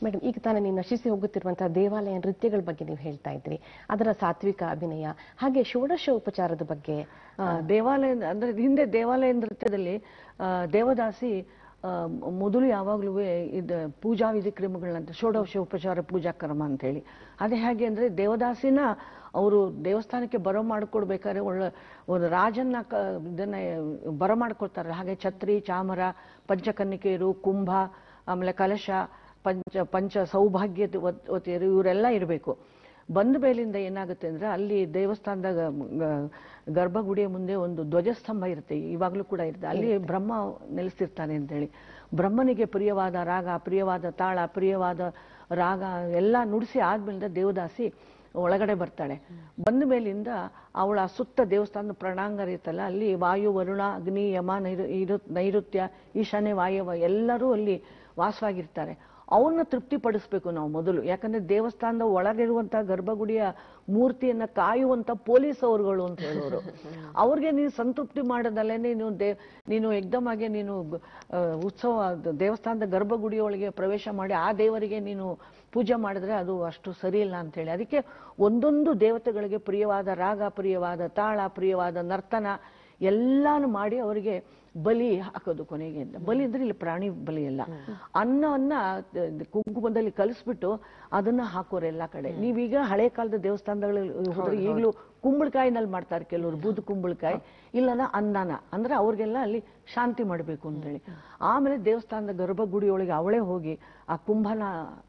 ಮೇಡಮ್, ಈಗ ತಾನೇ ನೀವು ನಶಿಸಿ ಹೋಗುತ್ತಿರುವಂತಹ ದೇವಾಲಯ ನೃತ್ಯಗಳ ಬಗ್ಗೆ ನೀವು ಹೇಳ್ತಾ ಇದ್ರಿ, ಅದರ ಸಾತ್ವಿಕ ಅಭಿನಯ ಹಾಗೆ ಷೋಡಶ ಉಪಚಾರದ ಬಗ್ಗೆ. ದೇವಾಲಯ ಅಂದ್ರೆ ಹಿಂದೆ ದೇವಾಲಯ ನೃತ್ಯದಲ್ಲಿ ದೇವದಾಸಿ ಮೊದಲು ಯಾವಾಗ್ಲೂ ಇದು ಪೂಜಾ ವಿಧಿ ಕ್ರಮಗಳಂತ ಷೋಡಶ ಉಪಚಾರ ಪೂಜಾ ಕ್ರಮ ಅಂತ ಹೇಳಿ. ಅದೇ ಹೇಗೆ ಅಂದ್ರೆ ದೇವದಾಸಿನ ಅವರು ದೇವಸ್ಥಾನಕ್ಕೆ ಬರೋ ಮಾಡ್ಕೊಡ್ಬೇಕಾದ್ರೆ ಒಂದು ರಾಜನ್ನ ಇದನ್ನ ಬರೋ ಮಾಡ್ಕೊಡ್ತಾರೆ. ಹಾಗೆ ಛತ್ರಿ, ಚಾಮರ, ಪಂಚಕನ್ನಿಕೆಯರು, ಕುಂಭ, ಆಮೇಲೆ ಕಲಶ, ಪಂಚ ಸೌಭಾಗ್ಯವತಿಯರು ಇವರೆಲ್ಲ ಇರಬೇಕು. ಬಂದ ಮೇಲಿಂದ ಏನಾಗುತ್ತೆ ಅಂದ್ರೆ ಅಲ್ಲಿ ದೇವಸ್ಥಾನದಾಗ ಗರ್ಭಗುಡಿಯ ಮುಂದೆ ಒಂದು ಧ್ವಜಸ್ತಂಭ ಇರುತ್ತೆ, ಇವಾಗ್ಲೂ ಕೂಡ ಇರುತ್ತೆ. ಅಲ್ಲಿ ಬ್ರಹ್ಮ ನೆಲೆಸ್ತಿರ್ತಾನೆ ಅಂತ ಹೇಳಿ. ಬ್ರಹ್ಮನಿಗೆ ಪ್ರಿಯವಾದ ರಾಗ, ಪ್ರಿಯವಾದ ತಾಳ, ಪ್ರಿಯವಾದ ರಾಗ ಎಲ್ಲ ನುಡಿಸಿ ಆದ್ಮೇಲಿಂದ ದೇವದಾಸಿ ಒಳಗಡೆ ಬರ್ತಾಳೆ. ಬಂದ ಮೇಲಿಂದ ಅವಳ ಸುತ್ತ ದೇವಸ್ಥಾನದ ಪ್ರಣಾಂಗಣ ಇರುತ್ತಲ್ಲ, ಅಲ್ಲಿ ವಾಯು, ವರುಣ, ಅಗ್ನಿ, ಯಮ, ನೈಋತ್ಯ, ಈಶಾನ್ಯ, ವಾಯವ ಎಲ್ಲರೂ ಅಲ್ಲಿ ವಾಸವಾಗಿರ್ತಾರೆ. ಅವನ್ನ ತೃಪ್ತಿಪಡಿಸ್ಬೇಕು ನಾವು ಮೊದಲು. ಯಾಕಂದ್ರೆ ದೇವಸ್ಥಾನದ ಒಳಗಿರುವಂತಹ ಗರ್ಭಗುಡಿಯ ಮೂರ್ತಿಯನ್ನ ಕಾಯುವಂತ ಪೊಲೀಸ್ ಅವರುಗಳು ಅಂತ ಹೇಳೋರು. ಅವ್ರಿಗೆ ನೀನು ಸಂತೃಪ್ತಿ ಮಾಡೋದಲ್ಲೇನೆ ನೀನು ಎಕ್ದಮ್ ಆಗಿ ನೀನು ಉತ್ಸವ ದೇವಸ್ಥಾನದ ಗರ್ಭಗುಡಿಯೊಳಗೆ ಪ್ರವೇಶ ಮಾಡಿ ಆ ದೇವರಿಗೆ ನೀನು ಪೂಜೆ ಮಾಡಿದ್ರೆ ಅದು ಅಷ್ಟು ಸರಿ ಇಲ್ಲ ಅಂತ ಹೇಳಿ. ಅದಕ್ಕೆ ಒಂದೊಂದು ದೇವತೆಗಳಿಗೆ ಪ್ರಿಯವಾದ ರಾಗ, ಪ್ರಿಯವಾದ ತಾಳ, ಪ್ರಿಯವಾದ ನರ್ತನ ಎಲ್ಲಾನು ಮಾಡಿ ಅವರಿಗೆ ಬಲಿ ಹಾಕೋದು. ಕೊನೆಗೆ ಬಲಿ ಅಂದ್ರೆ ಇಲ್ಲಿ ಪ್ರಾಣಿ ಬಲಿ ಅಲ್ಲ, ಅನ್ನವನ್ನ ಕುಂಕುಮದಲ್ಲಿ ಕಲಿಸ್ಬಿಟ್ಟು ಅದನ್ನ ಹಾಕೋರು ಎಲ್ಲಾ ಕಡೆ. ನೀವೀಗ ಹಳೆ ಕಾಲದ ದೇವಸ್ಥಾನಗಳಲ್ಲಿ ಹೋದ್ರೆ ಈಗಲೂ ಕುಂಬಳಕಾಯಿನಲ್ಲಿ ಮಾಡ್ತಾರೆ ಕೆಲವರು, ಬೂದು ಕುಂಬಳಕಾಯಿ, ಇಲ್ಲನ ಅನ್ನನ ಅಂದ್ರೆ ಅವ್ರಿಗೆಲ್ಲ ಅಲ್ಲಿ ಶಾಂತಿ ಮಾಡ್ಬೇಕು ಅಂತೇಳಿ. ಆಮೇಲೆ ದೇವಸ್ಥಾನದ ಗರ್ಭಗುಡಿಯೊಳಗೆ ಅವಳೇ ಹೋಗಿ ಆ ಕುಂಭನ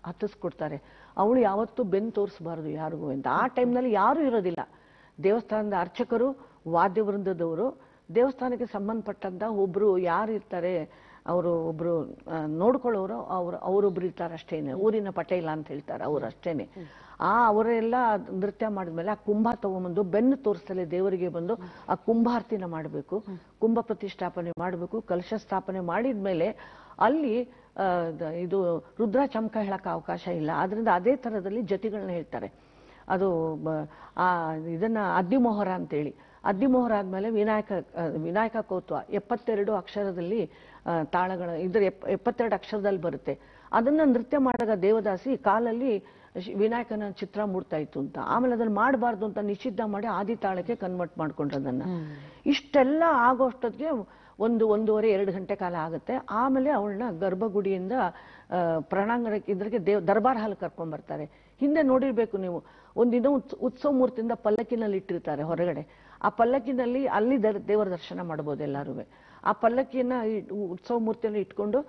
ಹತ್ತಿಸ್ಕೊಡ್ತಾರೆ. ಅವಳು ಯಾವತ್ತೂ ಬೆನ್ನು ತೋರಿಸಬಾರದು ಯಾರಿಗೂ ಅಂತ. ಆ ಟೈಮ್ನಲ್ಲಿ ಯಾರು ಇರೋದಿಲ್ಲ. ದೇವಸ್ಥಾನದ ಅರ್ಚಕರು, ವಾದ್ಯವೃಂದದವರು, ದೇವಸ್ಥಾನಕ್ಕೆ ಸಂಬಂಧಪಟ್ಟಂತ ಒಬ್ರು ಯಾರು ಇರ್ತಾರೆ ಅವರು ಒಬ್ರು ನೋಡ್ಕೊಳ್ಳೋರು ಅವರೊಬ್ರು ಇರ್ತಾರೆ ಅಷ್ಟೇನೆ. ಊರಿನ ಪಟೇಲ ಅಂತ ಹೇಳ್ತಾರೆ ಅವ್ರು ಅಷ್ಟೇನೆ. ಅವರೆಲ್ಲ ನೃತ್ಯ ಮಾಡಿದ್ಮೇಲೆ ಆ ಕುಂಭ ತಗೊಂಡ್ಬಂದು ಬೆನ್ನು ತೋರಿಸ್ತಲೇ ದೇವರಿಗೆ ಬಂದು ಆ ಕುಂಭಾರ್ತಿನ ಮಾಡಬೇಕು, ಕುಂಭ ಪ್ರತಿಷ್ಠಾಪನೆ ಮಾಡಬೇಕು. ಕಲಶ ಸ್ಥಾಪನೆ ಮಾಡಿದ್ಮೇಲೆ ಅಲ್ಲಿ ಇದು ರುದ್ರ ಚಮಕ ಹೇಳಕ್ ಅವಕಾಶ ಇಲ್ಲ. ಆದ್ರಿಂದ ಅದೇ ತರದಲ್ಲಿ ಜತಿಗಳನ್ನ ಹೇಳ್ತಾರೆ. ಅದು ಇದನ್ನ ಅದ್ದಿಮೋಹರ ಅಂತೇಳಿ. ಅದ್ದಿಮೋಹರ ಆದ್ಮೇಲೆ ವಿನಾಯಕ ಕೌತ್ವ 72 ಅಕ್ಷರದಲ್ಲಿ ತಾಳಗಳ ಇದ್ರ 72 ಅಕ್ಷರದಲ್ಲಿ ಬರುತ್ತೆ. ಅದನ್ನ ನೃತ್ಯ ಮಾಡಿದಾಗ ದೇವದಾಸಿ ಕಾಲಲ್ಲಿ ವಿನಾಯಕನ ಚಿತ್ರ ಮೂಡ್ತಾ ಇತ್ತು ಅಂತ. ಆಮೇಲೆ ಅದನ್ನ ಮಾಡಬಾರ್ದು ಅಂತ ನಿಷಿದ್ಧ ಮಾಡಿ ಆದಿ ತಾಳಕ್ಕೆ ಕನ್ವರ್ಟ್ ಮಾಡ್ಕೊಂಡ್ರದನ್ನ. ಇಷ್ಟೆಲ್ಲ ಆಗೋಷ್ಟೊತ್ತಿಗೆ 1-1.5-2 ಗಂಟೆ ಕಾಲ ಆಗುತ್ತೆ. ಆಮೇಲೆ ಅವಳನ್ನ ಗರ್ಭಗುಡಿಯಿಂದ ಪ್ರಣಾಂಗಣಕ್ಕೆ ಇದ್ರಿಗೆ ದರ್ಬಾರ್ ಹಾಲ್ ಕರ್ಕೊಂಡ್ ಬರ್ತಾರೆ. ಹಿಂದೆ ನೋಡಿರ್ಬೇಕು ನೀವು, ಒಂದಿನ ಉತ್ಸವ ಮೂರ್ತಿಯಿಂದ ಪಲ್ಲಕ್ಕಿನಲ್ಲಿ ಇಟ್ಟಿರ್ತಾರೆ ಹೊರಗಡೆ. ಆ ಪಲ್ಲಕ್ಕಿನಲ್ಲಿ ಅಲ್ಲಿ ದೇವರ ದರ್ಶನ ಮಾಡಬಹುದು ಎಲ್ಲಾರು. ಆ ಪಲ್ಲಕ್ಕಿಯನ್ನ ಉತ್ಸವ ಮೂರ್ತಿಯನ್ನು ಇಟ್ಕೊಂಡು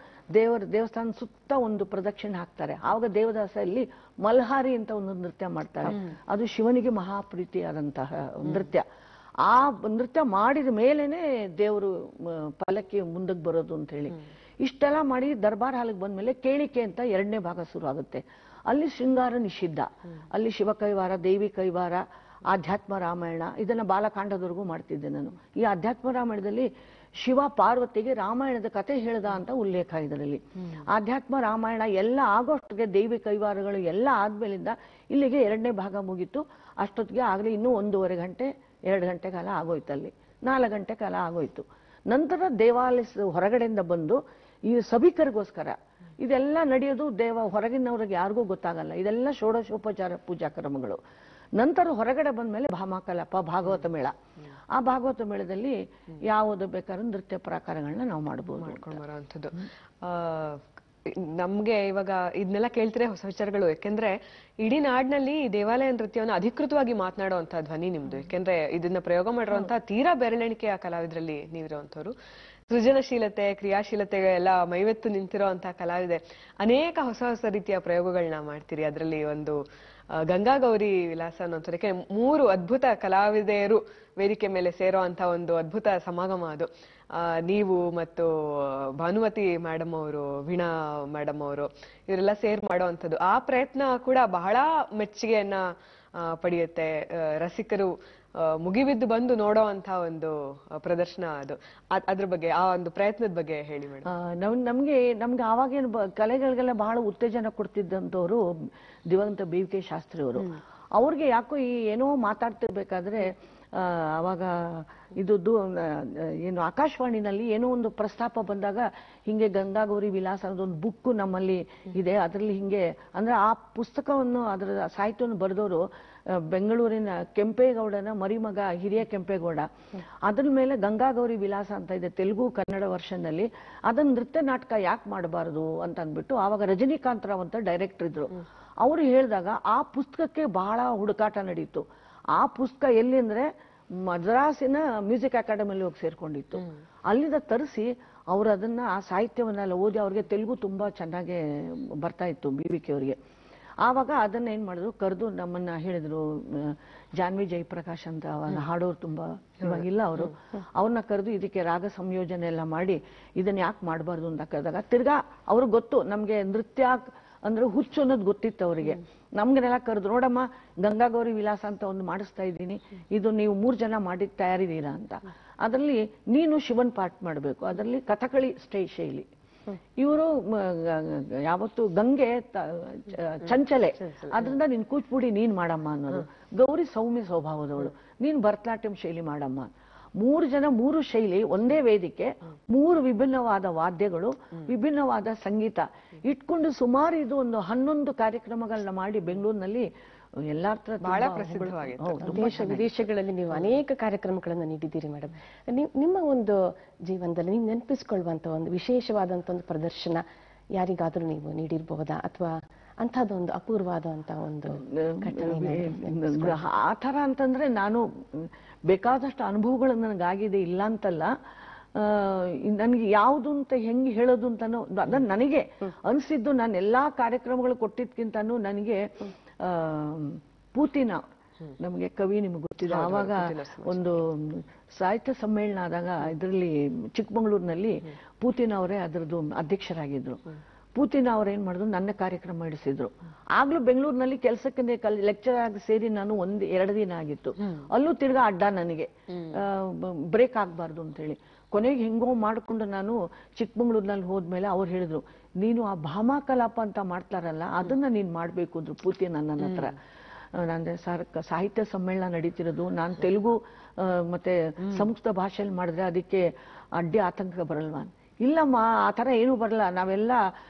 ದೇವಸ್ಥಾನ ಸುತ್ತ ಒಂದು ಪ್ರದಕ್ಷಿಣೆ ಹಾಕ್ತಾರೆ. ಆವಾಗ ದೇವದಾಸ ಇಲ್ಲಿ ಮಲ್ಹಾರಿ ಅಂತ ಒಂದು ನೃತ್ಯ ಮಾಡ್ತಾರೆ. ಅದು ಶಿವನಿಗೆ ಮಹಾಪ್ರೀತಿಯಾದಂತಹ ನೃತ್ಯ. ಆ ನೃತ್ಯ ಮಾಡಿದ ಮೇಲೇನೆ ದೇವರು ಪಲ್ಲಕ್ಕಿ ಮುಂದಕ್ಕೆ ಬರೋದು ಅಂತ ಹೇಳಿ. ಇಷ್ಟೆಲ್ಲ ಮಾಡಿ ದರ್ಬಾರ್ ಹಾಲಿಗೆ ಬಂದ್ಮೇಲೆ ಕೇಳಿಕೆ ಅಂತ 2ನೇ ಭಾಗ ಶುರು ಆಗುತ್ತೆ. ಅಲ್ಲಿ ಶೃಂಗಾರ ನಿಷಿದ್ಧ, ಅಲ್ಲಿ ಶಿವ ಕೈವಾರ, ದೇವಿ ಕೈವಾರ, ಆಧ್ಯಾತ್ಮ ರಾಮಾಯಣ, ಇದನ್ನ ಬಾಲಕಾಂಡದವರೆಗೂ ಮಾಡ್ತಿದ್ದೆ ನಾನು. ಈ ಆಧ್ಯಾತ್ಮ ರಾಮಾಯಣದಲ್ಲಿ ಶಿವ ಪಾರ್ವತಿಗೆ ರಾಮಾಯಣದ ಕಥೆ ಹೇಳ್ದ ಅಂತ ಉಲ್ಲೇಖ ಇದರಲ್ಲಿ. ಆಧ್ಯಾತ್ಮ ರಾಮಾಯಣ ಎಲ್ಲ ಆಗೋಷ್ಟಿಗೆ ದೇವಿ ಕೈವಾರಗಳು ಎಲ್ಲ ಆದ್ಮೇಲಿಂದ ಇಲ್ಲಿಗೆ 2ನೇ ಭಾಗ ಮುಗೀತು. ಅಷ್ಟೊತ್ತಿಗೆ ಆಗಲಿ ಇನ್ನೂ 1.5 ಗಂಟೆ 2 ಗಂಟೆ ಕಾಲ ಆಗೋಯ್ತು, ಅಲ್ಲಿ 4 ಗಂಟೆ ಕಾಲ ಆಗೋಯ್ತು. ನಂತರ ದೇವಾಲಯ ಹೊರಗಡೆಯಿಂದ ಬಂದು ಈ ಸಭಿಕರಿಗೋಸ್ಕರ ಇದೆಲ್ಲ ನಡೆಯೋದು. ಹೊರಗಿನವ್ರಿಗೆ ಯಾರಿಗೂ ಗೊತ್ತಾಗಲ್ಲ. ಇದೆಲ್ಲ ಷೋಡಶೋಪಚಾರ ಪೂಜಾ ಕ್ರಮಗಳು. ನಂತರ ಹೊರಗಡೆ ಬಂದ್ಮೇಲೆ ಭಾಮಾಕಲಾಪ, ಭಾಗವತ ಮೇಳ. ಆ ಭಾಗವತ ಮೇಳದಲ್ಲಿ ಯಾವುದು ಬೇಕಾದ್ರೂ ನೃತ್ಯ ಪ್ರಕಾರಗಳನ್ನ ನಾವು ಮಾಡ್ಕೊಂಡು ಬರೋಂಥದ್ದು. ನಮ್ಗೆ ಇವಾಗ ಇದನ್ನೆಲ್ಲ ಕೇಳ್ತಿದ್ರೆ ಹೊಸ ವಿಚಾರಗಳು. ಯಾಕೆಂದ್ರೆ ಇಡೀ ನಾಡಿನಲ್ಲಿ ಈ ದೇವಾಲಯ ನೃತ್ಯವನ್ನು ಅಧಿಕೃತವಾಗಿ ಮಾತನಾಡುವಂತ ಧ್ವನಿ ನಿಮ್ದು. ಯಾಕೆಂದ್ರೆ ಇದನ್ನ ಪ್ರಯೋಗ ಮಾಡಿರುವಂತಹ ತೀರಾ ಬೆರಳೆಣಿಕೆಯ ಕಲಾವಿದರಲ್ಲಿ ನೀವಿರುವಂತವ್ರು. ಸೃಜನಶೀಲತೆ, ಕ್ರಿಯಾಶೀಲತೆ ಎಲ್ಲ ಮೈವೆತ್ತು ನಿಂತಿರುವಂತಹ ಕಲಾವಿದೆ. ಅನೇಕ ಹೊಸ ಹೊಸ ರೀತಿಯ ಪ್ರಯೋಗಗಳನ್ನ ಮಾಡ್ತೀರಿ. ಅದರಲ್ಲಿ ಒಂದು ಗಂಗಾ ಗೌರಿ ವಿಲಾಸ ಅನ್ನೋಂಥದ್ದು. ಯಾಕೆ 3 ಅದ್ಭುತ ಕಲಾವಿದೆಯರು ವೇದಿಕೆ ಮೇಲೆ ಸೇರೋ ಅಂತ ಒಂದು ಅದ್ಭುತ ಸಮಾಗಮ ಅದು. ನೀವು ಮತ್ತು ಭಾನುಮತಿ ಮೇಡಮ್ ಅವರು, ವೀಣಾ ಮೇಡಮ್ ಅವರು, ಇವರೆಲ್ಲ ಸೇರ್ ಮಾಡುವಂಥದ್ದು. ಆ ಪ್ರಯತ್ನ ಕೂಡ ಬಹಳ ಮೆಚ್ಚುಗೆಯನ್ನ ಪಡೆಯುತ್ತೆ. ರಸಿಕರು ಮುಗಿಬಿದ್ದು ಬಂದು ನೋಡೋ ಅಂತ ಒಂದು ಪ್ರದರ್ಶನ ಅದು. ಅದ್ರ ಬಗ್ಗೆ, ಆ ಒಂದು ಪ್ರಯತ್ನದ ಬಗ್ಗೆ ಹೇಳಿ ಮೇಡಮ್. ನಮ್ಗೆ ಆವಾಗೇನು ಕಲೆಗಳಿಗೆಲ್ಲ ಬಹಳ ಉತ್ತೇಜನ ಕೊಡ್ತಿದ್ದಂಥವ್ರು ದಿವಂಗತ BK ಶಾಸ್ತ್ರಿ ಅವರು. ಅವ್ರಿಗೆ ಯಾಕೋ ಈ ಏನೋ ಮಾತಾಡ್ತಿರ್ಬೇಕಾದ್ರೆ ಅವಾಗ ಇದು ಏನು ಆಕಾಶವಾಣಿನಲ್ಲಿ ಏನೋ ಒಂದು ಪ್ರಸ್ತಾಪ ಬಂದಾಗ ಹಿಂಗೆ ಗಂಗಾ ಗೌರಿ ವಿಲಾಸ ಅನ್ನೋದೊಂದು ಬುಕ್ ನಮ್ಮಲ್ಲಿ ಇದೆ. ಅದರಲ್ಲಿ ಹಿಂಗೆ ಅಂದ್ರೆ ಆ ಪುಸ್ತಕವನ್ನು, ಅದರ ಸಾಹಿತ್ಯವನ್ನು ಬರೆದವರು ಬೆಂಗಳೂರಿನ ಕೆಂಪೇಗೌಡನ ಮರಿಮಗ ಹಿರಿಯ ಕೆಂಪೇಗೌಡ. ಅದ್ರ ಮೇಲೆ ಗಂಗಾ ಗೌರಿ ವಿಲಾಸ ಅಂತ ಇದೆ ತೆಲುಗು ಕನ್ನಡ ವರ್ಷನ್ ನಲ್ಲಿ. ಅದನ್ನ ನೃತ್ಯ ನಾಟಕ ಯಾಕೆ ಮಾಡಬಾರದು ಅಂತ ಅಂದ್ಬಿಟ್ಟು ಆವಾಗ ರಜನಿಕಾಂತ್ ರಾವ್ ಅಂತ ಡೈರೆಕ್ಟರ್ ಇದ್ರು. ಅವರು ಹೇಳಿದಾಗ ಆ ಪುಸ್ತಕಕ್ಕೆ ಬಹಳ ಹುಡುಕಾಟ ನಡೀತು. ಆ ಪುಸ್ತಕ ಎಲ್ಲಿ ಅಂದ್ರೆ ಮದ್ರಾಸಿನ ಮ್ಯೂಸಿಕ್ ಅಕಾಡೆಮಿಯಲ್ಲಿ ಹೋಗಿ ಸೇರ್ಕೊಂಡಿತ್ತು. ಅಲ್ಲಿಂದ ತರಿಸಿ ಅವ್ರು ಅದನ್ನ ಆ ಸಾಹಿತ್ಯವನ್ನೆಲ್ಲ ಓದಿ, ಅವ್ರಿಗೆ ತೆಲುಗು ತುಂಬಾ ಚೆನ್ನಾಗಿ ಬರ್ತಾ ಇತ್ತು BVK ಅವರಿಗೆ. ಆವಾಗ ಅದನ್ನ ಏನ್ ಮಾಡಿದ್ರು, ಕರೆದು ನಮ್ಮನ್ನ ಹೇಳಿದ್ರು, ಜಾನ್ವಿ ಜಯಪ್ರಕಾಶ್ ಅಂತ ಹಾಡೋರು ತುಂಬಾ ಇವಾಗಿಲ್ಲ ಅವರು, ಅವ್ರನ್ನ ಕರೆದು ಇದಕ್ಕೆ ರಾಗ ಸಂಯೋಜನೆ ಎಲ್ಲ ಮಾಡಿ ಇದನ್ನ ಯಾಕೆ ಮಾಡಬಾರ್ದು ಅಂತ ಕರೆದಾಗ, ತಿರ್ಗಾ ಅವ್ರಿಗೆ ಗೊತ್ತು ನಮ್ಗೆ ನೃತ್ಯ ಅಂದ್ರೆ ಹುಚ್ಚು ಅನ್ನೋದು ಗೊತ್ತಿತ್ತು ಅವರಿಗೆ. ನಮ್ಗೆನೆಲ್ಲ ಕರೆದು, ನೋಡಮ್ಮ ಗಂಗಾ ಗೌರಿ ವಿಲಾಸ ಅಂತ ಒಂದು ಮಾಡಿಸ್ತಾ ಇದ್ದೀನಿ, ಇದು ನೀವು 3 ಜನ ಮಾಡಿ ತಯಾರಿದ್ದೀರಾ ಅಂತ. ಅದರಲ್ಲಿ ನೀನು ಶಿವನ್ ಪಾಠ ಮಾಡಬೇಕು. ಅದರಲ್ಲಿ ಕಥಕಳಿ ಶೈಲಿ. ಇವರು ಯಾವತ್ತು ಗಂಗೆ ಚಂಚಲೆ, ಅದರಿಂದ ನೀನ್ ಕೂಚ್ಪುಡಿ ನೀನ್ ಮಾಡಮ್ಮ ಅನ್ನೋದು. ಗೌರಿ ಸೌಮ್ಯ ಸ್ವಭಾವದವಳು, ನೀನ್ ಭರತನಾಟ್ಯಂ ಶೈಲಿ ಮಾಡಮ್ಮ. 3 ಜನ 3 ಶೈಲಿ, ಒಂದೇ ವೇದಿಕೆ, 3 ವಿಭಿನ್ನವಾದ ವಾದ್ಯಗಳು, ವಿಭಿನ್ನವಾದ ಸಂಗೀತ ಇಟ್ಕೊಂಡು ಸುಮಾರು ಇದು ಒಂದು 11 ಕಾರ್ಯಕ್ರಮಗಳನ್ನ ಮಾಡಿ ಬೆಂಗಳೂರಿನಲ್ಲಿ ಎಲ್ಲಾ ಬಹಳ ಪ್ರಸಿದ್ಧವಾಗಿದೆ. ದೇಶ ವಿದೇಶಗಳಲ್ಲಿ ನೀವು ಅನೇಕ ಕಾರ್ಯಕ್ರಮಗಳನ್ನು ನೀಡಿದ್ದೀರಿ ಮೇಡಮ್. ನಿಮ್ಮ ಒಂದು ಜೀವನದಲ್ಲಿ ನೀವು ನೆನಪಿಸ್ಕೊಳ್ಳುವಂತ ಒಂದು ವಿಶೇಷವಾದಂತ ಒಂದು ಪ್ರದರ್ಶನ ಯಾರಿಗಾದ್ರೂ ನೀವು ನೀಡಿರಬಹುದಾ, ಅಥವಾ ಅಂಥದ್ದೊಂದು ಅಪೂರ್ವವಾದಂತ ಒಂದು ಘಟನೆ? ಆ ಥರ ಅಂತಂದ್ರೆ ನಾನು ಬೇಕಾದಷ್ಟು ಅನುಭವಗಳು ನನಗಾಗಿದೆ, ಇಲ್ಲ ಅಂತಲ್ಲ. ನನಗೆ ಯಾವುದು ಅಂತ ಹೆಂಗೆ ಹೇಳೋದು ಅಂತಾನು ಅದನ್ನ ನನಗೆ ಅನಿಸಿದ್ದು. ನಾನು ಎಲ್ಲಾ ಕಾರ್ಯಕ್ರಮಗಳು ಕೊಟ್ಟಿದ್ಕಿಂತಾನು ನನಗೆ ಪೂತಿನ, ನಮಗೆ ಕವಿ ನಿಮ್ಗೆ ಗೊತ್ತಿದೆ, ಆವಾಗ ಒಂದು ಸಾಹಿತ್ಯ ಸಮ್ಮೇಳನ ಆದಾಗ ಇದರಲ್ಲಿ ಚಿಕ್ಕಮಗಳೂರಿನಲ್ಲಿ ಪೂತಿನ ಅವರೇ ಅದರದ್ದು ಅಧ್ಯಕ್ಷರಾಗಿದ್ರು. ಪೂತಿನ ಅವ್ರು ಏನ್ ಮಾಡಿದ್ರು, ನನ್ನ ಕಾರ್ಯಕ್ರಮ ಇಡಿಸಿದ್ರು. ಆಗ್ಲೂ ಬೆಂಗಳೂರಿನಲ್ಲಿ ಕೆಲಸಕ್ಕೆ ಲೆಕ್ಚರ್ ಆಗಿ ಸೇರಿ ನಾನು 1-2 ದಿನ ಆಗಿತ್ತು. ಅಲ್ಲೂ ತಿರ್ಗಾ ಅಡ್ಡ ನನಗೆ, ಬ್ರೇಕ್ ಆಗ್ಬಾರ್ದು ಅಂತ ಹೇಳಿ. ಕೊನೆಗೆ ಹೆಂಗೋ ಮಾಡ್ಕೊಂಡು ನಾನು ಚಿಕ್ಕಮಗಳೂರಿನಲ್ಲಿ ಹೋದ್ಮೇಲೆ ಅವ್ರು ಹೇಳಿದ್ರು, ನೀನು ಆ ಭಾಮಾಕಲಾಪ ಅಂತ ಮಾಡ್ತಾರಲ್ಲ ಅದನ್ನ ನೀನ್ ಮಾಡ್ಬೇಕು ಅಂದ್ರು ಪೂತಿ ನನ್ನ ಹತ್ರ. ಅಂದ್ರೆ ಸಾಹಿತ್ಯ ಸಮ್ಮೇಳನ ನಡೀತಿರೋದು, ನಾನು ತೆಲುಗು ಮತ್ತೆ ಸಂಸ್ಕೃತ ಭಾಷೆಯಲ್ಲಿ ಮಾಡಿದ್ರೆ ಅದಕ್ಕೆ ಅಡ್ಡಿ ಆತಂಕ ಬರಲ್ವಾ? ಇಲ್ಲಮ್ಮ, ಆ ತರ ಏನು ಬರಲ್ಲ, ನಾವೆಲ್ಲ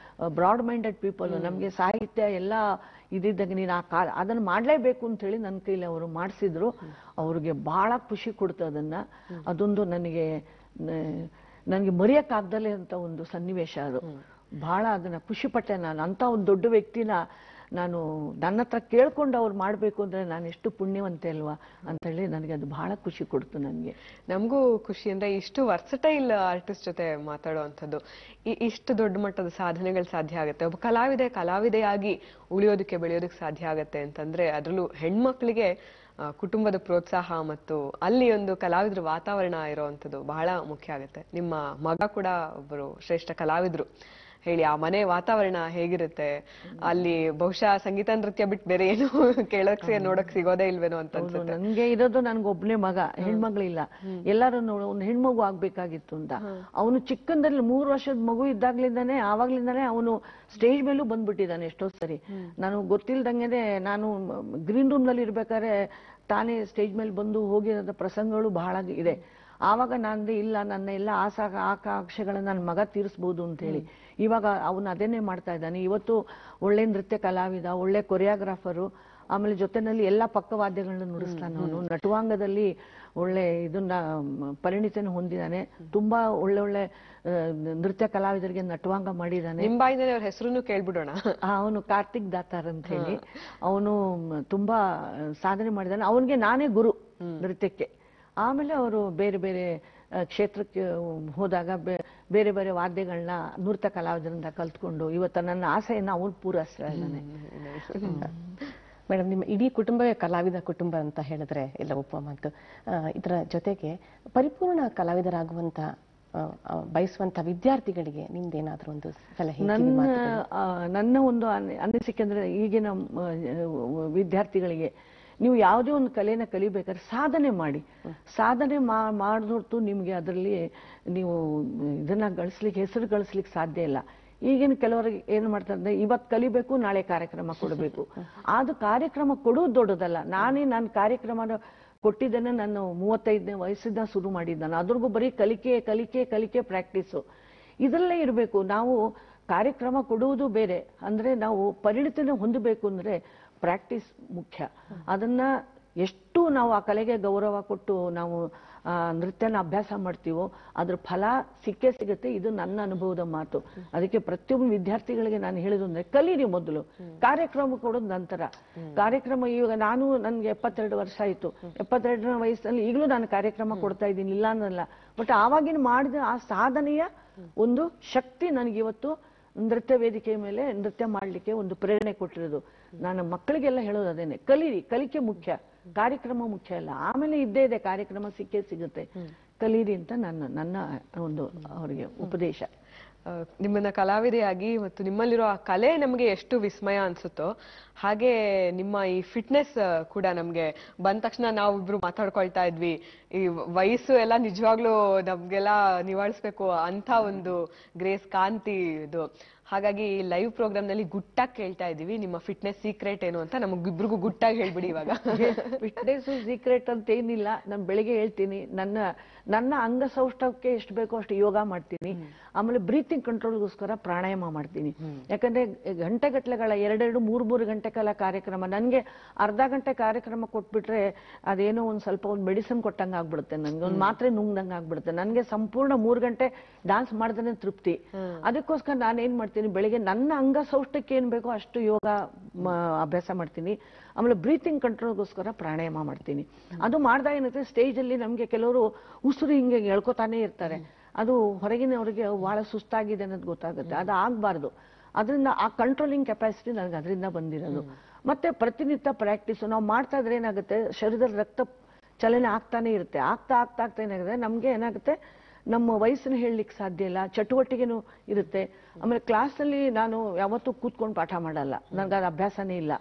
ಬ್ರಾಡ್ ಮೈಂಡೆಡ್ ಪೀಪಲ್, ನಮ್ಗೆ ಸಾಹಿತ್ಯ ಎಲ್ಲ ಇದ್ದಾಗ ನೀನು ಅದನ್ನ ಮಾಡ್ಲೇಬೇಕು ಅಂತ ಹೇಳಿ ನನ್ನ ಕೈಲಿ ಅವರು ಮಾಡಿಸಿದ್ರು. ಅವ್ರಿಗೆ ಬಹಳ ಖುಷಿ ಕೊಡ್ತು ಅದನ್ನ. ಅದೊಂದು ನನಗೆ ಮರೆಯಕ್ಕಾಗ್ದಲೇ ಅಂತ ಒಂದು ಸನ್ನಿವೇಶ ಅದು. ಬಹಳ ಅದನ್ನ ಖುಷಿ ಪಟ್ಟೆ ನಾನು. ಅಂತ ಒಂದು ದೊಡ್ಡ ವ್ಯಕ್ತಿನ ನಾನು ನನ್ನ ಹತ್ರ ಕೇಳ್ಕೊಂಡು ಅವ್ರು ಮಾಡಬೇಕು ಅಂದ್ರೆ ನಾನು ಎಷ್ಟು ಪುಣ್ಯವಂತೆ ಅಲ್ವಾ ಅಂತ ಹೇಳಿ ನನಗೆ ಅದು ಬಹಳ ಖುಷಿ ಕೊಡ್ತು. ನನಗೆ ನಮಗೂ ಖುಷಿ ಅಂದ್ರೆ ಇಷ್ಟು ವರ್ಸಟೈಲ್ ಆರ್ಟಿಸ್ಟ್ ಜೊತೆ ಮಾತಾಡುವಂಥದ್ದು, ಇಷ್ಟು ದೊಡ್ಡ ಮಟ್ಟದ ಸಾಧನೆಗಳು ಸಾಧ್ಯ ಆಗುತ್ತೆ. ಒಬ್ಬ ಕಲಾವಿದೆಯಾಗಿ ಉಳಿಯೋದಕ್ಕೆ ಬೆಳೆಯೋದಕ್ಕೆ ಸಾಧ್ಯ ಆಗತ್ತೆ ಅಂತಂದ್ರೆ ಅದರಲ್ಲೂ ಹೆಣ್ಮಕ್ಳಿಗೆ ಕುಟುಂಬದ ಪ್ರೋತ್ಸಾಹ ಮತ್ತು ಅಲ್ಲಿ ಒಂದು ಕಲಾವಿದ್ರ ವಾತಾವರಣ ಇರೋವಂಥದ್ದು ಬಹಳ ಮುಖ್ಯ ಆಗುತ್ತೆ. ನಿಮ್ಮ ಮಗ ಕೂಡ ಒಬ್ಬರು ಶ್ರೇಷ್ಠ ಕಲಾವಿದ್ರು. ಹೇಳಿ, ಆ ಮನೆ ವಾತಾವರಣ ಹೇಗಿರುತ್ತೆ ಅಲ್ಲಿ? ಬಹುಶಃ ಸಂಗೀತ ನೃತ್ಯ ಬಿಟ್ಟು ಬೇರೆ ಏನು ಕೇಳಕ್ ನೋಡಕ್ ಸಿಗೋದೇ ಇಲ್ವೇನೋ ಅಂತ ಅನ್ಸುತ್ತೆ. ನನ್ಗೆ ಇರೋದು ನನ್ಗೊಬ್ನೇ ಮಗ, ಹೆಣ್ಮಗಳಿಲ್ಲ. ಎಲ್ಲಾರು ಒಂದು ಹೆಣ್ಮಗು ಆಗ್ಬೇಕಾಗಿತ್ತು ಅಂತ. ಅವನು ಚಿಕ್ಕಂದಲ್ಲಿ 3 ವರ್ಷದ ಮಗು ಇದ್ದಾಗ್ಲಿಂದಾನೆ ಆವಾಗ್ಲಿಂದಾನೆ ಅವನು ಸ್ಟೇಜ್ ಮೇಲೂ ಬಂದ್ಬಿಟ್ಟಿದ್ದಾನೆ ಎಷ್ಟೋ ಸರಿ. ನಾನು ಗೊತ್ತಿಲ್ದಂಗೆನೆ ನಾನು ಗ್ರೀನ್ ರೂಮ್ ನಲ್ಲಿ ಇರ್ಬೇಕಾದ್ರೆ ತಾನೇ ಸ್ಟೇಜ್ ಮೇಲೆ ಬಂದು ಹೋಗಿರೋ ಪ್ರಸಂಗಗಳು ಬಹಳ ಇದೆ. ಆವಾಗ ನಾನು ಇಲ್ಲ, ನನ್ನ ಎಲ್ಲ ಆಕಾಂಕ್ಷೆಗಳನ್ನ ನನ್ನ ಮಗ ತೀರಿಸ್ಬೋದು ಅಂತ ಹೇಳಿ ಇವಾಗ ಅವನು ಅದನ್ನೇ ಮಾಡ್ತಾ ಇದ್ದಾನೆ. ಇವತ್ತು ಒಳ್ಳೆ ನೃತ್ಯ ಕಲಾವಿದ, ಒಳ್ಳೆ ಕೊರಿಯೋಗ್ರಾಫರು, ಆಮೇಲೆ ಜೊತೆನಲ್ಲಿ ಎಲ್ಲಾ ಪಕ್ಕವಾದ್ಯಗಳನ್ನ ನುಡಿಸ್ತಾನೆ. ಅವನು ನಟವಾಂಗದಲ್ಲಿ ಒಳ್ಳೆ ಇದನ್ನ ಪರಿಣಿತಿಯನ್ನು ಹೊಂದಿದ್ದಾನೆ. ತುಂಬಾ ಒಳ್ಳೆ ನೃತ್ಯ ಕಲಾವಿದರಿಗೆ ನಟವಾಂಗ ಮಾಡಿದ್ದಾನೆ. ನಿಮ್ಮ ಬಾಯಿಂದಲೇ ಅವ್ರ ಹೆಸರನ್ನು ಕೇಳ್ಬಿಡೋಣ. ಅವನು ಕಾರ್ತಿಕ್ ದಾತಾರ್ ಅಂತ ಹೇಳಿ ಅವನು ತುಂಬಾ ಸಾಧನೆ ಮಾಡಿದ್ದಾನೆ. ಅವನಿಗೆ ನಾನೇ ಗುರು ನೃತ್ಯಕ್ಕೆ. ಆಮೇಲೆ ಅವರು ಬೇರೆ ಬೇರೆ ಕ್ಷೇತ್ರಕ್ಕೆ ಹೋದಾಗ ಬೇರೆ ಬೇರೆ ವಾದ್ಯಗಳನ್ನ ನೃತ್ಯ ಕಲಾವಿದರಿಂದ ಕಲ್ತ್ಕೊಂಡು ಇವತ್ತು ನನ್ನ ಆಸೆಯನ್ನ ಅವನು ಪೂರೈಸ್ತಾ ಇದ್ದಾನೆ. ಮೇಡಮ್, ನಿಮ್ಮ ಇಡೀ ಕುಟುಂಬವೇ ಕಲಾವಿದ ಕುಟುಂಬ ಅಂತ ಹೇಳಿದ್ರೆ ಎಲ್ಲ ಒಪ್ಪುವ ಮಾತು. ಇದರ ಜೊತೆಗೆ ಪರಿಪೂರ್ಣ ಕಲಾವಿದರಾಗುವಂತ ಬಯಸುವಂತ ವಿದ್ಯಾರ್ಥಿಗಳಿಗೆ ನಿಮ್ದೇನಾದ್ರೂ ಒಂದು ಸಲಹೆ? ನನ್ನ ಒಂದು ಅನಿಸಿಕೆ ಅಂದ್ರೆ ಈಗಿನ ವಿದ್ಯಾರ್ಥಿಗಳಿಗೆ ನೀವು ಯಾವುದೇ ಒಂದು ಕಲೆನ ಕಲಿಬೇಕಾದ್ರೆ ಸಾಧನೆ ಮಾಡಿ. ಸಾಧನೆ ಮಾಡಿದೊರ್ತು ನಿಮ್ಗೆ ಅದರಲ್ಲಿ ನೀವು ಇದನ್ನ ಗಳಿಸ್ಲಿಕ್ಕೆ, ಹೆಸರು ಗಳಿಸ್ಲಿಕ್ಕೆ ಸಾಧ್ಯ ಇಲ್ಲ. ಈಗಿನ ಕೆಲವರಿಗೆ ಏನ್ ಮಾಡ್ತಾರೆ ಅಂದ್ರೆ ಇವತ್ತು ಕಲಿಬೇಕು, ನಾಳೆ ಕಾರ್ಯಕ್ರಮ ಕೊಡಬೇಕು. ಅದು ಕಾರ್ಯಕ್ರಮ ಕೊಡೋದು ದೊಡ್ಡದಲ್ಲ. ನನ್ನ ಕಾರ್ಯಕ್ರಮ ಕೊಟ್ಟಿದ್ದೇನೆ ನಾನು 35ನೇ ವಯಸ್ಸಿಂದ ಶುರು ಮಾಡಿದ್ದಾನೆ. ಅದ್ರಿಗೂ ಬರೀ ಕಲಿಕೆ ಕಲಿಕೆ ಕಲಿಕೆ ಪ್ರಾಕ್ಟೀಸು ಇದರಲ್ಲೇ ಇರಬೇಕು. ನಾವು ಕಾರ್ಯಕ್ರಮ ಕೊಡುವುದು ಬೇರೆ, ಅಂದ್ರೆ ನಾವು ಪರಿಣಿತಿನ ಹೊಂದಬೇಕು ಅಂದ್ರೆ ಪ್ರಾಕ್ಟೀಸ್ ಮುಖ್ಯ. ಅದನ್ನ ಎಷ್ಟು ನಾವು ಆ ಕಲೆಗೆ ಗೌರವ ಕೊಟ್ಟು ನಾವು ನೃತ್ಯನ ಅಭ್ಯಾಸ ಮಾಡ್ತೀವೋ ಅದ್ರ ಫಲ ಸಿಕ್ಕೇ ಸಿಗುತ್ತೆ. ಇದು ನನ್ನ ಅನುಭವದ ಮಾತು. ಅದಕ್ಕೆ ಪ್ರತಿಯೊಬ್ಬ ವಿದ್ಯಾರ್ಥಿಗಳಿಗೆ ನಾನು ಹೇಳಿದ್ರು ಅಂದ್ರೆ ಕಲೀರಿ ಮೊದಲು, ಕಾರ್ಯಕ್ರಮ ಕೊಡೋದು ನಂತರ. ಕಾರ್ಯಕ್ರಮ ಇವಾಗ ನನ್ಗೆ 72 ವರ್ಷ ಆಯ್ತು. 72ನೇ ವಯಸ್ಸಲ್ಲಿ ಈಗಲೂ ನಾನು ಕಾರ್ಯಕ್ರಮ ಕೊಡ್ತಾ ಇದ್ದೀನಿ, ಇಲ್ಲ ಅನ್ನಲ್ಲ. ಬಟ್ ಆವಾಗಿನ ಮಾಡಿದ ಆ ಸಾಧನೆಯ ಒಂದು ಶಕ್ತಿ ನನಗಿವತ್ತು ನೃತ್ಯ ವೇದಿಕೆ ಮೇಲೆ ನೃತ್ಯ ಮಾಡ್ಲಿಕ್ಕೆ ಒಂದು ಪ್ರೇರಣೆ ಕೊಟ್ಟಿರೋದು. ನಾನು ಮಕ್ಕಳಿಗೆಲ್ಲ ಹೇಳೋದು ಅದೇನೆ, ಕಲೀರಿ, ಕಲಿಕೆ ಮುಖ್ಯ, ಕಾರ್ಯಕ್ರಮ ಮುಖ್ಯ ಅಲ್ಲ. ಆಮೇಲೆ ಇದ್ದೇ ಇದೆ ಕಾರ್ಯಕ್ರಮ ಸಿಕ್ಕೇ ಸಿಗುತ್ತೆ, ಕಲೀರಿ ಅಂತ ನನ್ನ ಒಂದು ಅವರಿಗೆ ಉಪದೇಶ. ನಿಮ್ಮನ್ನ ಕಲಾವಿದೆಯಾಗಿ ಮತ್ತು ನಿಮ್ಮಲ್ಲಿರೋ ಆ ಕಲೆ ನಮಗೆ ಎಷ್ಟು ವಿಸ್ಮಯ ಅನ್ಸುತ್ತೋ ಹಾಗೆ ನಿಮ್ಮ ಈ ಫಿಟ್ನೆಸ್ ಕೂಡ ನಮ್ಗೆ ಬಂದ ತಕ್ಷಣ ನಾವಿಬ್ರು ಮಾತಾಡ್ಕೊಳ್ತಾ ಇದ್ವಿ. ಈ ವಯಸ್ಸು ಎಲ್ಲ ನಿಜವಾಗ್ಲೂ ನಮ್ಗೆಲ್ಲ ನಿವಾಳಿಸ್ಬೇಕು ಅಂತ ಒಂದು ಗ್ರೇಸ್ ಕಾಂತಿ ಇದು. ಹಾಗಾಗಿ ಲೈವ್ ಪ್ರೋಗ್ರಾಮ್ ನಲ್ಲಿ ಗುಟ್ಟಾಗಿ ಕೇಳ್ತಾ ಇದೀವಿ, ನಿಮ್ಮ ಫಿಟ್ನೆಸ್ ಸೀಕ್ರೆಟ್ ಏನು ಅಂತ ನಮಗಿಬ್ರಿಗೂ ಗುಟ್ಟಾಗಿ ಹೇಳ್ಬಿಡಿ ಇವಾಗ. ಫಿಟ್ನೆಸ್ ಸೀಕ್ರೆಟ್ ಅಂತ ಏನಿಲ್ಲ. ನಾನು ಬೆಳಿಗ್ಗೆ ಹೇಳ್ತೀನಿ, ನನ್ನ ಅಂಗಸೌಷ್ಠವಕ್ಕೆ ಎಷ್ಟು ಬೇಕೋ ಅಷ್ಟು ಯೋಗ ಮಾಡ್ತೀನಿ. ಆಮೇಲೆ ಬ್ರೀತಿಂಗ್ ಕಂಟ್ರೋಲ್ಗೋಸ್ಕರ ಪ್ರಾಣಾಯಾಮ ಮಾಡ್ತೀನಿ. ಯಾಕಂದ್ರೆ ಗಂಟೆಗಟ್ಟಲೆಗಳ 2-3 ಗಂಟೆ ಕಾಲ ಕಾರ್ಯಕ್ರಮ, ನನ್ಗೆ ಅರ್ಧ ಗಂಟೆ ಕಾರ್ಯಕ್ರಮ ಕೊಟ್ಬಿಟ್ರೆ ಅದೇನೋ ಸ್ವಲ್ಪ ಒಂದು ಮೆಡಿಸಿನ್ ಕೊಟ್ಟಂಗ ಆಗ್ಬಿಡುತ್ತೆ, ನನ್ಗೆ ಒಂದು ಮಾತ್ರೆ ನುಂಗ್ದಂಗ ಆಗ್ಬಿಡುತ್ತೆ. ನನ್ಗೆ ಸಂಪೂರ್ಣ 3 ಗಂಟೆ ಡಾನ್ಸ್ ಮಾಡಿದ್ರೆ ತೃಪ್ತಿ. ಅದಕ್ಕೋಸ್ಕರ ನಾನೇನ್ ಮಾಡ್ತೀನಿ, ಬೆಳಿಗ್ಗೆ ನನ್ನ ಅಂಗಸೌಷ್ಠಕ್ಕೆ ಏನ್ ಬೇಕೋ ಅಷ್ಟು ಯೋಗ ಅಭ್ಯಾಸ ಮಾಡ್ತೀನಿ. ಆಮೇಲೆ ಬ್ರೀತಿಂಗ್ ಕಂಟ್ರೋಲ್ಗೋಸ್ಕರ ಪ್ರಾಣಾಯಾಮ ಮಾಡ್ತೀನಿ. ಅದು ಮಾಡ್ದಾಗ ಏನಂದ್ರೆ ಸ್ಟೇಜ್ ಅಲ್ಲಿ ನಮ್ಗೆ ಕೆಲವರು ಉಸಿರು ಹಿಂಗೆ ಎಳ್ಕೊತಾನೆ ಇರ್ತಾರೆ. ಅದು ಹೊರಗಿನವರಿಗೆ ಬಹಳ ಸುಸ್ತಾಗಿದೆ ಅನ್ನೋದು ಗೊತ್ತಾಗುತ್ತೆ. ಅದು ಆಗ್ಬಾರ್ದು. ಅದರಿಂದ ಆ ಕಂಟ್ರೋಲಿಂಗ್ ಕೆಪಾಸಿಟಿ ನನಗೆ ಅದರಿಂದ ಬಂದಿರೋದು. ಮತ್ತೆ ಪ್ರತಿನಿತ್ಯ ಪ್ರಾಕ್ಟೀಸ್ ನಾವು ಮಾಡ್ತಾ ಇದ್ರೆ ಏನಾಗುತ್ತೆ, ಶರೀರದ ರಕ್ತ ಚಲನೆ ಆಗ್ತಾನೆ ಇರುತ್ತೆ. ಆಗ್ತಾ ಏನಾಗುತ್ತೆ, ನಮ್ಗೆ ಏನಾಗುತ್ತೆ, ನಮ್ಮ ವಯಸ್ಸನ್ನು ಹೇಳಲಿಕ್ಕೆ ಸಾಧ್ಯ ಇಲ್ಲ, ಚಟುವಟಿಕೆನೂ ಇರುತ್ತೆ. ಆಮೇಲೆ ಕ್ಲಾಸಲ್ಲಿ ನಾನು ಯಾವತ್ತೂ ಕೂತ್ಕೊಂಡು ಪಾಠ ಮಾಡಲ್ಲ, ನನ್ಗೆ ಅದು ಅಭ್ಯಾಸನೇ ಇಲ್ಲ.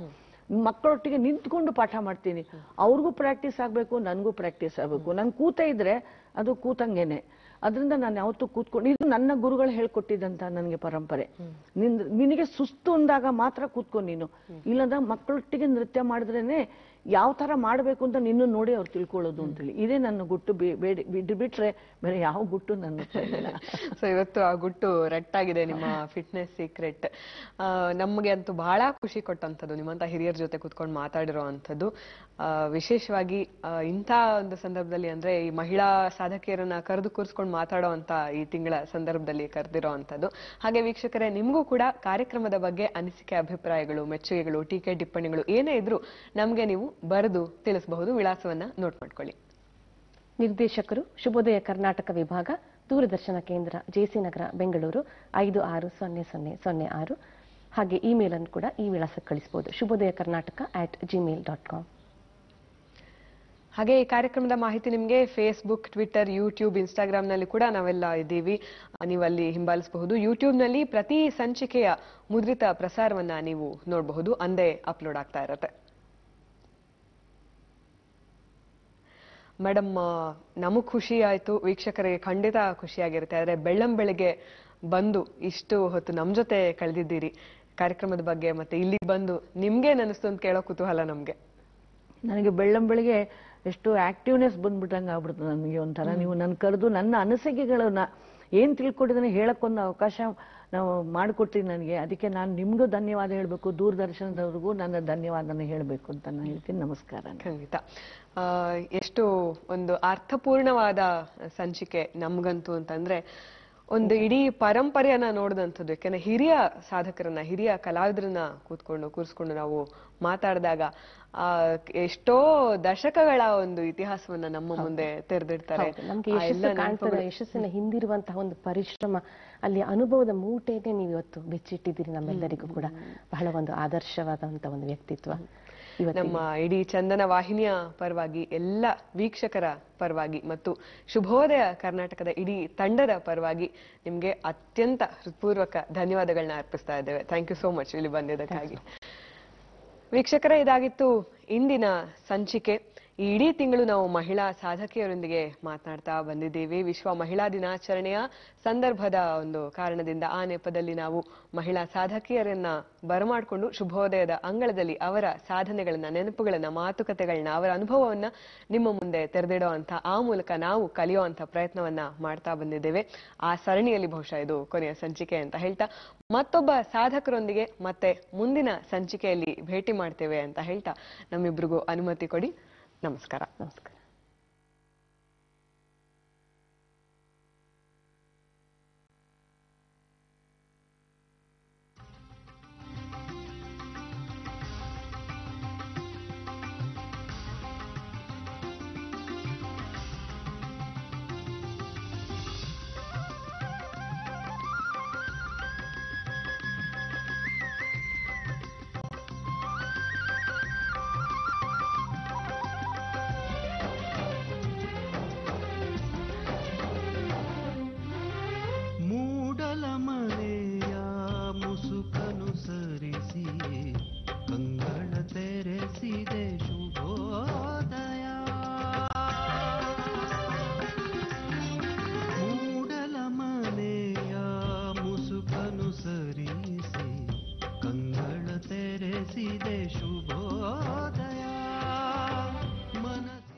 ಮಕ್ಕಳೊಟ್ಟಿಗೆ ನಿಂತ್ಕೊಂಡು ಪಾಠ ಮಾಡ್ತೀನಿ. ಅವ್ರಿಗೂ ಪ್ರಾಕ್ಟೀಸ್ ಆಗ್ಬೇಕು, ನನ್ಗೂ ಪ್ರಾಕ್ಟೀಸ್ ಆಗ್ಬೇಕು. ನನ್ ಕೂತ ಇದ್ರೆ ಅದು ಕೂತಂಗೇನೆ. ಅದರಿಂದ ನಾನು ಯಾವತ್ತೂ ಕೂತ್ಕೊಂಡು, ಇದು ನನ್ನ ಗುರುಗಳು ಹೇಳ್ಕೊಟ್ಟಿದ್ದಂತ ನನಗೆ ಪರಂಪರೆ. ನಿನಗೆ ಸುಸ್ತು ಅಂದಾಗ ಮಾತ್ರ ಕೂತ್ಕೊ ನೀನು, ಇಲ್ಲದ ಮಕ್ಕಳೊಟ್ಟಿಗೆ ನೃತ್ಯ ಮಾಡಿದ್ರೇನೆ ಯಾವ ತರ ಮಾಡ್ಬೇಕು ಅಂತ ನಿನ್ನ ನೋಡಿ ಅವ್ರು ತಿಳ್ಕೊಳ್ಳೋದು ಅಂತೇಳಿ. ಇದೇ ನನ್ನ ಗುಟ್ಟು. ಬಿಟ್ರೆ ಬೇರೆ ಯಾವ ಗುಟ್ಟು ನನ್ನ ಹತ್ರ ಇಲ್ಲ. ಸೊ ಇವತ್ತು ಆ ಗುಟ್ಟು ರಟ್ಟಾಗಿದೆ, ನಿಮ್ಮ ಫಿಟ್ನೆಸ್ ಸೀಕ್ರೆಟ್. ನಮಗೆ ಅಂತೂ ಬಹಳ ಖುಷಿ ಕೊಟ್ಟಂಥದ್ದು ನಿಮ್ಮಂತ ಹಿರಿಯರ ಜೊತೆ ಕುತ್ಕೊಂಡು ಮಾತಾಡಿರೋ ಅಂಥದ್ದು. ವಿಶೇಷವಾಗಿ ಇಂಥ ಒಂದು ಸಂದರ್ಭದಲ್ಲಿ, ಅಂದ್ರೆ ಈ ಮಹಿಳಾ ಸಾಧಕಿಯರನ್ನ ಕರೆದು ಕೂರಿಸ್ಕೊಂಡು ಮಾತಾಡೋ ಅಂತ ಈ ತಿಂಗಳ ಸಂದರ್ಭದಲ್ಲಿ ಕರೆದಿರೋ ಅಂಥದ್ದು. ಹಾಗೆ ವೀಕ್ಷಕರೇ, ನಿಮಗೂ ಕೂಡ ಕಾರ್ಯಕ್ರಮದ ಬಗ್ಗೆ ಅನಿಸಿಕೆ, ಅಭಿಪ್ರಾಯಗಳು, ಮೆಚ್ಚುಗೆಗಳು, ಟೀಕೆ ಟಿಪ್ಪಣಿಗಳು ಏನೇ ಇದ್ರೂ ನಮ್ಗೆ ನೀವು ಬರೆದು ತಿಳಿಸಬಹುದು. ವಿಳಾಸವನ್ನ ನೋಟ್ ಮಾಡ್ಕೊಳ್ಳಿ. ನಿರ್ದೇಶಕರು ಶುಭೋದಯ ಕರ್ನಾಟಕ ವಿಭಾಗ, ದೂರದರ್ಶನ ಕೇಂದ್ರ, ಜೆಸಿ ನಗರ, ಬೆಂಗಳೂರು 560006. ಹಾಗೆ ಇಮೇಲ್ ಅನ್ನು ಕೂಡ ಈ ವಿಳಾಸಕ್ಕೆ ಕಳಿಸಬಹುದು, shubhodaya@gmail.com. ಹಾಗೆ ಈ ಕಾರ್ಯಕ್ರಮದ ಮಾಹಿತಿ ನಿಮಗೆ ಫೇಸ್ಬುಕ್, ಟ್ವಿಟರ್, ಯೂಟ್ಯೂಬ್, ಇನ್ಸ್ಟಾಗ್ರಾಮ್ ನಲ್ಲಿ ಕೂಡ ನಾವೆಲ್ಲ ಇದ್ದೀವಿ. ನೀವು ಅಲ್ಲಿ ಹಿಂಬಾಲಿಸಬಹುದು. ಯೂಟ್ಯೂಬ್ ನಲ್ಲಿ ಪ್ರತಿ ಸಂಚಿಕೆಯ ಮುದ್ರಿತ ಪ್ರಸಾರವನ್ನ ನೀವು ನೋಡಬಹುದು. ಅಂದೇ ಅಪ್ಲೋಡ್ ಆಗ್ತಾ ಇರತ್ತೆ. ಮೇಡಮ್, ನಮಗ್ ಖುಷಿ ಆಯ್ತು, ವೀಕ್ಷಕರಿಗೆ ಖಂಡಿತ ಖುಷಿಯಾಗಿರುತ್ತೆ. ಆದ್ರೆ ಬೆಳ್ಳಂಬೆಳಿಗ್ಗೆ ಬಂದು ಇಷ್ಟು ಹೊತ್ತು ನಮ್ ಜೊತೆ ಕಳೆದಿದ್ದೀರಿ. ಕಾರ್ಯಕ್ರಮದ ಬಗ್ಗೆ ಮತ್ತೆ ಇಲ್ಲಿಗೆ ಬಂದು ನಿಮ್ಗೇನ್ ಅನಿಸ್ತು ಅಂತ ಕೇಳೋ ಕುತೂಹಲ ನಮ್ಗೆ. ನನಗೆ ಬೆಳ್ಳಂಬೆಳಿಗ್ಗೆ ಎಷ್ಟು ಆಕ್ಟಿವ್ನೆಸ್ ಬಂದ್ಬಿಟ್ಟಂಗ ಆಗ್ಬಿಡ್ತು ನನಗೆ ಒಂಥರ. ನೀವು ನನ್ನ ಕರೆದು ನನ್ನ ಅನಿಸಿಕೆಗಳನ್ನ ಏನ್ ತಿಳ್ಕೊಂಡಿದ್ದಾನೆ ಹೇಳಕ್ಕೊಂದು ಅವಕಾಶ ನಾವು ಮಾಡಿಕೊಡ್ತೀವಿ ನನಗೆ. ಅದಕ್ಕೆ ನಾನು ನಿಮ್ಗೂ ಧನ್ಯವಾದ ಹೇಳ್ಬೇಕು, ದೂರದರ್ಶನದವ್ರಿಗೂ ನನ್ನ ಧನ್ಯವಾದನ ಹೇಳ್ಬೇಕು ಅಂತ ನಾನು ಹೇಳ್ತೀನಿ. ನಮಸ್ಕಾರ. ಖಂಡಿತ. ಎಷ್ಟು ಒಂದು ಅರ್ಥಪೂರ್ಣವಾದ ಸಂಚಿಕೆ ನಮ್ಗಂತೂ ಅಂತಂದ್ರೆ, ಒಂದು ಇಡೀ ಪರಂಪರೆಯನ್ನ ನೋಡಿದಂಥದ್ದು. ಯಾಕಂದ್ರೆ ಹಿರಿಯ ಸಾಧಕರನ್ನ, ಹಿರಿಯ ಕಲಾವಿದರನ್ನ ಕೂರಿಸ್ಕೊಂಡು ನಾವು ಮಾತಾಡಿದಾಗ ಎಷ್ಟೋ ದಶಕಗಳ ಒಂದು ಇತಿಹಾಸವನ್ನ ನಮ್ಮ ಮುಂದೆ ತೆರೆದಿಡ್ತಾರೆ. ನಮ್ಗೆ ಯಶಸ್ಸಿನ ಹಿಂದಿರುವಂತಹ ಒಂದು ಪರಿಶ್ರಮ, ಅಲ್ಲಿ ಅನುಭವದ ಮೂಟೆನೆ ನೀವು ಇವತ್ತು ಬೆಚ್ಚಿಟ್ಟಿದ್ದೀರಿ. ನಮ್ಮೆಲ್ಲರಿಗೂ ಕೂಡ ಬಹಳ ಒಂದು ಆದರ್ಶವಾದಂತಹ ಒಂದು ವ್ಯಕ್ತಿತ್ವ. ನಮ್ಮ ಇಡೀ ಚಂದನ ವಾಹಿನಿಯ ಪರವಾಗಿ, ಎಲ್ಲ ವೀಕ್ಷಕರ ಪರವಾಗಿ ಮತ್ತು ಶುಭೋದಯ ಕರ್ನಾಟಕದ ಇಡೀ ತಂಡದ ಪರವಾಗಿ ನಿಮ್ಗೆ ಅತ್ಯಂತ ಹೃತ್ಪೂರ್ವಕ ಧನ್ಯವಾದಗಳನ್ನ ಅರ್ಪಿಸ್ತಾ ಇದ್ದೇವೆ. ಥ್ಯಾಂಕ್ ಯು ಸೋ ಮಚ್ ಇಲ್ಲಿ ಬಂದಿದ್ದಕ್ಕಾಗಿ. ವೀಕ್ಷಕರೇ, ಇದಾಗಿತ್ತು ಇಂದಿನ ಸಂಚಿಕೆ. ಈ ಇಡೀ ತಿಂಗಳು ನಾವು ಮಹಿಳಾ ಸಾಧಕಿಯರೊಂದಿಗೆ ಮಾತನಾಡ್ತಾ ಬಂದಿದ್ದೇವೆ. ವಿಶ್ವ ಮಹಿಳಾ ದಿನಾಚರಣೆಯ ಸಂದರ್ಭದ ಒಂದು ಕಾರಣದಿಂದ ಆ ನೆಪದಲ್ಲಿ ನಾವು ಮಹಿಳಾ ಸಾಧಕಿಯರನ್ನ ಬರಮಾಡಿಕೊಂಡು ಶುಭೋದಯದ ಅಂಗಳದಲ್ಲಿ ಅವರ ಸಾಧನೆಗಳನ್ನ, ನೆನಪುಗಳನ್ನ, ಮಾತುಕತೆಗಳನ್ನ, ಅವರ ಅನುಭವವನ್ನ ನಿಮ್ಮ ಮುಂದೆ ತೆರೆದಿಡೋ ಅಂತ, ಆ ಮೂಲಕ ನಾವು ಕಲಿಯೋ ಅಂತ ಪ್ರಯತ್ನವನ್ನ ಮಾಡ್ತಾ ಬಂದಿದ್ದೇವೆ. ಆ ಸರಣಿಯಲ್ಲಿ ಬಹುಶಃ ಇದು ಕೊನೆಯ ಸಂಚಿಕೆ ಅಂತ ಹೇಳ್ತಾ, ಮತ್ತೊಬ್ಬ ಸಾಧಕರೊಂದಿಗೆ ಮತ್ತೆ ಮುಂದಿನ ಸಂಚಿಕೆಯಲ್ಲಿ ಭೇಟಿ ಮಾಡ್ತೇವೆ ಅಂತ ಹೇಳ್ತಾ ನಮ್ಮಿಬ್ರಿಗೂ ಅನುಮತಿ ಕೊಡಿ. ನಮಸ್ಕಾರ. ನಮಸ್ಕಾರ. ಕಂಗಳ ತೆರೆಸಿದೆ ಶುಭೋ